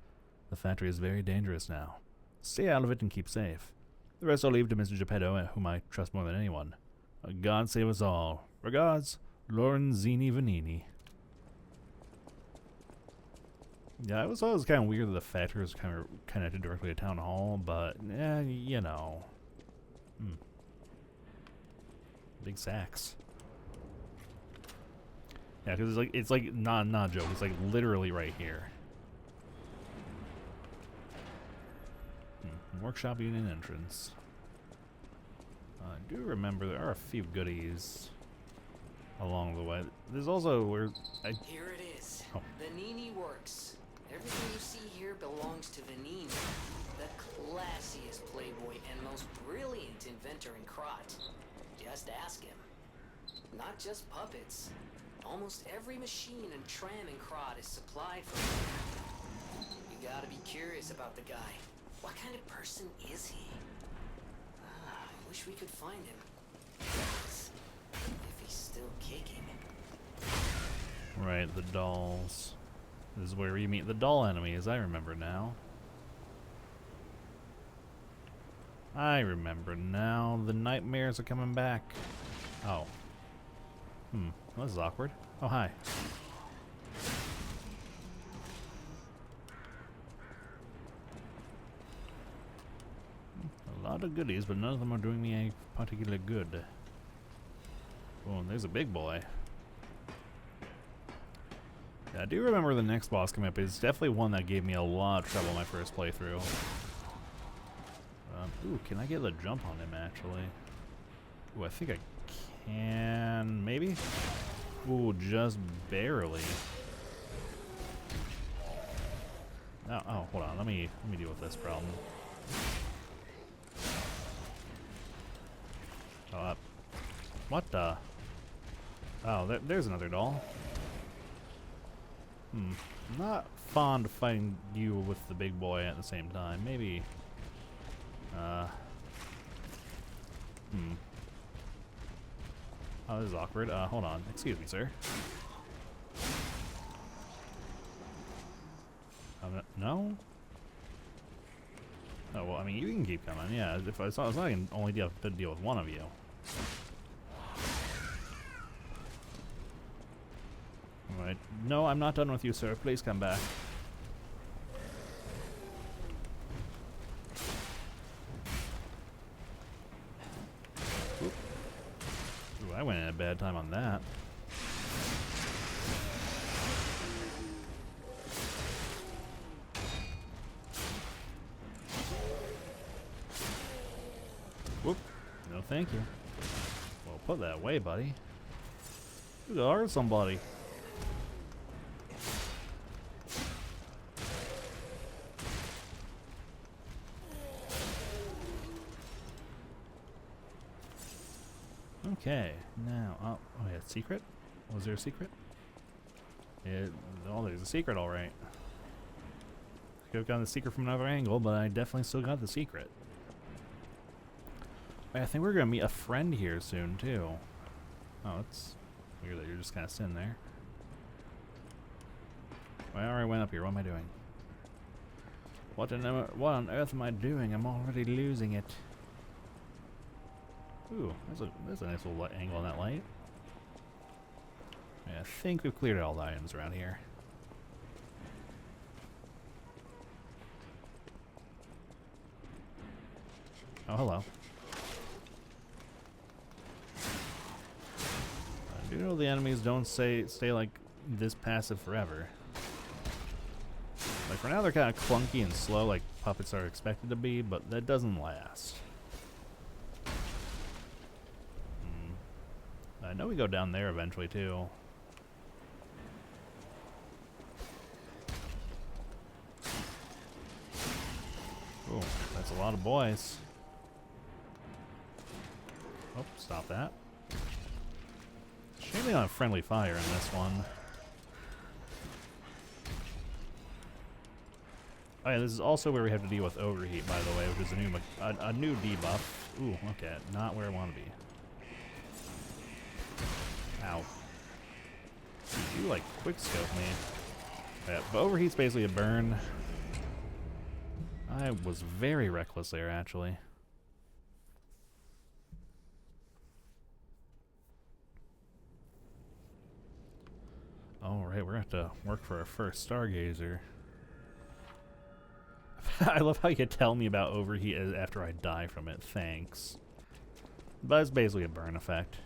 Speaker 1: The factory is very dangerous now. Stay out of it and keep safe. The rest I'll leave to Mr. Geppetto, whom I trust more than anyone. God save us all. Regards, Lorenzini Vanini. Yeah, it was always kind of weird that the factory was kind of connected directly to Town Hall, but, you know. Big sacks. Yeah, because it's like not a joke. It's like literally right here. Workshop unit entrance. I do remember there are a few goodies along the way. There's also where
Speaker 3: Here it is.
Speaker 1: Oh.
Speaker 3: Vanini Works. Everything you see here belongs to Vanini, the classiest playboy and most brilliant inventor in Krat. Just ask him. Not just puppets. Almost every machine and tram in Krat is supplied from him. You gotta be curious about the guy. What kind of person is he? I wish we could find him. If he's still kicking.
Speaker 1: right, the dolls. This is where you meet the doll enemies, I remember now. I remember now. The nightmares are coming back. Oh. This is awkward. Oh, hi. A lot of goodies, but none of them are doing me any particular good. Oh, and there's a big boy. Yeah, I do remember the next boss coming up. It's definitely one that gave me a lot of trouble my first playthrough. Ooh, can I get a jump on him, actually? Ooh, I think I can... maybe? Ooh, just barely. Oh, hold on. Let me deal with this problem. What the? Oh, there's another doll. Not fond of fighting you with the big boy at the same time. Maybe... Oh, this is awkward. Hold on. Excuse me, sir. No? Oh, well, I mean, you can keep coming. Yeah, if I saw, I can only deal with one of you. Alright. No, I'm not done with you, sir. Please come back. bad time on that. Whoop. No thank you. Well, put that away, buddy. You are somebody. Okay, now, oh yeah, secret? Was there a secret? Oh, there's a secret, alright. Could have gotten the secret from another angle, but I definitely still got the secret. I think we're gonna meet a friend here soon, too. Oh, it's weird that you're just kind of sitting there. Well, I already went up here, what am I doing? What on earth am I doing? I'm already losing it. Ooh, there's a nice little angle on that light. Yeah, I think we've cleared all the items around here. Oh, hello. I do know the enemies don't stay like this passive forever. Like for now they're kind of clunky and slow like puppets are expected to be, but that doesn't last. I know we go down there eventually too. Oh, that's a lot of boys. Oh, stop that. Shame they don't have friendly fire in this one. Oh yeah, this is also where we have to deal with overheat, by the way, which is a new debuff. Ooh, okay, not where I want to be. Ow. You like quick scope me. Yeah, but overheat's basically a burn. I was very reckless there, actually. Alright, we're gonna have to work for our first Stargazer. I love how you can tell me about overheat after I die from it. Thanks. But it's basically a burn effect.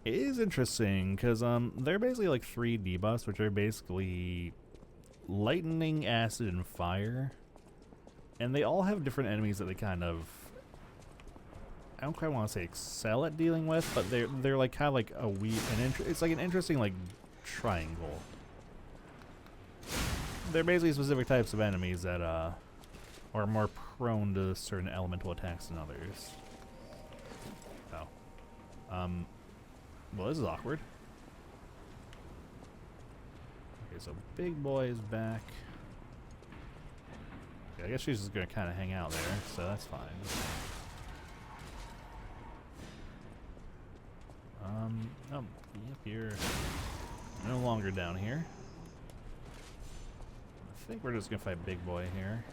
Speaker 1: It is interesting, because they're basically like 3 debuffs, which are basically lightning, acid, and fire. And they all have different enemies that they kind of, I don't quite want to say excel at dealing with, but they're like kind of like a it's like an interesting like triangle. They're basically specific types of enemies that are more prone to certain elemental attacks than others. Oh. Well, this is awkward. Okay, so Big Boy is back. Okay, I guess she's just gonna kind of hang out there, so that's fine. Oh, yep, you're no longer down here. I think we're just gonna fight Big Boy here.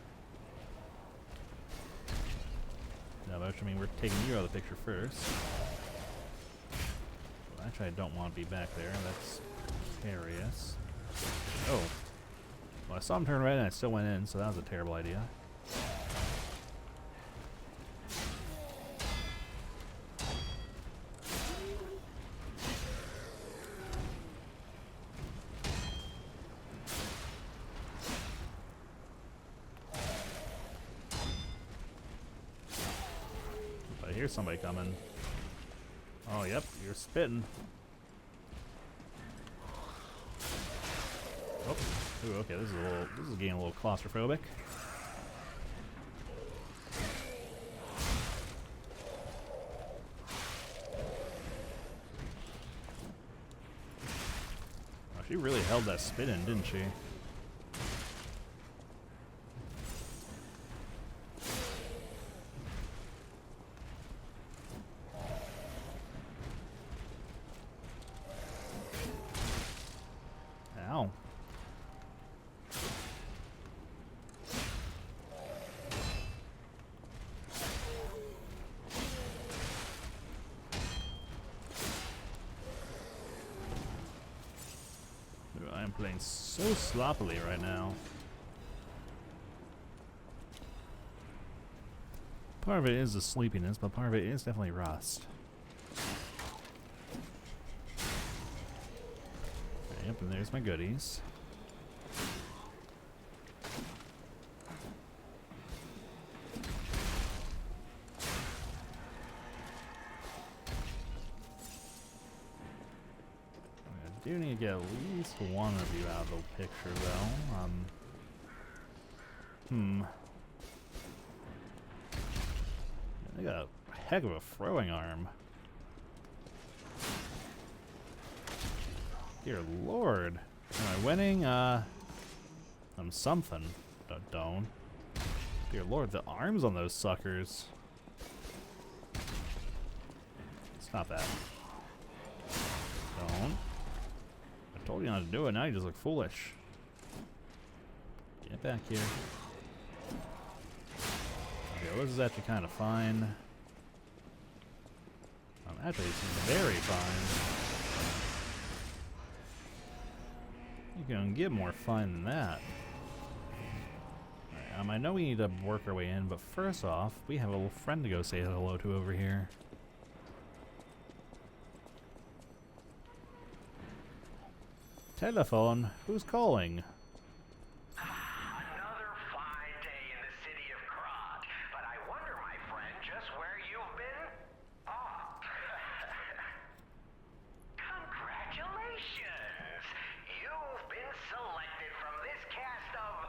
Speaker 1: No, but I mean, we're taking you out of the picture first. Actually, I don't want to be back there. That's precarious. Oh. Well, I saw him turn right and I still went in, so that was a terrible idea. But I hear somebody coming. Oh, yep, you're spitting. Oh, ooh, okay, this is getting a little claustrophobic. Oh, she really held that spit in, didn't she? Ow. I am playing so sloppily right now. Part of it is the sleepiness, but part of it is definitely rust. Yep, and there's my goodies. I do need to get at least one of you out of the picture, though. They got a heck of a throwing arm. Dear Lord. Am I winning? I'm something. Don't. Dear Lord, the arms on those suckers. It's not bad. Don't. I told you not to do it, now you just look foolish. Get back here. Okay, this is actually kind of fine. Actually, it's very fine. You can get more fine than that. Right, I know we need to work our way in, but first off, we have a little friend to go say hello to over here. Telephone? Who's calling?
Speaker 12: Another fine day in the city of Krat, but I wonder, my friend, just where you've been? Oh. Congratulations! You've been selected from this cast of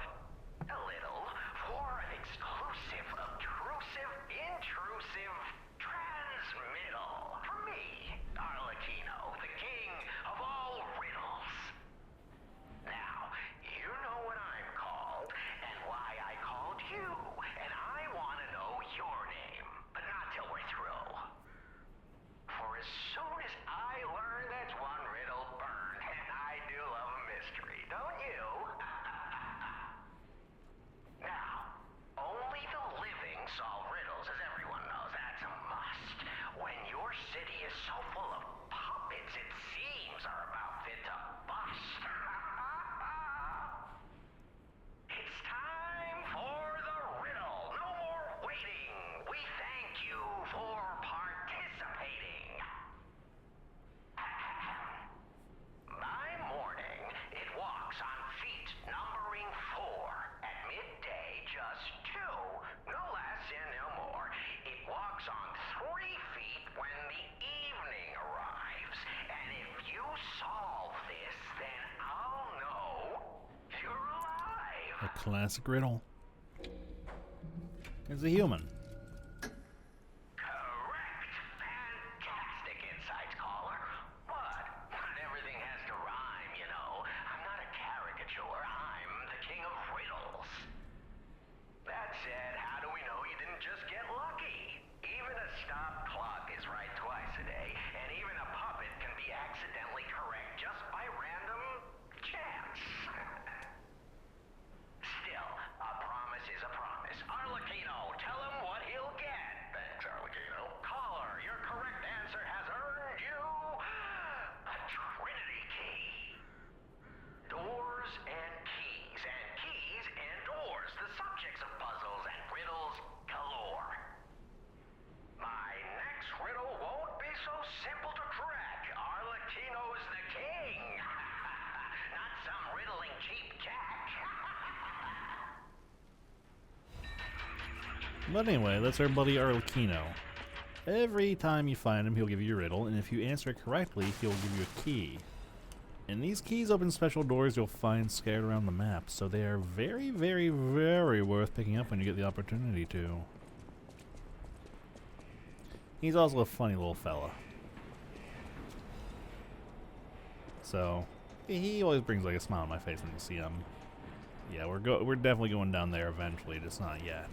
Speaker 12: a little for an exclusive, obtrusive, intrusive transmittal from me, Arlecchino, the king of all riddles. Now, you know what I'm called, and why I called you, and I want to know your name, but not till we're through. For as soon as I learn that's one riddle burned, and I do love a mystery, don't you? Now, only the living solve riddles, as everyone knows, that's a must. When your city is so full of puppets, it seems are about fit to bust. It's time for the riddle. No more waiting. We thank you for participating. By morning, it walks on feet numbering 4. At midday, just 2. No less and no more. It walks on 3 feet when the evening arrives. And if you solve this, then I'll know you're alive.
Speaker 1: A classic riddle. It's a human.
Speaker 12: Correct. Fantastic insights, caller. But not everything has to rhyme, you know. I'm not a caricature. I'm the king of riddles. That said, how do we know you didn't just get lucky? Even a stopped clock is right twice a day, and even a puppet can be accidentally correct just by random chance. Still, a promise is a promise. Arlecchino, tell him what he'll get. Thanks, Arlecchino. Caller, your correct answer has earned you a Trinity key. Doors and keys and doors, the subjects of puzzles and riddles galore. My next riddle won't be so simple to crack. Arlecchino's the king. Not some riddling cheap jack.
Speaker 1: But anyway, that's our buddy Arlecchino. Every time you find him, he'll give you a riddle, and if you answer it correctly, he'll give you a key. And these keys open special doors you'll find scattered around the map, so they are very, very, very worth picking up when you get the opportunity to. He's also a funny little fella. So, he always brings like a smile on my face when you see him. Yeah, we're definitely going down there eventually, just not yet.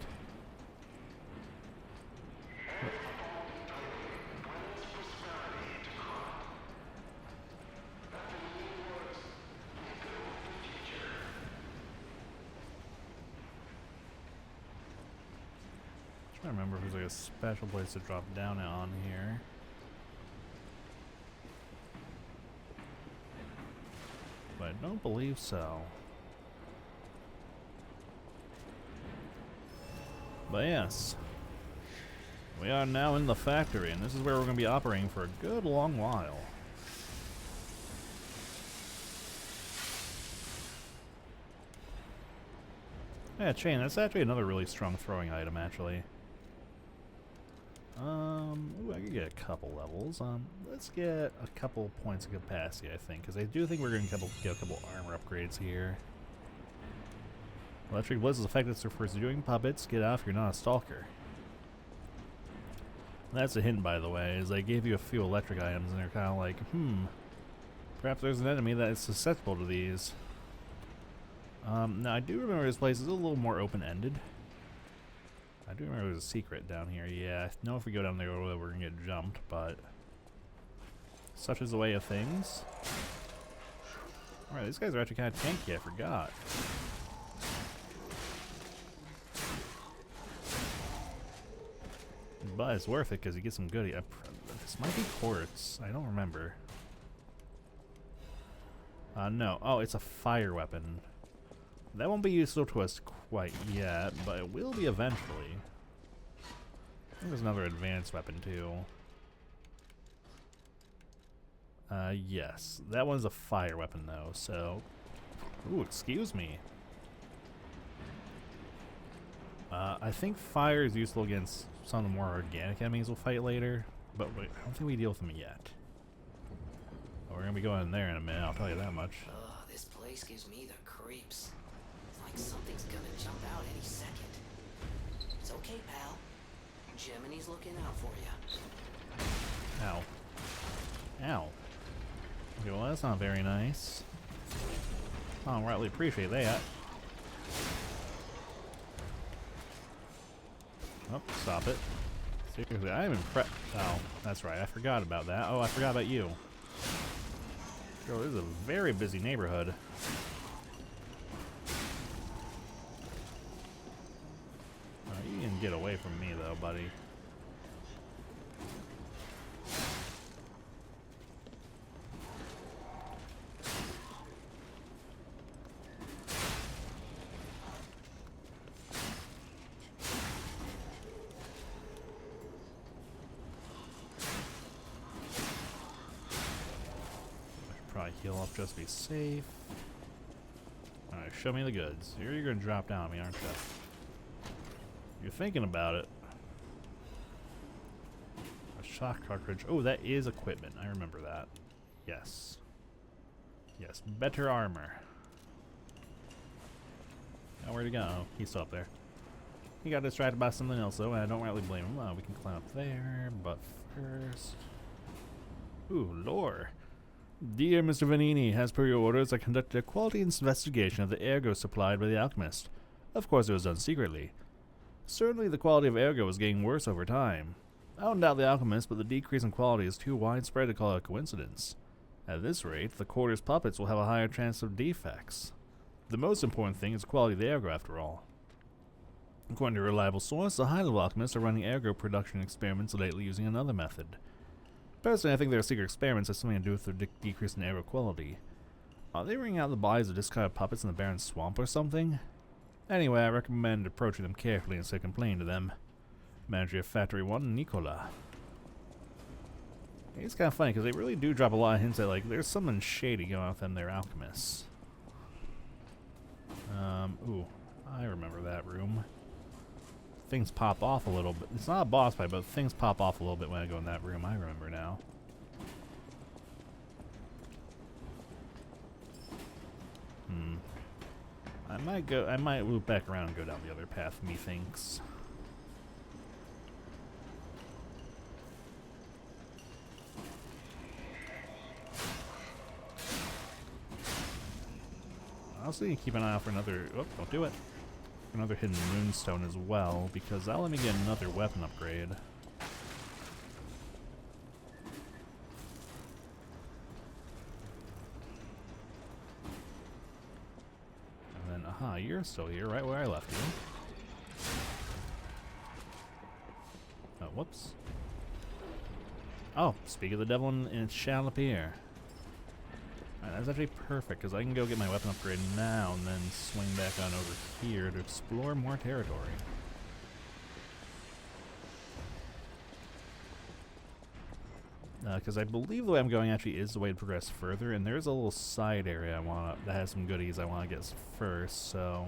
Speaker 1: I remember if there's like a special place to drop down on here. But I don't believe so. But yes, we are now in the factory, and this is where we're going to be operating for a good long while. Yeah, chain. That's actually another really strong throwing item, actually. Ooh, I could get a couple levels. Let's get a couple points of capacity, I think, because I do think we're going to get a couple armor upgrades here. Electric Blizz's effectiveness refers to doing puppets. Get out if you're not a stalker. That's a hint, by the way, is I gave you a few electric items, and they're kind of like, perhaps there's an enemy that is susceptible to these. Now, I do remember this place is a little more open-ended. I do remember there's a secret down here. Yeah, I know if we go down there, we're going to get jumped, but such is the way of things. Alright, these guys are actually kind of tanky, I forgot. But it's worth it because you get some goodie. This might be quartz. I don't remember. No. Oh, it's a fire weapon. That won't be useful to us quite yet, but it will be eventually. I think there's another advanced weapon too. Yes. That one's a fire weapon though, so... Ooh, excuse me. I think fire is useful against some of the more organic enemies we'll fight later, but wait, I don't think we deal with them yet. But we're gonna be going in there in a minute, I'll tell you that much.
Speaker 3: This place gives me the creeps. It's like something's gonna jump out any second. It's okay, pal. Jiminy's looking out for you.
Speaker 1: Ow. Ow. Okay, well that's not very nice. I don't rightly appreciate that. Oh, stop it. Seriously, I'm impressed. Oh, that's right. I forgot about that. Oh, I forgot about you. Girl, this is a very busy neighborhood. You can get away from me, though, buddy. Heal up just to be safe. Alright, show me the goods. Here you're gonna drop down on me, aren't you? You're thinking about it. A shock cartridge. Oh, that is equipment. I remember that. Yes. Yes, better armor. Now where'd he go? Oh, he's still up there. He got distracted by something else though, and I don't really blame him. We can climb up there, but first... Ooh, lore. Dear Mr. Vanini, as per your orders, I conducted a quality investigation of the ergo supplied by the alchemist. Of course, it was done secretly. Certainly, the quality of ergo was getting worse over time. I don't doubt the alchemist, but the decrease in quality is too widespread to call it a coincidence. At this rate, the quarter's puppets will have a higher chance of defects. The most important thing is the quality of the ergo, after all. According to a reliable source, the high-level alchemists are running ergo production experiments lately using another method. Personally, I think their secret experiments have something to do with their decrease in ergo quality. Are they bringing out the bodies of discarded puppets in the barren swamp or something? Anyway, I recommend approaching them carefully instead of complaining to them. Manager of Factory 1, Nicola. It's kind of funny because they really do drop a lot of hints that like there's something shady going on with them. They're alchemists. Ooh, I remember that room. Things pop off a little bit. It's not a boss fight, but things pop off a little bit when I go in that room. I remember now. I might loop back around and go down the other path, methinks. I also need to keep an eye out for another... Oh, don't do it. Another hidden moonstone as well, because that'll let me get another weapon upgrade. And then, aha, you're still here, right where I left you. Oh, whoops. Oh, speak of the devil and it shall appear. Alright, that's actually perfect, because I can go get my weapon upgrade now and then swing back on over here to explore more territory. Because I believe the way I'm going actually is the way to progress further, and there's a little side area that has some goodies I want to get first, so...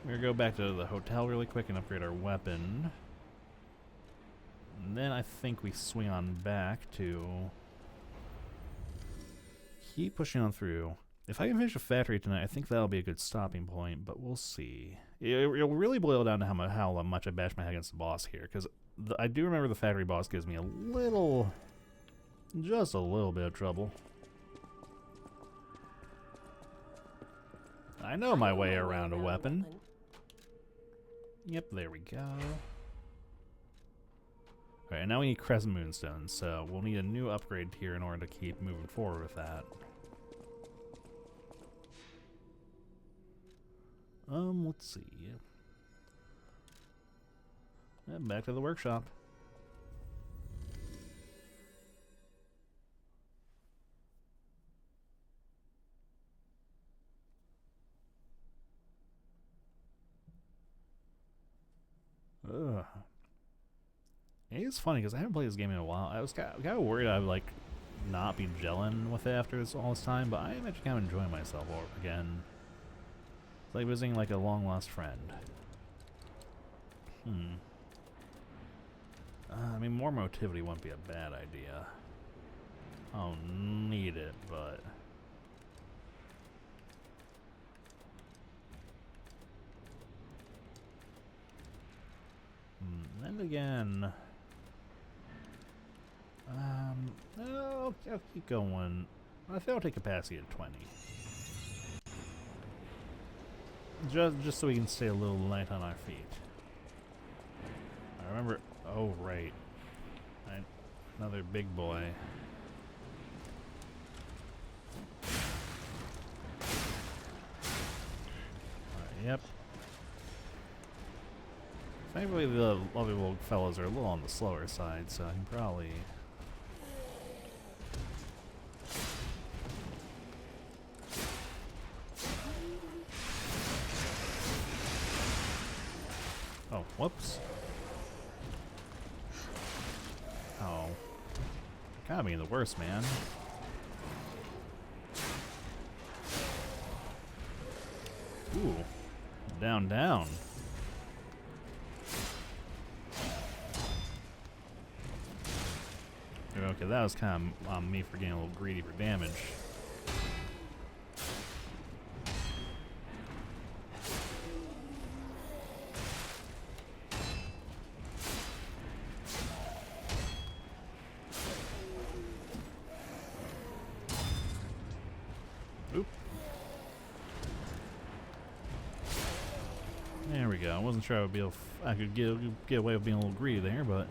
Speaker 1: We're gonna go back to the hotel really quick and upgrade our weapon. And then I think we swing on back to keep pushing on through. If I can finish the factory tonight, I think that'll be a good stopping point, but we'll see. It'll really boil down to how much I bash my head against the boss here, because I do remember the factory boss gives me just a little bit of trouble. I know my way around a weapon. Yep, there we go. Alright, and now we need Crescent Moonstones, so we'll need a new upgrade here in order to keep moving forward with that. Let's see. And back to the workshop. Ugh. It's funny because I haven't played this game in a while. I was kind of worried I'd like not be gelling with it after all this time, but I am actually kind of enjoying myself all over again. It's like visiting like a long lost friend. I mean, more motivity wouldn't be a bad idea. I don't need it, but then again, I'll keep going. I think I'll take capacity at 20. Just so we can stay a little light on our feet. I remember. Oh right, another big boy. Yep. Thankfully, the lovely little fellows are a little on the slower side, so I can probably. Oh, whoops. Oh. Gotta be the worst, man. Ooh. Down, down. Okay, that was kind of on me for getting a little greedy for damage. Oop. There we go. I wasn't sure I could get away with being a little greedy there, but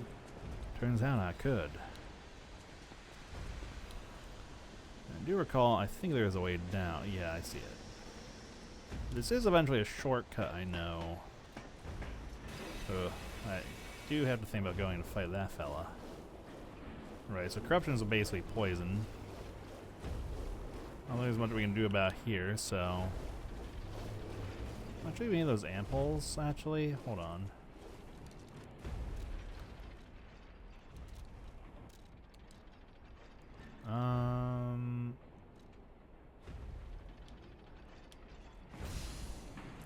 Speaker 1: turns out I could. I do recall, I think there's a way down. Yeah, I see it. This is eventually a shortcut, I know. I do have to think about going to fight that fella. Right, so corruption is basically poison. I don't think there's much we can do about here, so. Actually, we need those ampoules, actually. Hold on.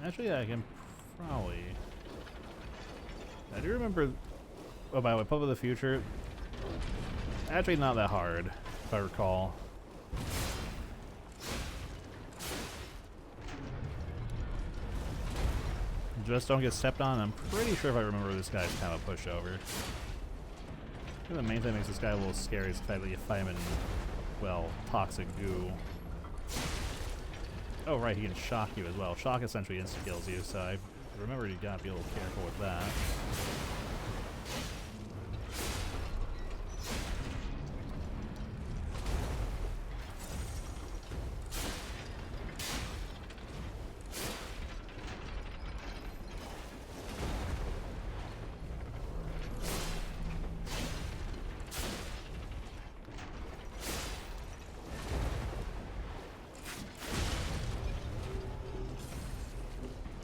Speaker 1: Actually, I can probably. I do remember. Oh, by the way, Pup of the Future. Actually, not that hard, if I recall. Just don't get stepped on. I'm pretty sure if I remember, this guy's kind of a pushover. I think the main thing that makes this guy a little scary is the fact that you fight him in, well, toxic goo. Oh right, he can shock you as well. Shock essentially insta-kills you, so I remember you gotta be a little careful with that.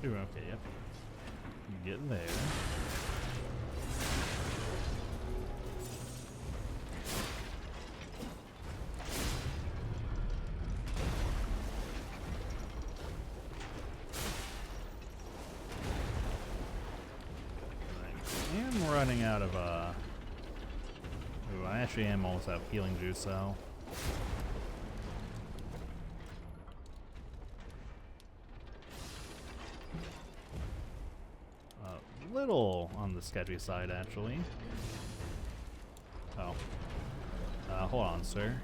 Speaker 1: Okay, yep. Get there. running out of, Ooh, I actually am almost out of healing juice, so... A little on the sketchy side, actually. Oh. Hold on, sir.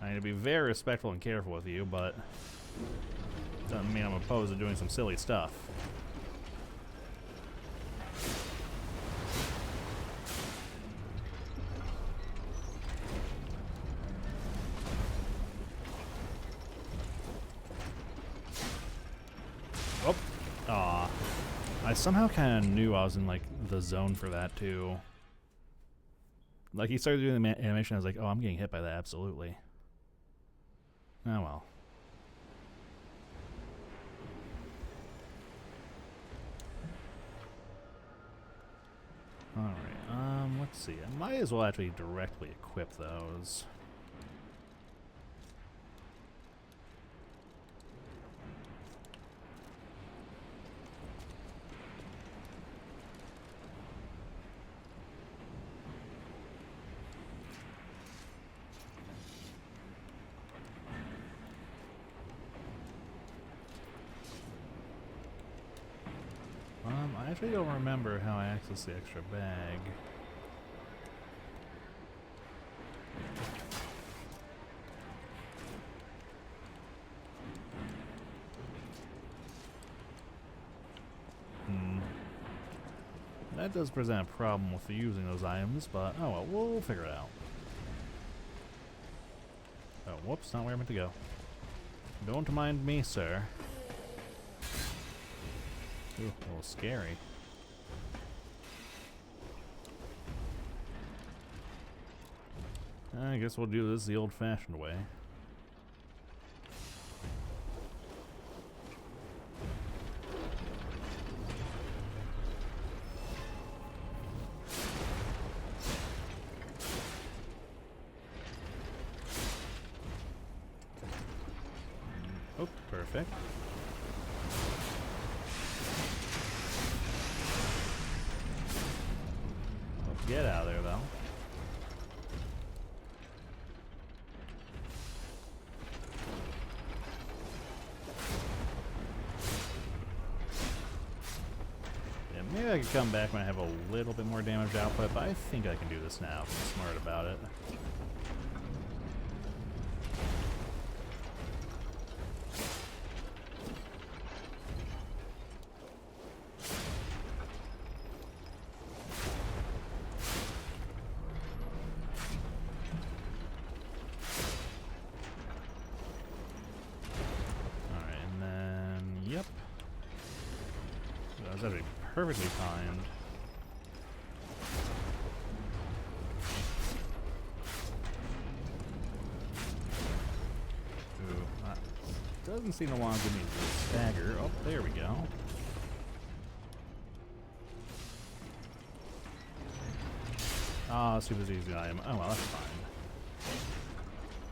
Speaker 1: I need to be very respectful and careful with you, but... doesn't mean I'm opposed to doing some silly stuff. Oh, aw. I somehow kind of knew I was in, like, the zone for that, too. Like, he started doing the animation, I was like, oh, I'm getting hit by that, absolutely. Oh, well. Alright, let's see. I might as well actually directly equip those. I actually don't remember how I access the extra bag. That does present a problem with using those items, but oh well, we'll figure it out. Oh, whoops, not where I meant to go. Don't mind me, sir. Ooh, a little scary. I guess we'll do this the old-fashioned way. Oh, perfect. Get out of there, though. Yeah, maybe I could come back when I have a little bit more damage output, but I think I can do this now if I'm smart about it. That was actually perfectly timed. Ooh, doesn't seem to want to give me the stagger. Oh, there we go. Ah, super easy item. Oh, well, that's fine.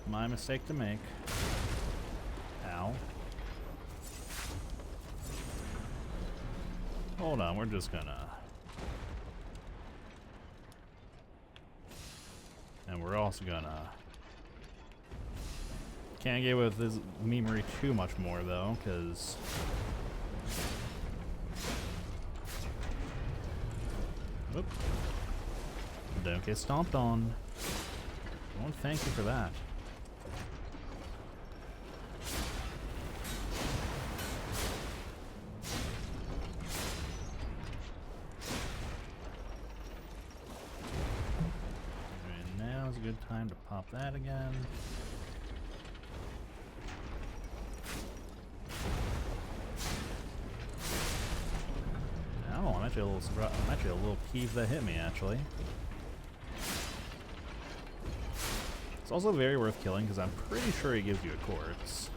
Speaker 1: My mistake to make. Ow. Hold on, we're just gonna... And we're also gonna... Can't get with this memory too much more, though, because... Oop. Don't get stomped on. Well, thank you for that. Good time to pop that again. Oh, I'm actually a little surprised. I'm actually a little peeved that hit me, actually. It's also very worth killing because I'm pretty sure he gives you a quartz.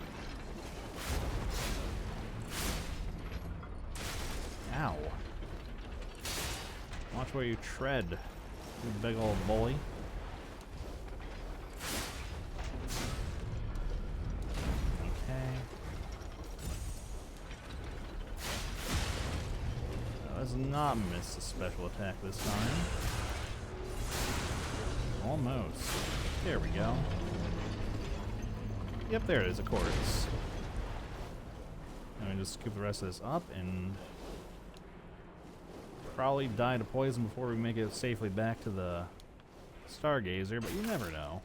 Speaker 1: Ow. Watch where you tread, you big old bully. Does not miss the special attack this time. Almost. There we go. Yep, there it is, of course. And we just scoop the rest of this up and probably die to poison before we make it safely back to the Stargazer, but you never know.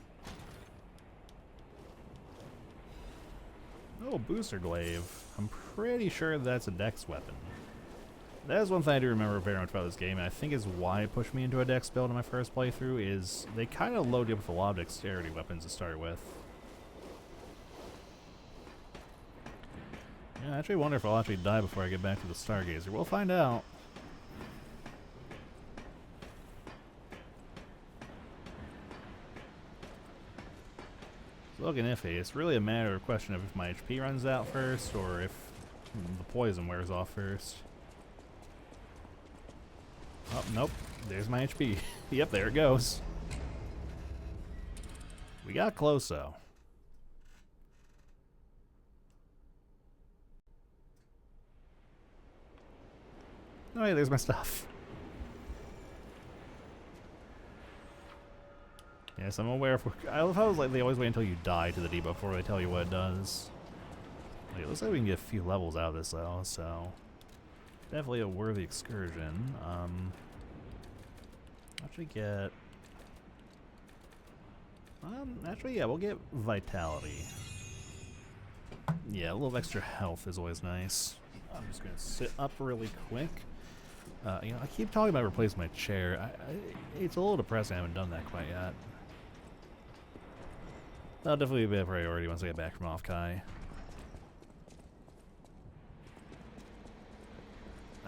Speaker 1: Oh, Booster Glaive. I'm pretty sure that's a dex weapon. That is one thing I do remember very much about this game, and I think is why it pushed me into a dex build in my first playthrough, is they kind of load you up with a lot of dexterity weapons to start with. Yeah, I actually wonder if I'll actually die before I get back to the Stargazer. We'll find out. It's looking iffy. It's really a matter of question of if my HP runs out first, or if the poison wears off first. Oh, nope. There's my HP. Yep, there it goes. We got close, though. Oh, yeah, there's my stuff. Yes, I'm aware of... I love how like, they always wait until you die to the debuff before they tell you what it does. Like, it looks like we can get a few levels out of this, though, so... Definitely a worthy excursion. Actually get... actually, yeah, we'll get Vitality. Yeah, a little extra health is always nice. I'm just gonna sit up really quick. You know, I keep talking about replacing my chair. It's a little depressing I haven't done that quite yet. That'll definitely be a priority once I get back from Off-Kai.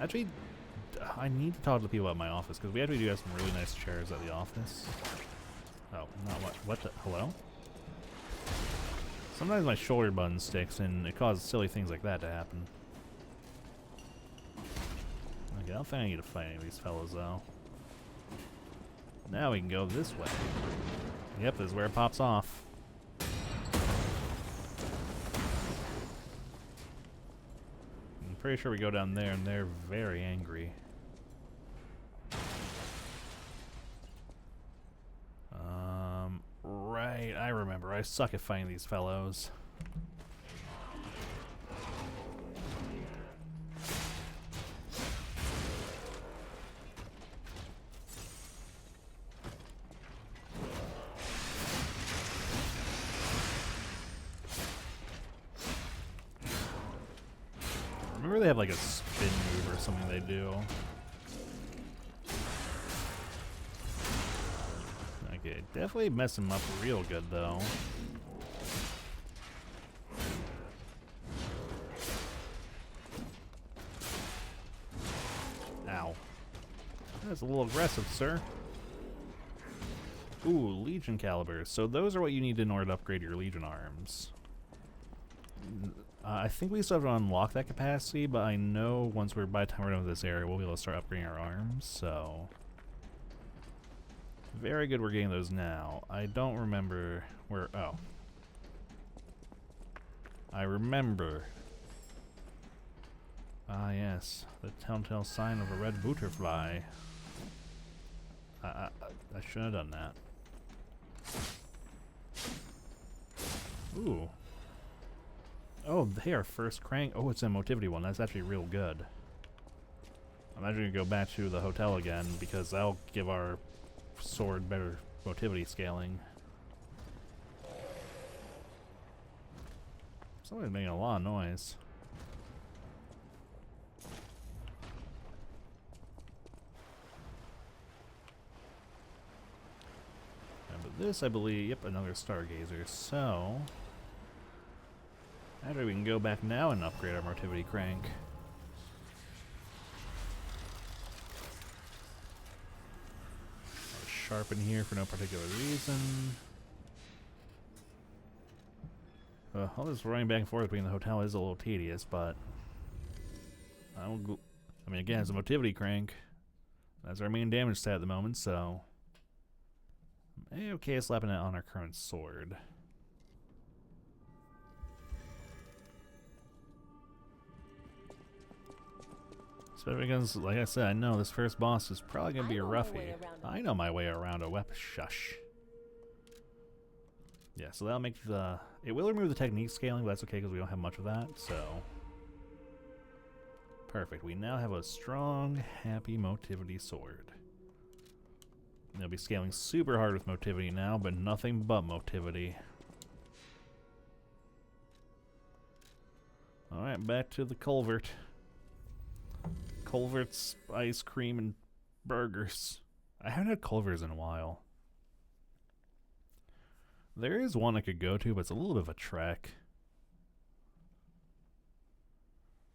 Speaker 1: Actually, I need to talk to the people at my office, because we actually do have some really nice chairs at the office. Oh, not what? What the? Hello? Sometimes my shoulder button sticks, and it causes silly things like that to happen. Okay, I don't think I need to fight any of these fellas, though. Now we can go this way. Yep, this is where it pops off. I'm pretty sure we go down there, and they're very angry. Right, I remember. I suck at fighting these fellows. Remember they have like a spin move or something they do. Okay, definitely mess him up real good though. Ow. That's a little aggressive, sir. Ooh, Legion calibers. So those are what you need in order to upgrade your Legion arms. I think we still have to unlock that capacity, but I know once we're by the time we're done with this area, we'll be able to start upgrading our arms, so... Very good we're getting those now. I don't remember where... Oh. I remember. Ah, yes. The telltale sign of a red butterfly. I shouldn't have done that. Ooh. Oh, they are first crank. Oh, it's a motivity one. That's actually real good. I'm actually going to go back to the hotel again because that'll give our sword better motivity scaling. Somebody's making a lot of noise. But this, I believe, yep, another Stargazer. So... Actually, we can go back now and upgrade our motivity crank. I'll sharpen here for no particular reason. All this running back and forth between the hotel is a little tedious, but I mean, again, it's a motivity crank. That's our main damage stat at the moment, so I'm okay slapping it on our current sword. Especially because, like I said, I know this first boss is probably going to be a roughie. I know my way around a weapon. Shush. Yeah, so that'll make the... It will remove the technique scaling, but that's okay because we don't have much of that, so... Perfect. We now have a strong, happy motivity sword. They'll be scaling super hard with motivity now, but nothing but motivity. Alright, back to the culvert. Culvert's ice cream and burgers. I haven't had Culver's in a while. There is one I could go to, but it's a little bit of a trek.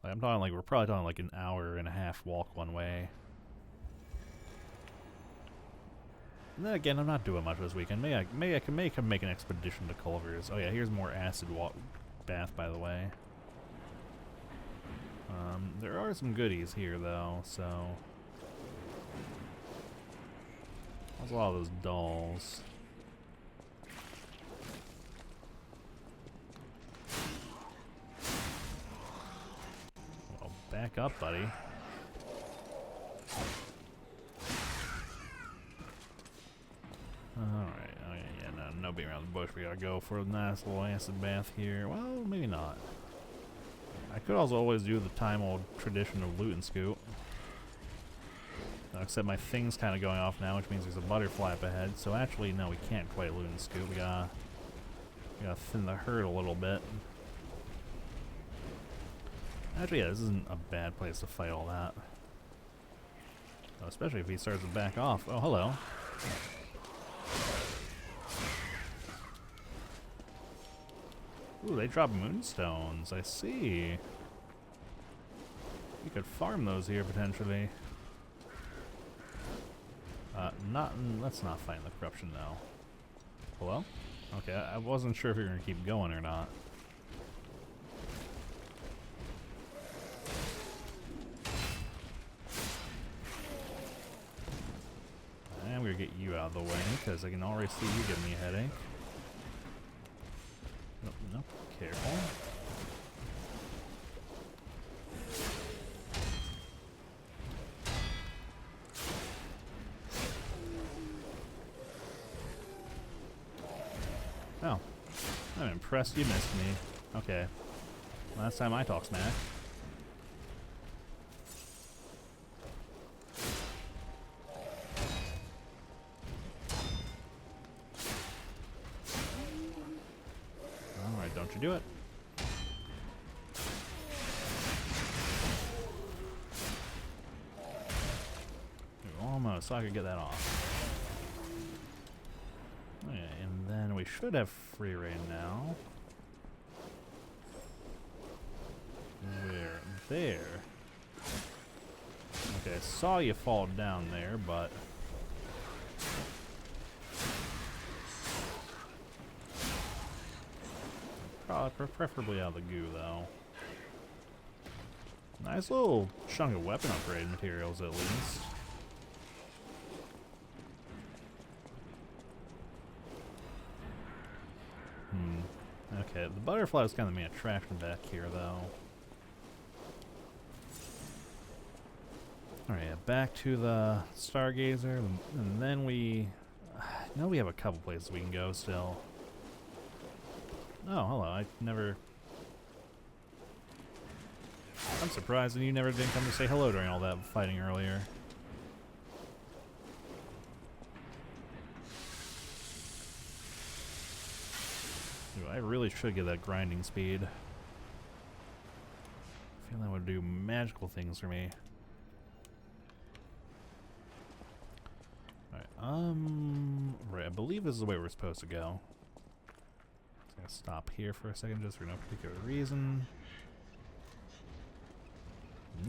Speaker 1: Like, I'm talking like, we're probably talking like an hour and a half walk one way. And then again, I'm not doing much this weekend. Maybe I can make an expedition to Culver's. Oh yeah, here's more acid bath, by the way. There are some goodies here, though, so... There's a lot of those dolls. Well, back up, buddy. Alright, oh yeah, no being around the bush. We gotta go for a nice little acid bath here. Well, maybe not. I could also always do the time-old tradition of loot and scoot. Except my thing's kind of going off now, which means there's a butterfly up ahead. So actually, no, we can't quite loot and scoot. We gotta thin the herd a little bit. Actually, yeah, this isn't a bad place to fight all that. Oh, especially if he starts to back off. Oh, hello. Ooh, they drop moonstones. I see. We could farm those here, potentially. Let's not fight the corruption now. Hello? Okay, I wasn't sure if you're gonna keep going or not. And we're gonna get you out of the way, because I can already see you giving me a headache. Nope, careful. Oh, I'm impressed you missed me. Okay, last time I talked smack. Alright, don't you do it. Almost, so I could get that off. Okay, and then we should have free reign now. Where? There. Okay, I saw you fall down there, but... Probably preferably out of the goo, though. Nice little chunk of weapon upgrade materials, at least. Okay, the butterfly is kind of the main attraction back here, though. Alright, back to the Stargazer, and then we... I know we have a couple places we can go still. Oh, hello, I never... I'm surprised that you never did come to say hello during all that fighting earlier. Ooh, I really should get that grinding speed. I feel that would do magical things for me. Alright, right, I believe this is the way we're supposed to go. Just gonna stop here for a second just for no particular reason.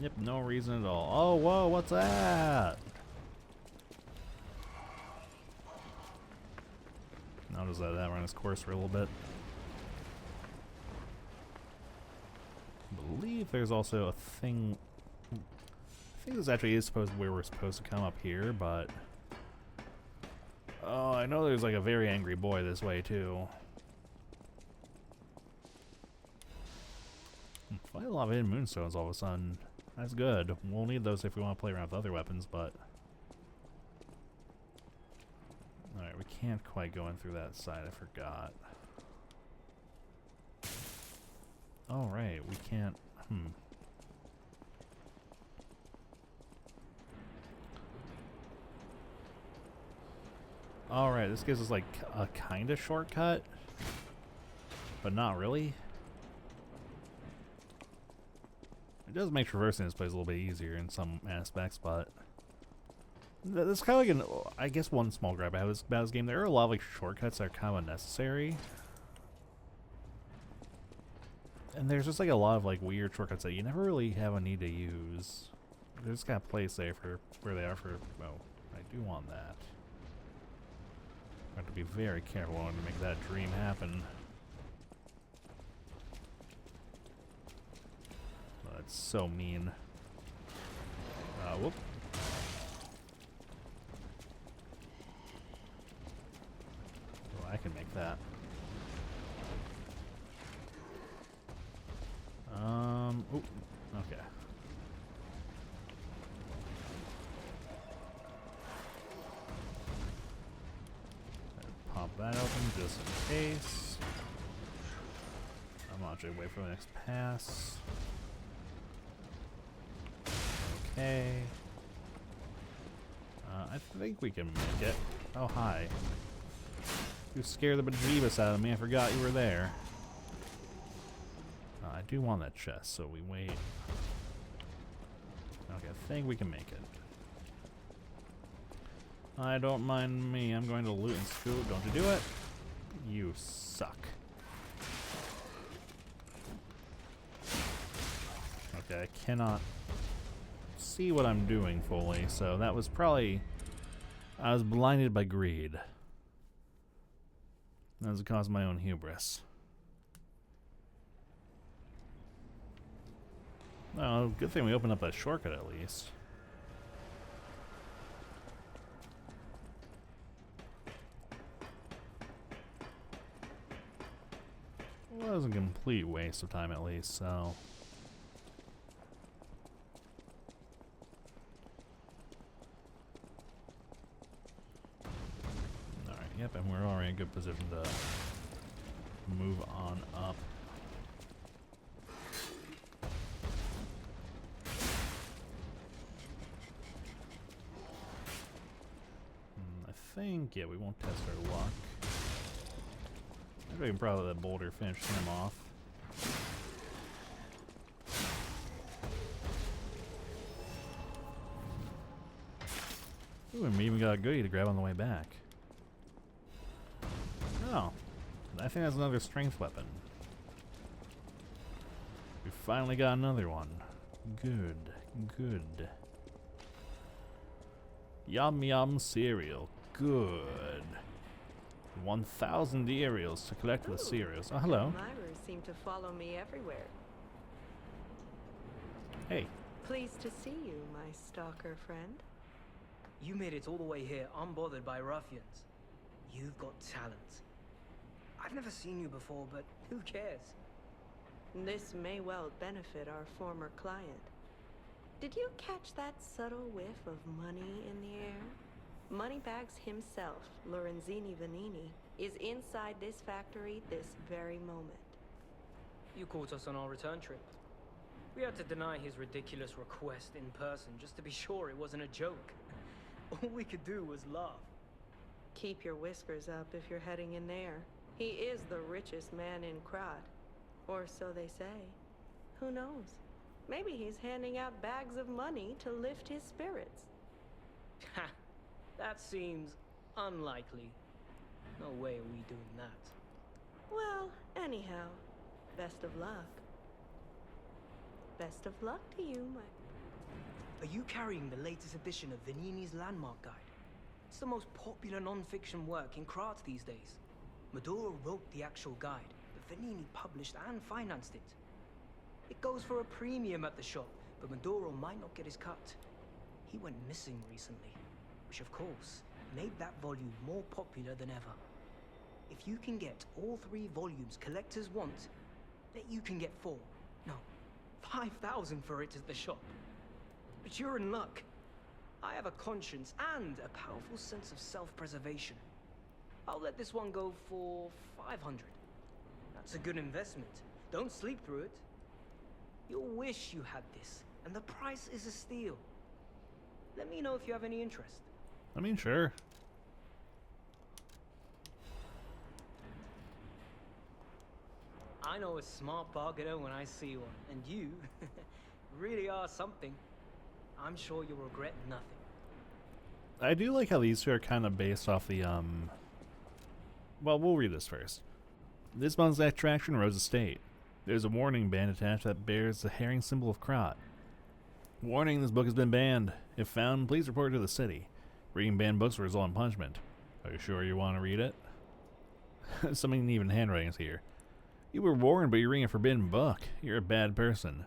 Speaker 1: Yep, no reason at all. Oh, whoa, what's that? I'll just let that run its course for a little bit. I believe there's also a thing... I think this actually is supposed where we're supposed to come up here, but... Oh, I know there's like a very angry boy this way, too. Quite a lot of hidden moonstones all of a sudden. That's good. We'll need those if we want to play around with other weapons, but... Alright, we can't quite go in through that side, I forgot. Oh, right, we can't... Alright, this gives us like a kind of shortcut, but not really. It does make traversing this place a little bit easier in some aspects, but that's kind of like an, I guess one small gripe I have about this game. There are a lot of like shortcuts that are kind of unnecessary. And there's just like a lot of like weird shortcuts that you never really have a need to use. They're just kind of placed there for where they are for, oh, I do want that. I have to be very careful when to make that dream happen. Oh, that's so mean. Whoop. Oh, I can make that. Oop, okay. Pop that open just in case. I'm not actually wait for the next pass. Okay. I think we can make it. Oh, hi. You scared the bejeebus out of me. I forgot you were there. I do want that chest, so we wait. Okay, I think we can make it. I don't mind me. I'm going to loot and scoot. Don't you do it. You suck. Okay, I cannot see what I'm doing fully, so that was probably... I was blinded by greed. That was because of my own hubris. Oh, good thing we opened up that shortcut at least. Well, that was a complete waste of time at least, so... Alright, yep, and we're already in a good position to move on up. I think, yeah, we won't test our luck. I can probably let that boulder finish him off. Ooh, and we even got a goodie to grab on the way back. Oh, I think that's another strength weapon. We finally got another one. Good, good. Yum yum cereal. Good. 1,000 aerials to collect the cereals. Oh, hello.
Speaker 13: Admirers seem to follow me everywhere.
Speaker 1: Hey.
Speaker 13: Pleased to see you, my stalker friend.
Speaker 14: You made it all the way here unbothered by ruffians. You've got talent. I've never seen you before, but who cares?
Speaker 13: This may well benefit our former client. Did you catch that subtle whiff of money in the air? Moneybags himself, Lorenzini Vanini, is inside this factory this very moment.
Speaker 14: You caught us on our return trip. We had to deny his ridiculous request in person just to be sure it wasn't a joke. All we could do was laugh.
Speaker 13: Keep your whiskers up if you're heading in there. He is the richest man in Krat. Or so they say. Who knows? Maybe he's handing out bags of money to lift his spirits.
Speaker 14: Ha! That seems unlikely. No way are we doing that.
Speaker 13: Well, anyhow, best of luck. Best of luck to you, my...
Speaker 14: Are you carrying the latest edition of Vanini's Landmark Guide? It's the most popular non-fiction work in Krat these days. Maduro wrote the actual guide, but Vanini published and financed it. It goes for a premium at the shop, but Maduro might not get his cut. He went missing recently, which of course made that volume more popular than ever. If you can get all 3 volumes collectors want, bet you can get 4, no, 5,000 for it at the shop. But you're in luck. I have a conscience and a powerful sense of self-preservation. I'll let this one go for 500. That's a good investment. Don't sleep through it. You'll wish you had this, and the price is a steal. Let me know if you have any interest.
Speaker 1: I mean, sure.
Speaker 14: I know a smart bargainer when I see one, and you really are something. I'm sure you'll regret nothing.
Speaker 1: I do like how these two are kind of based off the, well, we'll read this first. This month's attraction, Rose Estate. There's a warning band attached that bears the herring symbol of Krot. Warning, this book has been banned. If found, please report to the city. Reading banned books will result in punishment. Are you sure you want to read it? Something even handwriting is here. You were warned, but you're reading a forbidden book. You're a bad person.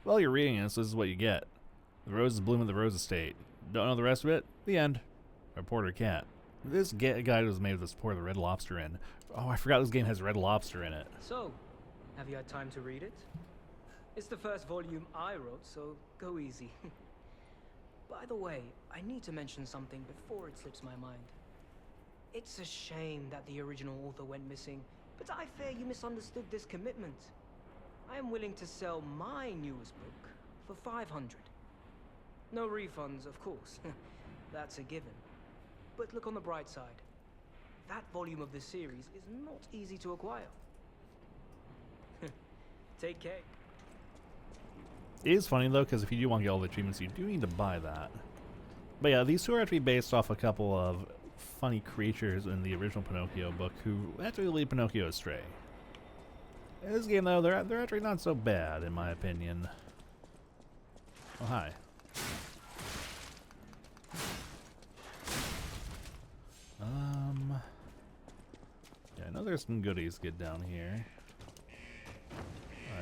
Speaker 1: While you're reading this is what you get. The roses bloom at the Rose Estate. Don't know the rest of it? The end. Reporter Cat. This guide was made with the support of the Red Lobster Inn. Oh, I forgot this game has Red Lobster in it.
Speaker 14: So, have you had time to read it? It's the first volume I wrote, so go easy. By the way, I need to mention something before it slips my mind. It's a shame that the original author went missing, but I fear you misunderstood this commitment. I am willing to sell my newest book for 500. No refunds, of course. That's a given. But look on the bright side. That volume of the series is not easy to acquire. Take care.
Speaker 1: It is funny, though, because if you do want to get all the achievements, you do need to buy that. But yeah, these two are actually based off a couple of funny creatures in the original Pinocchio book who actually lead Pinocchio astray. In this game, though, they're actually not so bad, in my opinion. Oh, hi. Yeah, I know there's some goodies good down here.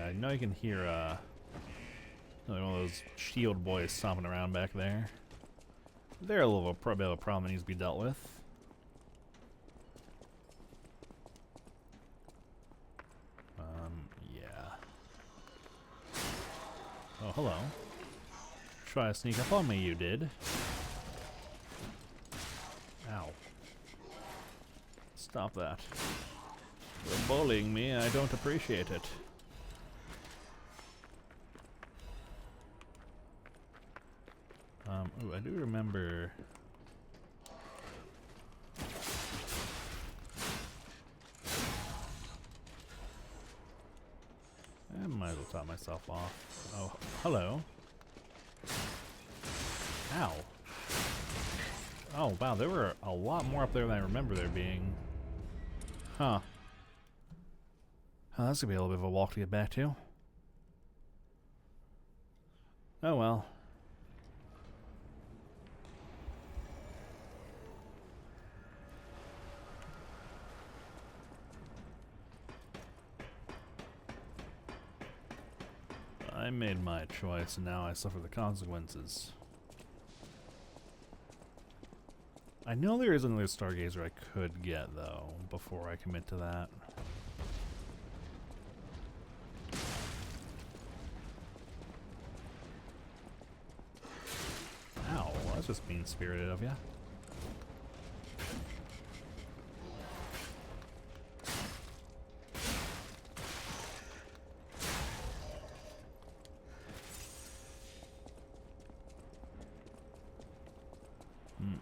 Speaker 1: I know you can hear, one of those shield boys stomping around back there. They're a little bit of a problem that needs to be dealt with. Yeah. Oh, hello. Try to sneak up on me, you did. Ow. Stop that. You're bullying me, I don't appreciate it. Ooh, I do remember... I might as well top myself off. Oh, hello. Ow. Oh, wow, there were a lot more up there than I remember there being. Huh. Oh, that's gonna be a little bit of a walk to get back to. Oh well. I made my choice, and now I suffer the consequences. I know there is another Stargazer I could get, though, before I commit to that. Ow, that's just mean-spirited of ya.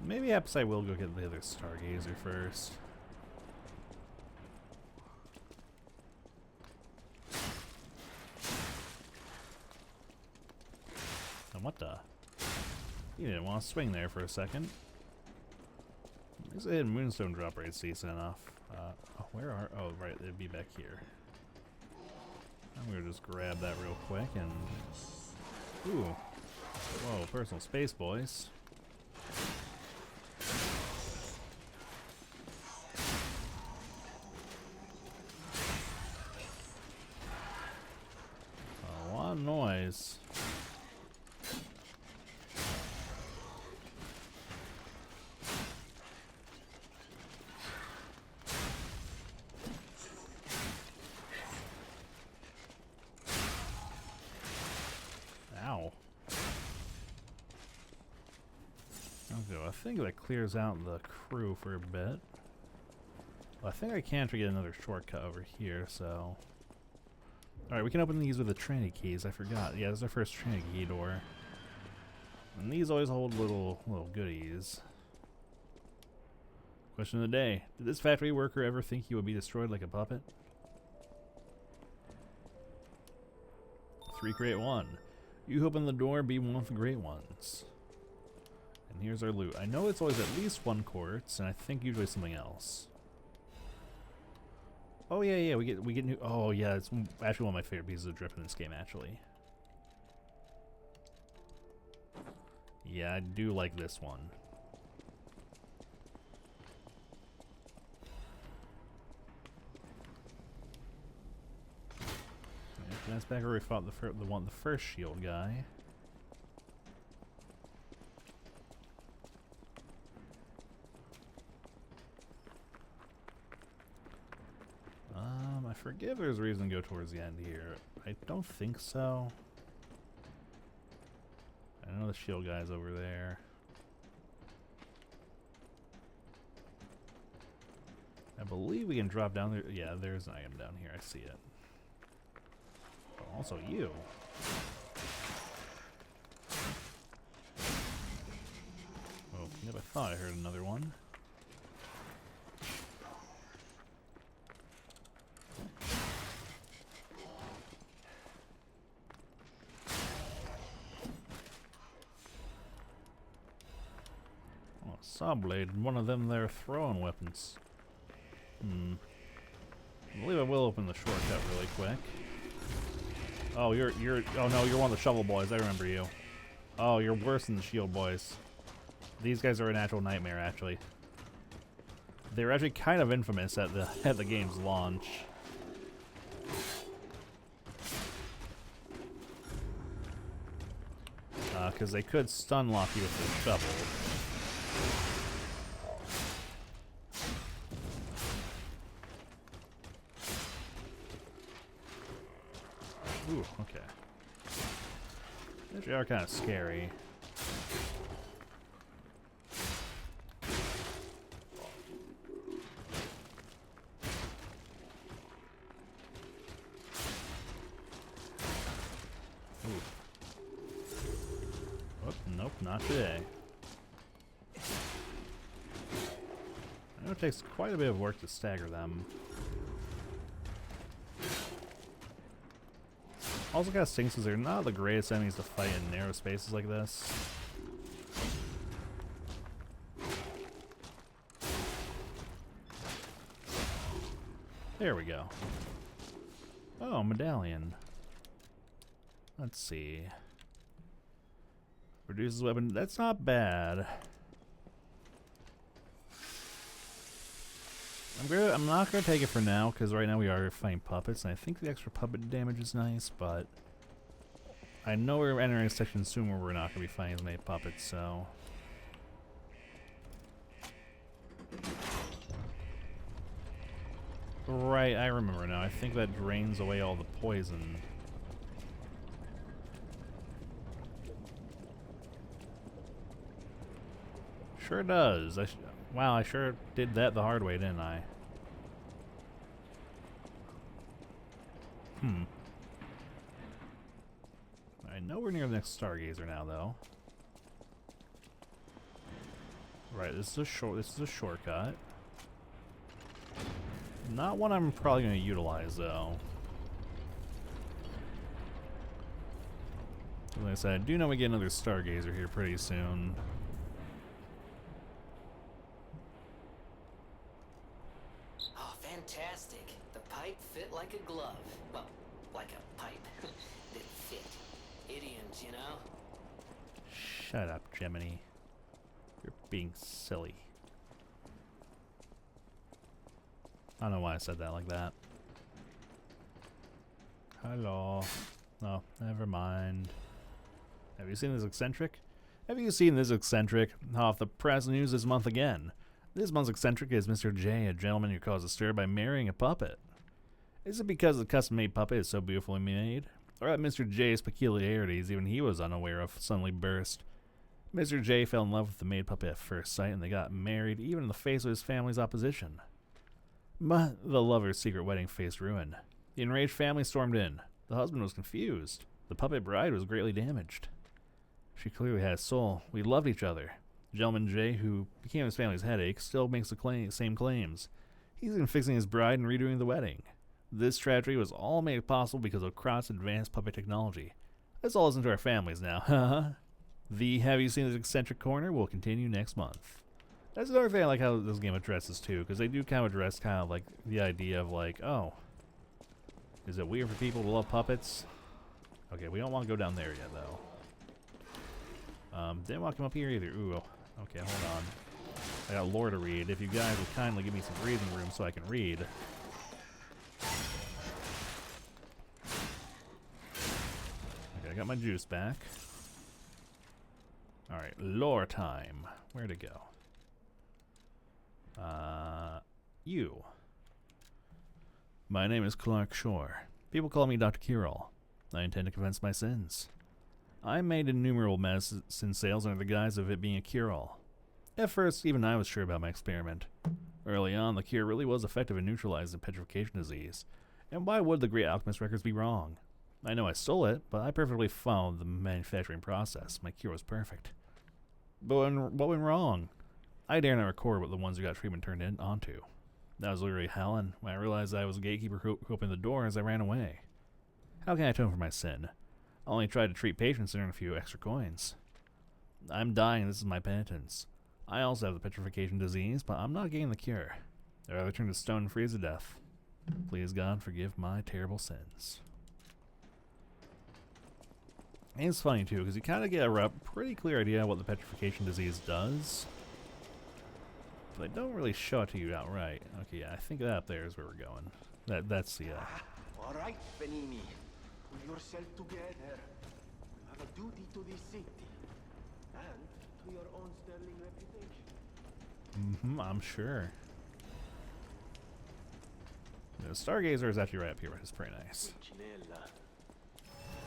Speaker 1: Maybe perhaps I will go get the other Stargazer first. And what the? You didn't want to swing there for a second. I guess a hidden moonstone drop rate's decent enough. Oh, where are? Oh, right, it'd be back here. I'm gonna just grab that real quick and. Ooh. Whoa, personal space, boys. A lot of noise. So I think that clears out the crew for a bit. Well, I think I can actually get another shortcut over here, so... Alright, we can open these with the Trinity keys. I forgot. Yeah, this is our first Trinity key door. And these always hold little goodies. Question of the day. Did this factory worker ever think he would be destroyed like a puppet? 3 create 1. You open the door, be one of the great ones. And here's our loot. I know it's always at least 1 quartz, and I think usually something else. Oh yeah, we get new. Oh yeah, it's actually one of my favorite pieces of drip in this game. Actually, yeah, I do like this one. Yeah, that's back where we fought the first shield guy. I forget if there's a reason to go towards the end here. I don't think so. I know the shield guy's over there. I believe we can drop down there. Yeah, there's an item down here. I see it. Oh, also you. Oh, yep, I thought I heard another one. Sawblade, one of them there throwing weapons. I believe I will open the shortcut really quick. Oh, oh no, you're one of the shovel boys. I remember you. Oh, you're worse than the shield boys. These guys are an actual nightmare, actually. They were actually kind of infamous at the game's launch. Because they could stun lock you with the shovel. Ooh, okay. They actually are kind of scary. Ooh. Oh, nope, not today. I know it takes quite a bit of work to stagger them. Also kind of stinks because they're not the greatest enemies to fight in narrow spaces like this. There we go. Oh, medallion. Let's see. Reduces weapon. That's not bad. I'm not gonna take it for now because right now we are fighting puppets, and I think the extra puppet damage is nice, but I know we're entering a section soon where we're not gonna be fighting as many puppets, so. Right, I remember now. I think that drains away all the poison. Sure does. Wow, I sure did that the hard way, didn't I? I know we're near the next Stargazer now, though. Right, this is a shortcut. Not one I'm probably going to utilize, though. Like I said, I do know we get another Stargazer here pretty soon.
Speaker 3: Oh, fantastic. The pipe fit like a glove. Well, like a pipe that fit. Idioms, you know?
Speaker 1: Shut up, Gemini. You're being silly. I don't know why I said that like that. Hello. No, never mind. Have you seen this eccentric? Have you seen this eccentric? Off the press news this month again. This month's eccentric is Mr. J, a gentleman who caused a stir by marrying a puppet. Is it because the custom-made puppet is so beautifully made? Or at Mr. J's peculiarities even he was unaware of suddenly burst? Mr. J fell in love with the maid puppet at first sight, and they got married, even in the face of his family's opposition. But the lovers' secret wedding faced ruin. The enraged family stormed in. The husband was confused. The puppet bride was greatly damaged. She clearly had a soul. We loved each other. Gentleman J, who became his family's headache, still makes the same claims. He's even fixing his bride and redoing the wedding. This tragedy was all made possible because of Krot's advanced puppet technology. That's all into our families now, haha. The Have You Seen This Eccentric Corner will continue next month. That's another thing I like how this game addresses too, because they do kind of address kind of like the idea of like, oh, is it weird for people to love puppets? Okay, we don't want to go down there yet though. Didn't want to come up here either. Ooh, okay, hold on. I got lore to read. If you guys would kindly give me some breathing room so I can read. Okay, I got my juice back. Alright, lore time. Where'd it go? You. My name is Clark Shore. People call me Dr. Cure-All. I intend to confess my sins. I made innumerable medicine sales under the guise of it being a cure-all. At first, even I was sure about my experiment. Early on, the cure really was effective in neutralizing petrification disease. And why would the Great Alchemist records be wrong? I know I stole it, but I perfectly followed the manufacturing process. My cure was perfect. But what went wrong? I dare not record what the ones who got treatment turned onto. That was literally hell, and when I realized I was a gatekeeper who opened the door as I ran away. How can I atone for my sin? I only tried to treat patients and earn a few extra coins. I'm dying, this is my penitence. I also have the petrification disease, but I'm not getting the cure. I'd rather turn to stone and freeze to death. Please God, forgive my terrible sins. And it's funny too, because you kind of get a pretty clear idea what the petrification disease does. But they don't really show it to you outright. Okay, yeah, I think that up there is where we're going. That's the,
Speaker 15: All right, Venini. Pull yourself together. You have a duty to this city. And to your own sterling reputation.
Speaker 1: I'm sure. The Stargazer is actually right up here, which is pretty nice.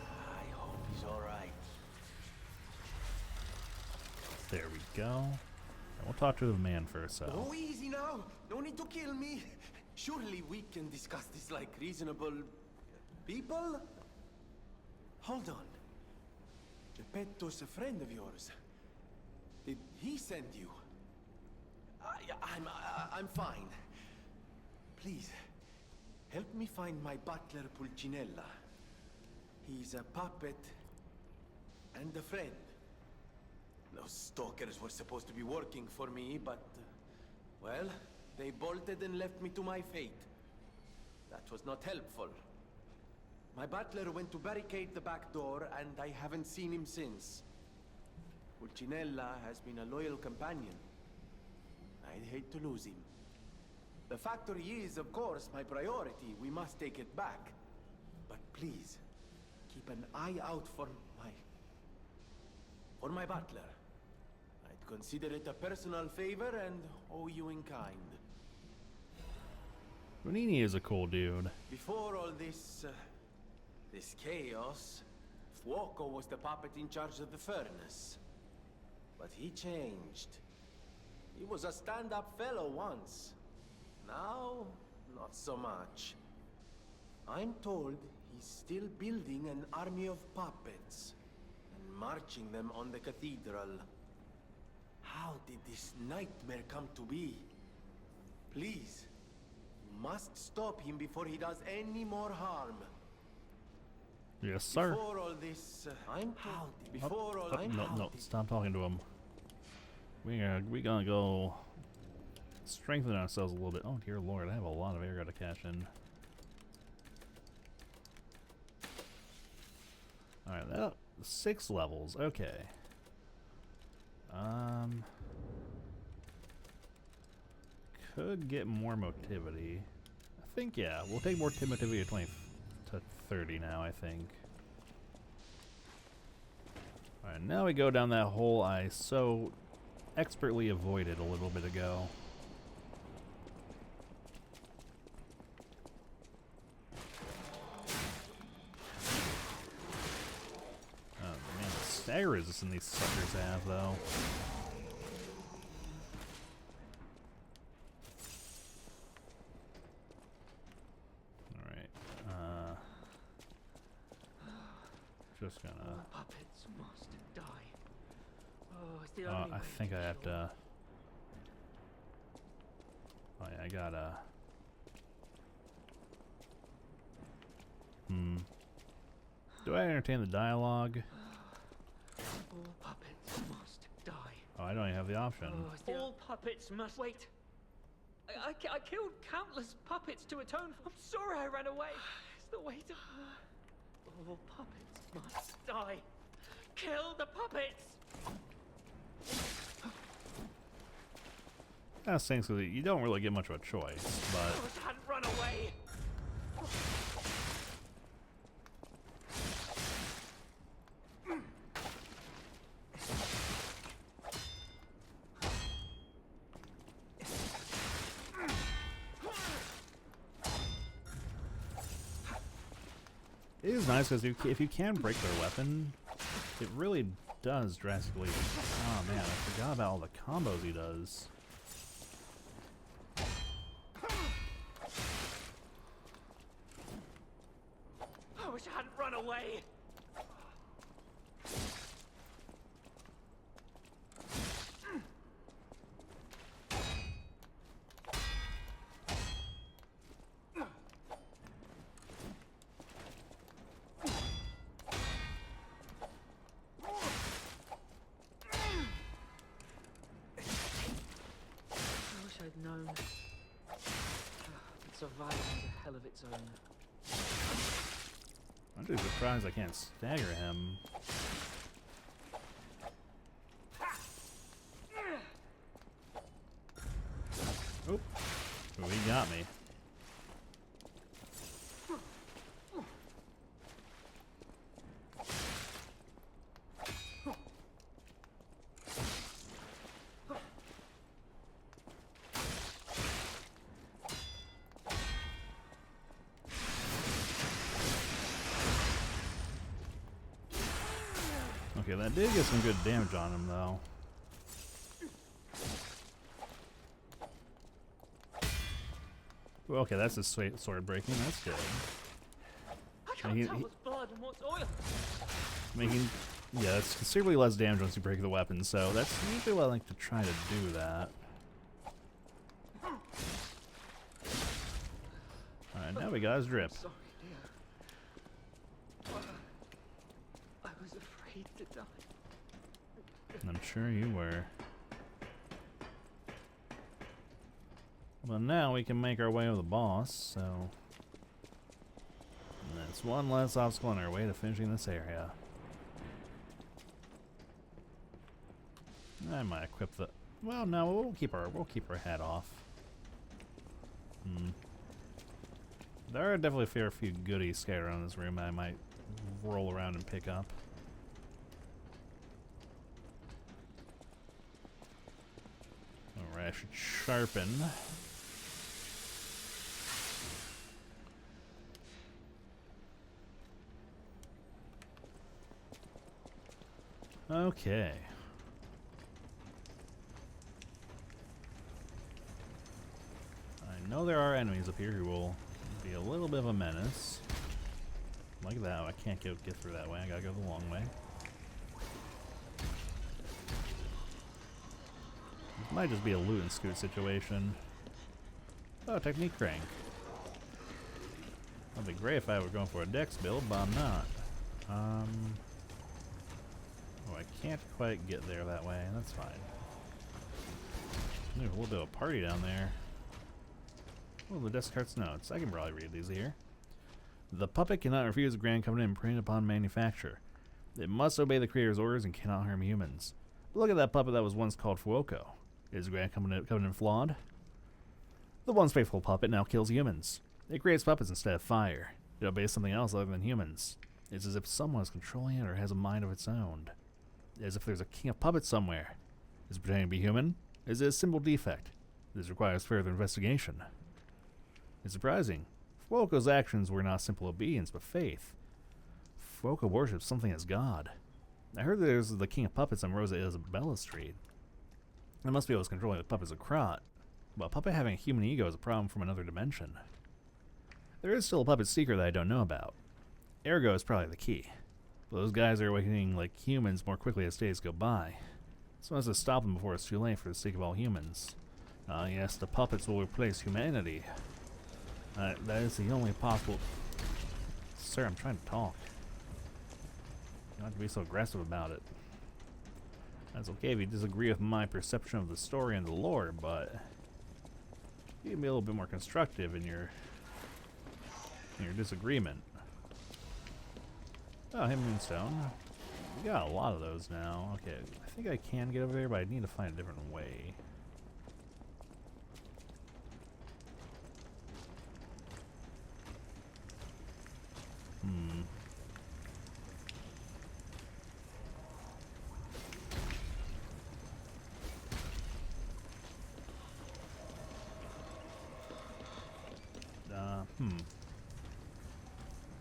Speaker 15: I hope he's all right.
Speaker 1: There we go. And we'll talk to the man first, so.
Speaker 15: Oh, easy now. No need to kill me. Surely we can discuss this like reasonable people? Hold on. Geppetto's a friend of yours. Did he send you? I'm fine. Please, help me find my butler Pulcinella. He's a puppet and a friend. Those stalkers were supposed to be working for me, but, well, they bolted and left me to my fate. That was not helpful. My butler went to barricade the back door, and I haven't seen him since. Pulcinella has been a loyal companion. I'd hate to lose him. The factory is, of course, my priority. We must take it back. But please, keep an eye out for my butler. I'd consider it a personal favor and owe you in kind.
Speaker 1: Venini is a cool dude.
Speaker 15: Before all this chaos, Fuoco was the puppet in charge of the furnace. But he changed. He was a stand-up fellow once. Now, not so much. I'm told he's still building an army of puppets and marching them on the cathedral. How did this nightmare come to be? Please, you must stop him before he does any more harm.
Speaker 1: Yes, sir.
Speaker 15: Before all this, I'm told. Before all,
Speaker 1: no, stop talking to him. We gonna go strengthen ourselves a little bit. Oh dear Lord, I have a lot of area to cash in. All right, that 6 levels. Okay. Could get more motivity. I think yeah, we'll take more motivity to 20 to 30 now. I think. All right, now we go down that hole I so expertly avoided a little bit ago. stagger resistance these suckers have, though. Alright, just gonna...
Speaker 14: All puppets must die. Oh, it's the
Speaker 1: I
Speaker 14: only way
Speaker 1: think
Speaker 14: to
Speaker 1: I have
Speaker 14: kill
Speaker 1: to... Oh yeah, I gotta... Do I entertain the dialogue?
Speaker 14: All puppets must die.
Speaker 1: Oh, I don't even have the option.
Speaker 14: All puppets must... Wait! I killed countless puppets to atone for... I'm sorry I ran away. It's the way to... All puppets must die. Kill the puppets!
Speaker 1: That stinks because you don't really get much of a choice, but...
Speaker 14: I wish I hadn't run away!
Speaker 1: It is nice because if you can break their weapon, it really does drastically... Oh man, I forgot about all the combos he does.
Speaker 14: I wish I hadn't run away! I'd known. Survival is a hell of its own.
Speaker 1: I'm just surprised I can't stagger him. Oh, he got me. Okay, that did get some good damage on him, though. Well, okay, that's his sword breaking. That's good.
Speaker 14: I can't tell what's blood and what's oil.
Speaker 1: Making, yeah, it's considerably less damage once you break the weapon, so that's usually what I like to try to do that. Alright, now we got his drip.
Speaker 14: Sorry, dear. I was afraid to die.
Speaker 1: I'm sure you were. Well, now we can make our way to the boss, so... And that's one less obstacle on our way to finishing this area. I might equip the... Well, no, we'll keep our head off. There are definitely a fair few goodies scattered around this room I might roll around and pick up. Alright, I should sharpen. Okay. I know there are enemies up here who will be a little bit of a menace. Like that, I can't get through that way. I gotta go the long way. This might just be a loot and scoot situation. Oh, technique crank. That'd be great if I were going for a dex build, but I'm not. Oh, I can't quite get there that way. That's fine. Maybe we'll do a party down there. Oh, the Descartes notes. I can probably read these here. The puppet cannot refuse the Grand Covenant imprinted upon manufacture. It must obey the Creator's orders and cannot harm humans. Look at that puppet that was once called Fuoco. Is the Grand Covenant flawed? The once faithful puppet now kills humans. It creates puppets instead of fire. It obeys something else other than humans. It's as if someone is controlling it or has a mind of its own. As if there's a king of puppets somewhere. Is it pretending to be human? Is it a simple defect? This requires further investigation. It's surprising. Fuoco's actions were not simple obedience, but faith. Fuoco worships something as God. I heard there's the King of Puppets on Rosa Isabella Street. It must be what's controlling the puppets of Krat. But a puppet having a human ego is a problem from another dimension. There is still a puppet secret that I don't know about. Ergo is probably the key. But those guys are awakening like humans more quickly as days go by. So as to stop them before it's too late for the sake of all humans. Yes, the puppets will replace humanity. That is the only possible... Sir, I'm trying to talk. You don't have to be so aggressive about it. That's okay if you disagree with my perception of the story and the lore, but you can be a little bit more constructive in your disagreement. Oh, hey, Moonstone. We got a lot of those now. Okay, I think I can get over there, but I need to find a different way.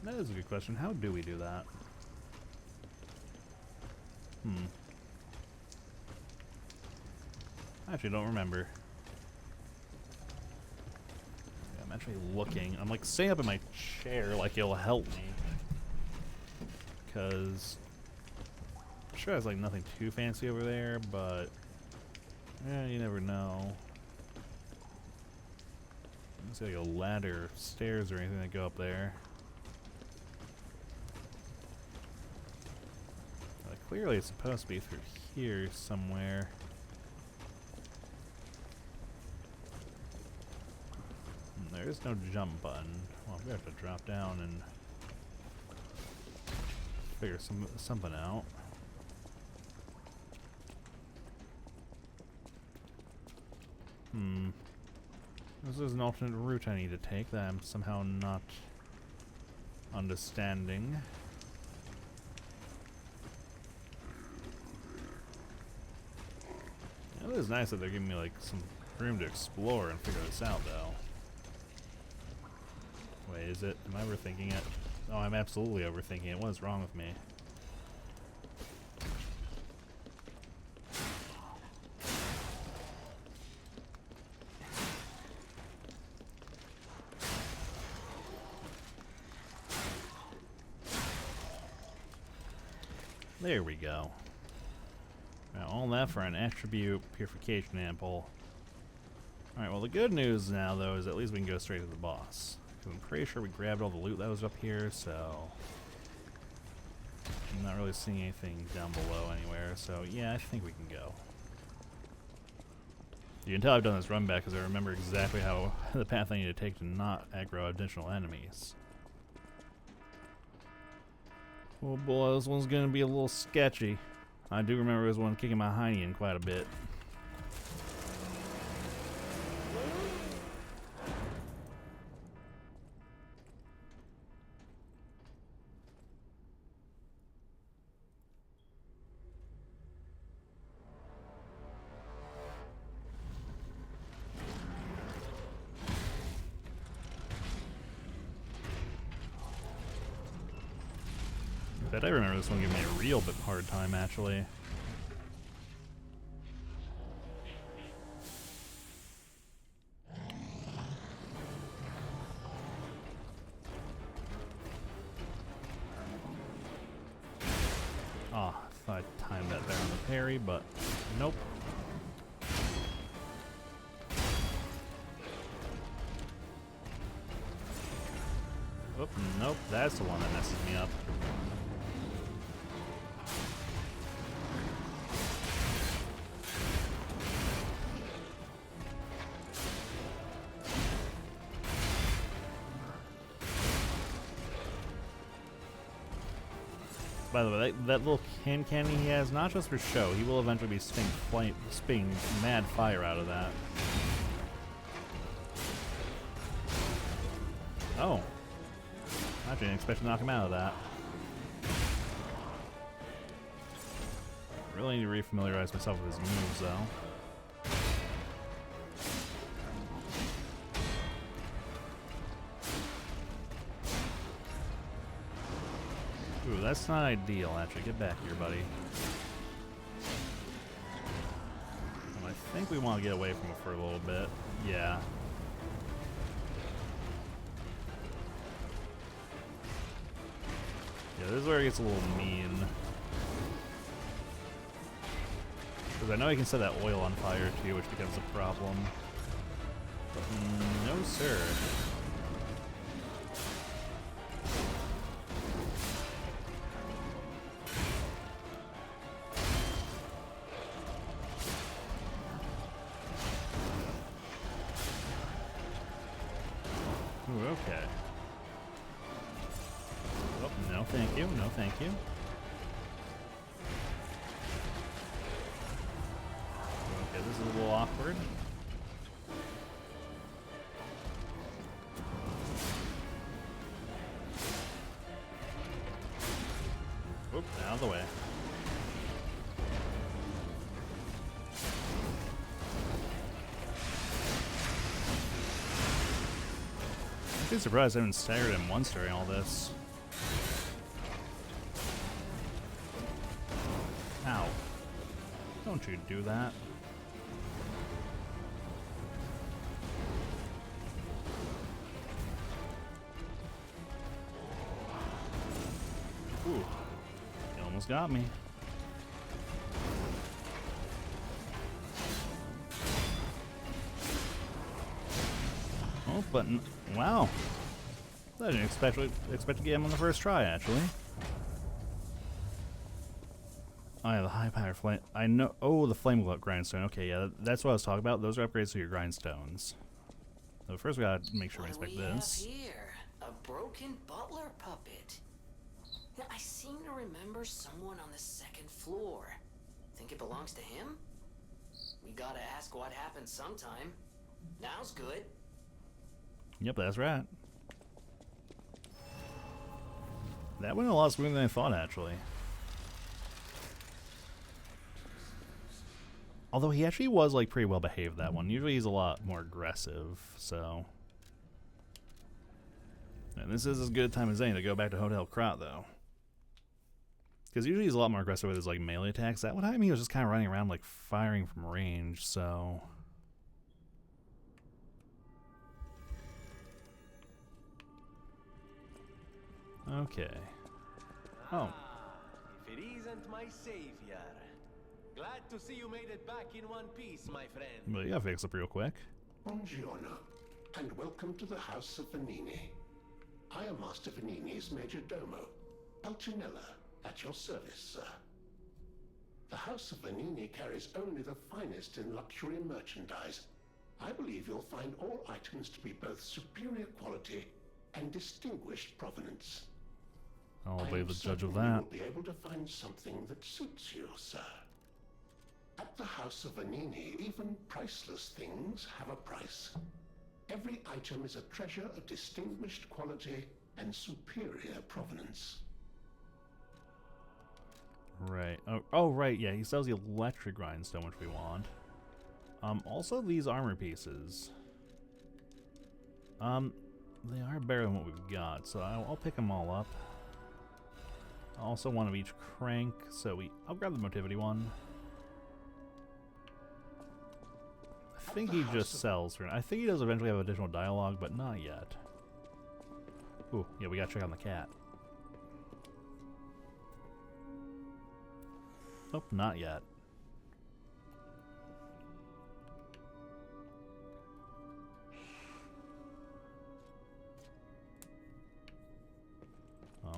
Speaker 1: That is a good question. How do we do that? I actually don't remember. Yeah, I'm actually looking. I'm like sitting up in my chair like it'll help me. Because I'm sure there's like nothing too fancy over there, but yeah, you never know. There's like a ladder, stairs, or anything that go up there. Clearly it's supposed to be through here somewhere. There is no jump button. Well, we have to drop down and figure something out. This is an alternate route I need to take that I'm somehow not understanding. It is nice that they're giving me like some room to explore and figure this out, though. Wait, is it? Am I overthinking it? Oh, I'm absolutely overthinking it. What is wrong with me? There we go. Now, all that for an attribute purification ample. Alright, well the good news now though is at least we can go straight to the boss. Because I'm pretty sure we grabbed all the loot that was up here, so I'm not really seeing anything down below anywhere, so yeah, I think we can go. You can tell I've done this run back because I remember exactly how the path I need to take to not aggro additional enemies. Oh boy, this one's gonna be a little sketchy. I do remember this one kicking my hiney in quite a bit. Bet I remember this one giving me a real bit hard time, actually. Ah, I thought I timed that there on the parry, but nope. Oh, nope, that's the one that messes me up. By the way, that little hand cannon he has, not just for show, he will eventually be spitting mad fire out of that. Oh. I didn't expect to knock him out of that. Really need to refamiliarize myself with his moves, though. Ooh, that's not ideal, actually. Get back here, buddy. And I think we want to get away from it for a little bit. Yeah. Yeah, this is where it gets a little mean. Because I know I can set that oil on fire too, which becomes a problem. But no, sir. Ooh, okay. Oh, no thank you, no thank you. Okay, this is a little awkward. Whoop, out of the way. I'm pretty surprised I haven't staggered him once during all this. Ow. Don't you do that. Ooh. You almost got me. Oh, but wow. I didn't expect to get him on the first try, actually. Oh yeah, the high power flame. I know. Oh, the flame grindstone. Okay, yeah, that's what I was talking about. Those are upgrades to your grindstones. So first we gotta make sure we inspect this.
Speaker 3: Here, a broken butler puppet. Yeah, I seem to remember someone on the second floor. Think it belongs to him? We gotta ask what happened sometime. Now's good.
Speaker 1: Yep, that's right. That went a lot smoother than I thought, actually. Although he actually was like pretty well behaved that one. Usually he's a lot more aggressive, so. And this is as good a time as any to go back to Hotel Krat, though. Because usually he's a lot more aggressive with his like melee attacks. That one time he was just kind of running around like firing from range, so. Okay. Oh.
Speaker 15: If it isn't my savior. Glad to see you made it back in one piece, my friend.
Speaker 1: Well, you gotta fix up real quick.
Speaker 5: Buongiorno, and welcome to the House of Venini. I am Master Venini's Major Domo, Pulcinella, at your service, sir. The House of Venini carries only the finest in luxury merchandise. I believe you'll find all items to be both superior quality and distinguished provenance.
Speaker 1: I'll be the judge of
Speaker 5: You
Speaker 1: that.
Speaker 5: will be able to find something that suits you, sir. At the House of Venini, even priceless things have a price. Every item is a treasure of distinguished quality and superior provenance.
Speaker 1: Right. Oh, right. Yeah, he sells the electric grindstone, which we want. Also these armor pieces. They are better than what we've got, so I'll pick them all up. Also one of each crank, so I'll grab the motivity one. I think he just sells for. I think he does eventually have additional dialogue, but not yet. Ooh, yeah, we gotta check on the cat. Nope, not yet.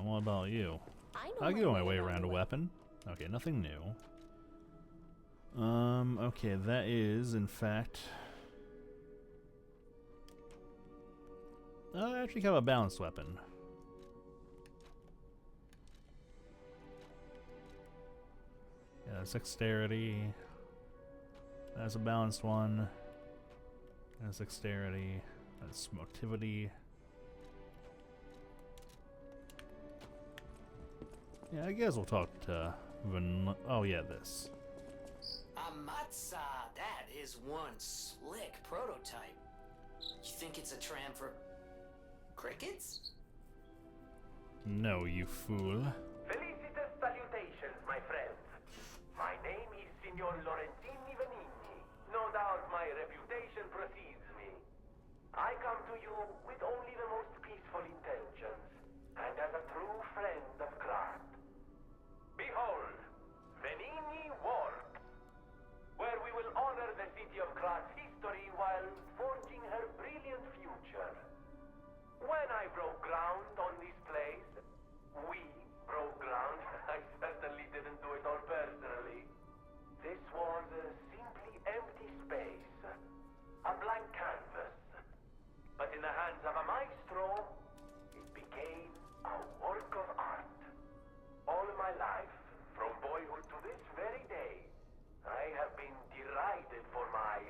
Speaker 1: What about you? I'll get on my way around a weapon. Okay, nothing new. Okay, that is, in fact... I actually have a balanced weapon. Yeah, that's dexterity. That's a balanced one. That's dexterity. That's motivity. Yeah, I guess we'll talk to oh yeah, this.
Speaker 3: Amatsa, that is one slick prototype. You think it's a tram for crickets?
Speaker 1: No, you fool.
Speaker 12: Signor Lorenzini Venigni. No doubt my reputation precedes me. I come to you with only the most peaceful intentions, and as a true friend of craft. Behold, Venigni Works, where we will honor the city of Krat's history while forging her brilliant future. When I broke ground on this place, we broke ground. I certainly didn't do it all personally. This was a simply empty space, a blank canvas. But in the hands of a maestro, it became a work of art. All my life, from boyhood to this very day, I have been derided for my,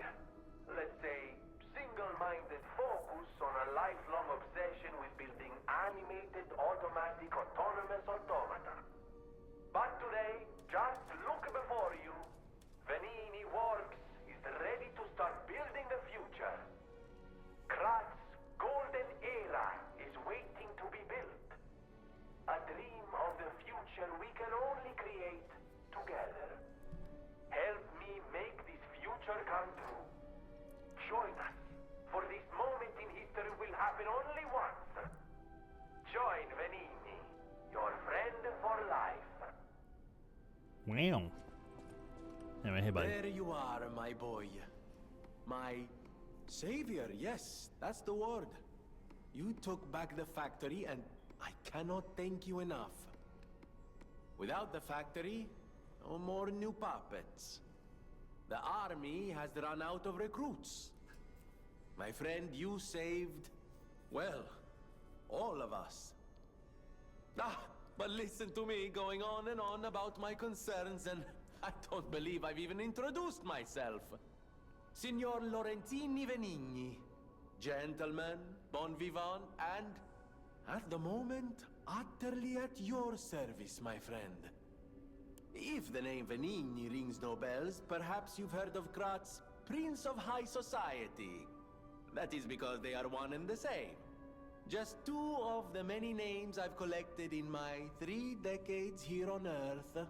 Speaker 12: let's say, single-minded focus on a lifelong obsession with building animated, automatic, autonomous automata. But today, just look before you. Venigni Works is ready to start building the future. Krat's golden era is waiting to be built. A dream of the future we can only create together. Help me make this future come true. Join us, for this moment in history will happen only once. Join Venigni, your friend for life.
Speaker 1: Wow. Anyway, hey buddy.
Speaker 15: There you are, my boy. My savior, yes, that's the word. You took back the factory, and I cannot thank you enough. Without the factory, no more new puppets. The army has run out of recruits. My friend, you saved, well, all of us. But listen to me going on and on about my concerns, and I don't believe I've even introduced myself. Signor Lorenzini Venigni, gentleman, bon vivant, and, at the moment, utterly at your service, my friend. If the name Venigni rings no bells, perhaps you've heard of Krat's Prince of High Society. That is because they are one and the same. Just two of the many names I've collected in my 3 decades here on Earth.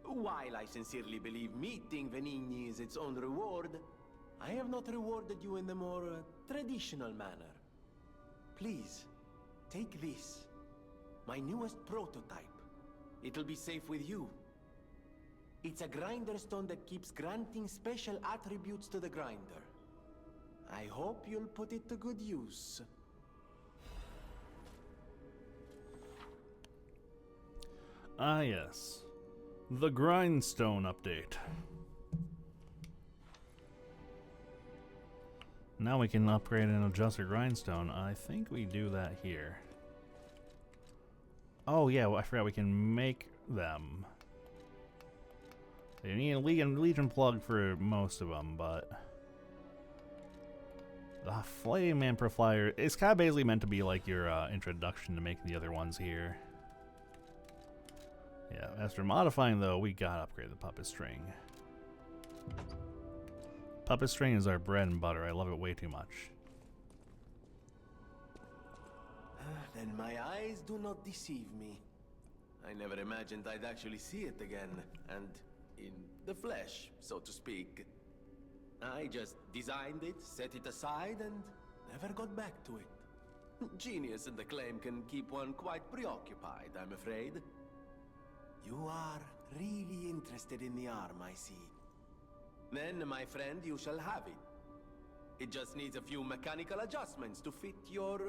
Speaker 15: While I sincerely believe meeting Venigni is its own reward, I have not rewarded you in the more traditional manner. Please, take this. My newest prototype. It'll be safe with you. It's a grinder stone that keeps granting special attributes to the grinder. I hope you'll put it to good use.
Speaker 1: Ah, yes. The Grindstone update. Now we can upgrade and adjust our Grindstone. I think we do that here. Oh, yeah, well, I forgot we can make them. You need a Legion plug for most of them, but the Flame Amplifier is kind of basically meant to be like your introduction to making the other ones here. Yeah, as for modifying though, we gotta upgrade the Puppet String. Puppet String is our bread and butter. I love it way too much.
Speaker 15: Then my eyes do not deceive me. I never imagined I'd actually see it again, and in the flesh, so to speak. I just designed it, set it aside, and never got back to it. Genius and acclaim can keep one quite preoccupied, I'm afraid. You are really interested in the arm, I see. Then, my friend, you shall have it. It just needs a few mechanical adjustments to fit your,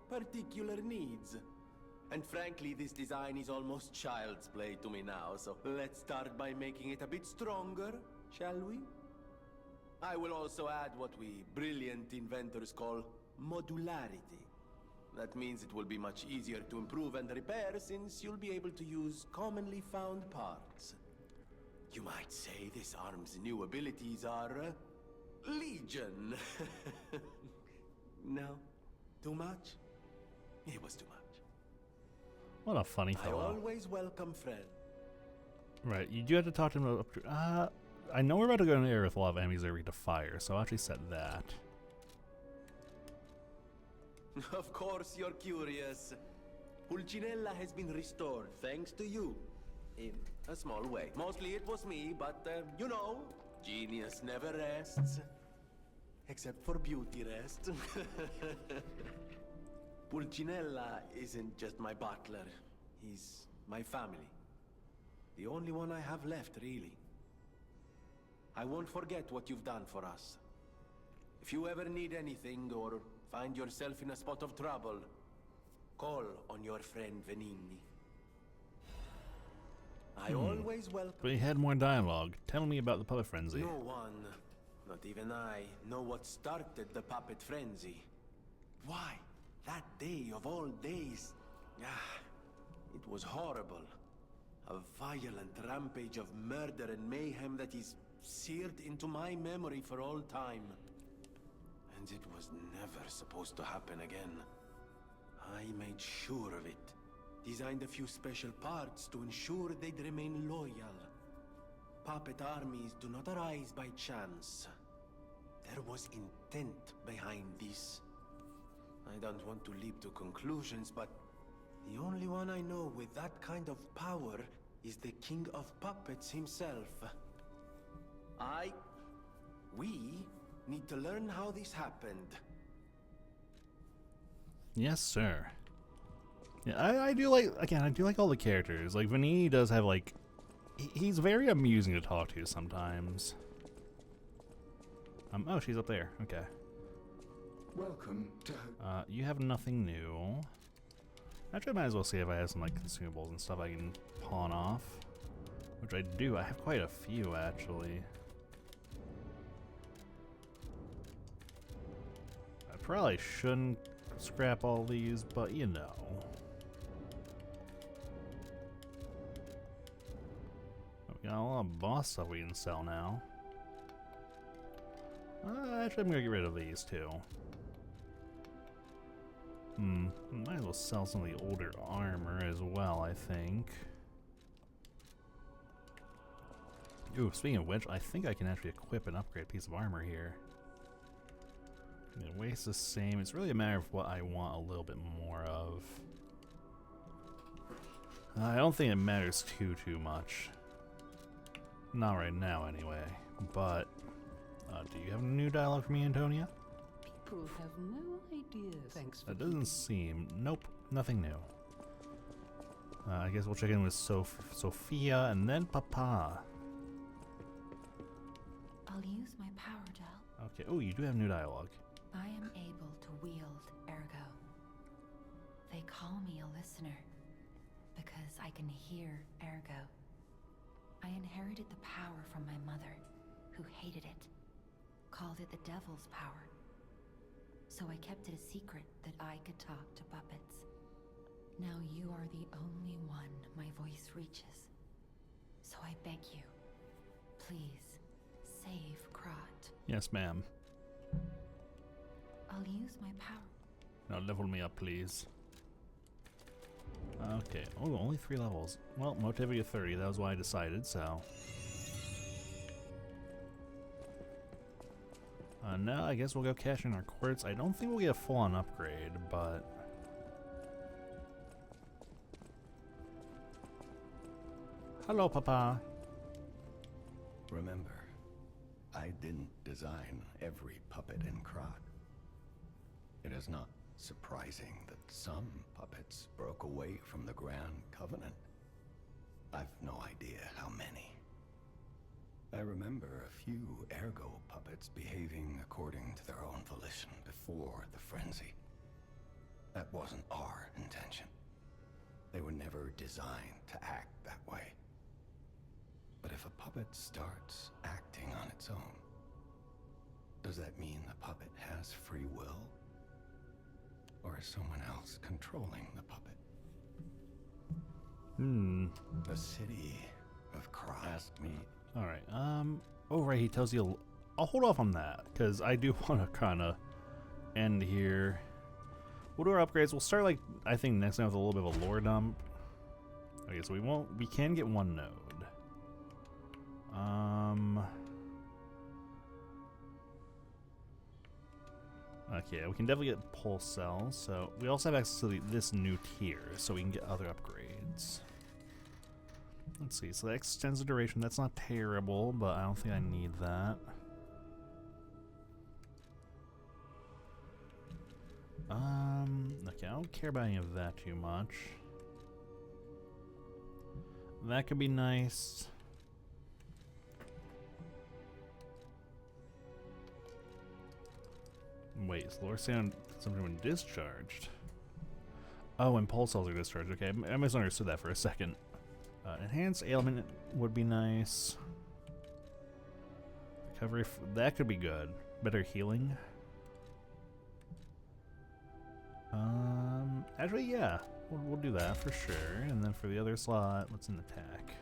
Speaker 15: particular needs. And frankly, this design is almost child's play to me now, so let's start by making it a bit stronger, shall we? I will also add what we brilliant inventors call modularity. That means it will be much easier to improve and repair since you'll be able to use commonly found parts. You might say this arm's new abilities are Legion. No? Too much? It was too much.
Speaker 1: What a funny fellow.
Speaker 15: I always welcome friend.
Speaker 1: Right, you do have to talk to him about I know we're about to go in an area with a lot of enemies that read to fire, so I'll actually set that.
Speaker 15: Of course you're curious. Pulcinella has been restored thanks to you. In a small way. Mostly it was me, but you know, genius never rests. Except for beauty rest. Pulcinella isn't just my butler. He's my family. The only one I have left, really. I won't forget what you've done for us. If you ever need anything or find yourself in a spot of trouble, call on your friend Venigni. I always welcome.
Speaker 1: But he had more dialogue. Tell me about the puppet frenzy.
Speaker 15: No one, not even I, know what started the puppet frenzy. Why? That day of all days. It was horrible. A violent rampage of murder and mayhem that is seared into my memory for all time. And it was never supposed to happen again. I made sure of it. Designed a few special parts to ensure they'd remain loyal. Puppet armies do not arise by chance. There was intent behind this. I don't want to leap to conclusions, but the only one I know with that kind of power is the King of Puppets himself. We need to learn how this happened.
Speaker 1: Yes, sir. Yeah, I do like, again, I do like all the characters. Like, Venigni does have, like, he's very amusing to talk to sometimes. Oh, she's up there. Okay.
Speaker 6: Welcome to...
Speaker 1: You have nothing new. Actually, I might as well see if I have some, like, consumables and stuff I can pawn off. Which I do. I have quite a few, actually. I probably shouldn't scrap all these, but you know. We got a lot of boss stuff we can sell now. Actually, I'm gonna get rid of these too. Might as well sell some of the older armor as well, I think. Ooh, speaking of which, I think I can actually equip and upgrade a piece of armor here. It weighs the same. It's really a matter of what I want a little bit more of. I don't think it matters too much. Not right now, anyway. But, do you have new dialogue for me, Antonia?
Speaker 7: People have no idea. Thanks for
Speaker 1: That doesn't seem... Nope, nothing new. I guess we'll check in with Sophia and then Papa.
Speaker 2: I'll use my power gel.
Speaker 1: Okay, oh, you do have new dialogue.
Speaker 2: I am able to wield Ergo. They call me a listener because I can hear Ergo. I inherited the power from my mother, who hated it, called it the devil's power. So I kept it a secret that I could talk to puppets. Now you are the only one my voice reaches. So I beg you, please, save Krat.
Speaker 1: Yes, ma'am.
Speaker 2: I'll use my power.
Speaker 1: Now level me up, please. Okay. Oh, only 3 levels. Well, motivity of 30. That was why I decided, so. Now I guess we'll go cash in our quartz. I don't think we'll get a full-on upgrade, but... Hello, Papa.
Speaker 11: Remember, I didn't design every puppet in Krat. It is not surprising that some puppets broke away from the Grand Covenant. I've no idea how many. I remember a few Ergo puppets behaving according to their own volition before the frenzy. That wasn't our intention. They were never designed to act that way. But if a puppet starts acting on its own, does that mean the puppet has free will? Or is someone else controlling the puppet? The city of Krat asked me...
Speaker 1: Alright, oh right, he tells you... I'll hold off on that, because I do want to kind of end here. We'll do our upgrades. We'll start, like, I think next time with a little bit of a lore dump. Okay, so we can get 1 node. Okay, we can definitely get pulse cells. So we also have access to this new tier, so we can get other upgrades. Let's see, so that extends the duration. That's not terrible, but I don't think I need that. Okay, I don't care about any of that too much. That could be nice. Wait, is Lorsan something when discharged? Oh, when pulse cells are discharged. Okay, I misunderstood that for a second. Enhanced ailment would be nice. Recovery, that could be good. Better healing. Actually, yeah, we'll do that for sure. And then for the other slot, what's an attack?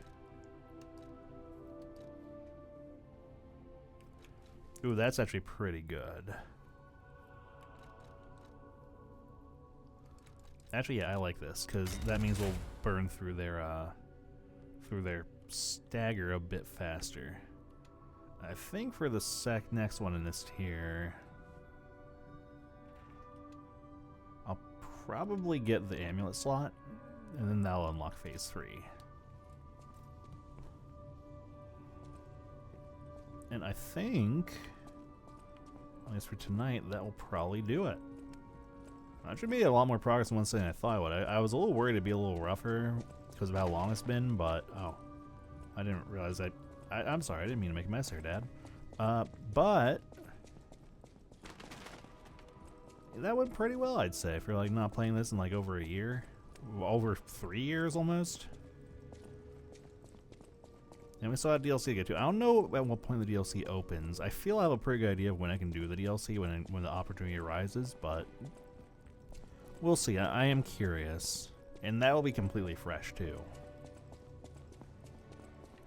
Speaker 1: Ooh, that's actually pretty good. Actually, yeah, I like this because that means we'll burn through their stagger a bit faster. I think for the next one in this tier, I'll probably get the amulet slot, and then that'll unlock phase 3. And I think, at least for tonight, that will probably do it. That should be a lot more progress than I thought it would. I was a little worried it'd be a little rougher because of how long it's been, but oh, I didn't realize I'm sorry, I didn't mean to make a mess here, Dad. But that went pretty well, I'd say, for like not playing this in like over a year, over 3 years almost. And we still have DLC to get to. I don't know at what point the DLC opens. I feel I have a pretty good idea of when I can do the DLC when the opportunity arises, but we'll see. I am curious, and that will be completely fresh too.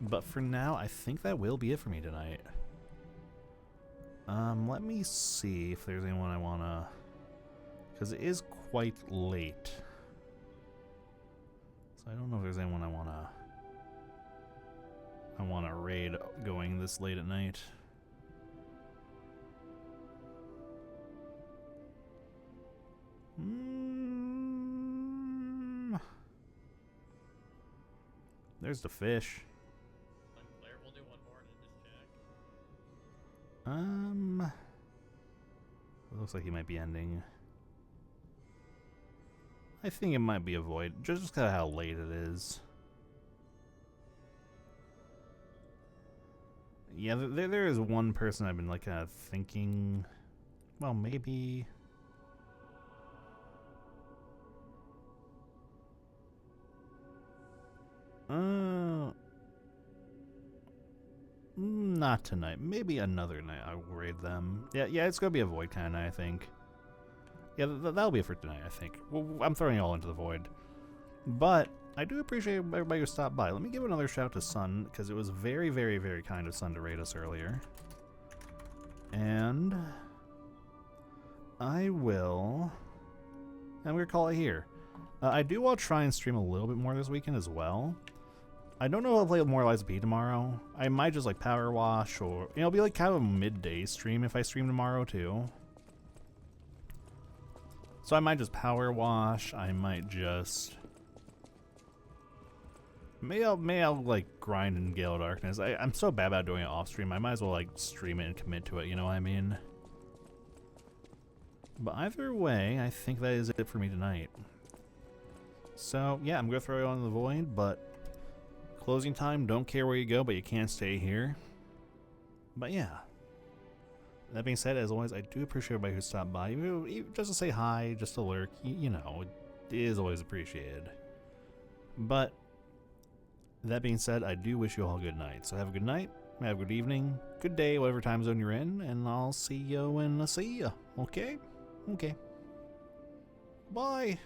Speaker 1: But for now, I think that will be it for me tonight. Let me see if there's anyone I wanna, because it is quite late. So I don't know if there's anyone I wanna raid going this late at night. There's the fish.
Speaker 16: We'll do one more and just check.
Speaker 1: It looks like he might be ending. I think it might be a void, just because of how late it is. Yeah, there is one person I've been like kind of thinking, well, maybe. Not tonight. Maybe another night I'll raid them. Yeah, it's gonna be a void kind of night, I think. Yeah, that'll be it for tonight, I think. Well, I'm throwing it all into the void. But I do appreciate everybody who stopped by. Let me give another shout to Sun, because it was very, very, very kind of Sun to raid us earlier. And I'm gonna call it here. I do want to try and stream a little bit more this weekend as well. I don't know if I'll play more Lies of P tomorrow. I might just like power wash, or it'll be like kind of a midday stream if I stream tomorrow too. So I might just power wash. I might just maybe I'll like grind in Gale of Darkness. I'm so bad about doing it off stream. I might as well like stream it and commit to it. You know what I mean? But either way, I think that is it for me tonight. So yeah, I'm gonna throw it on the void, but closing time, don't care where you go, but you can't stay here. But yeah. That being said, as always, I do appreciate everybody who stopped by. Just to say hi, just to lurk, you know, it is always appreciated. But that being said, I do wish you all a good night. So have a good night, have a good evening, good day, whatever time zone you're in, and I'll see you when I see you. Okay? Okay. Bye.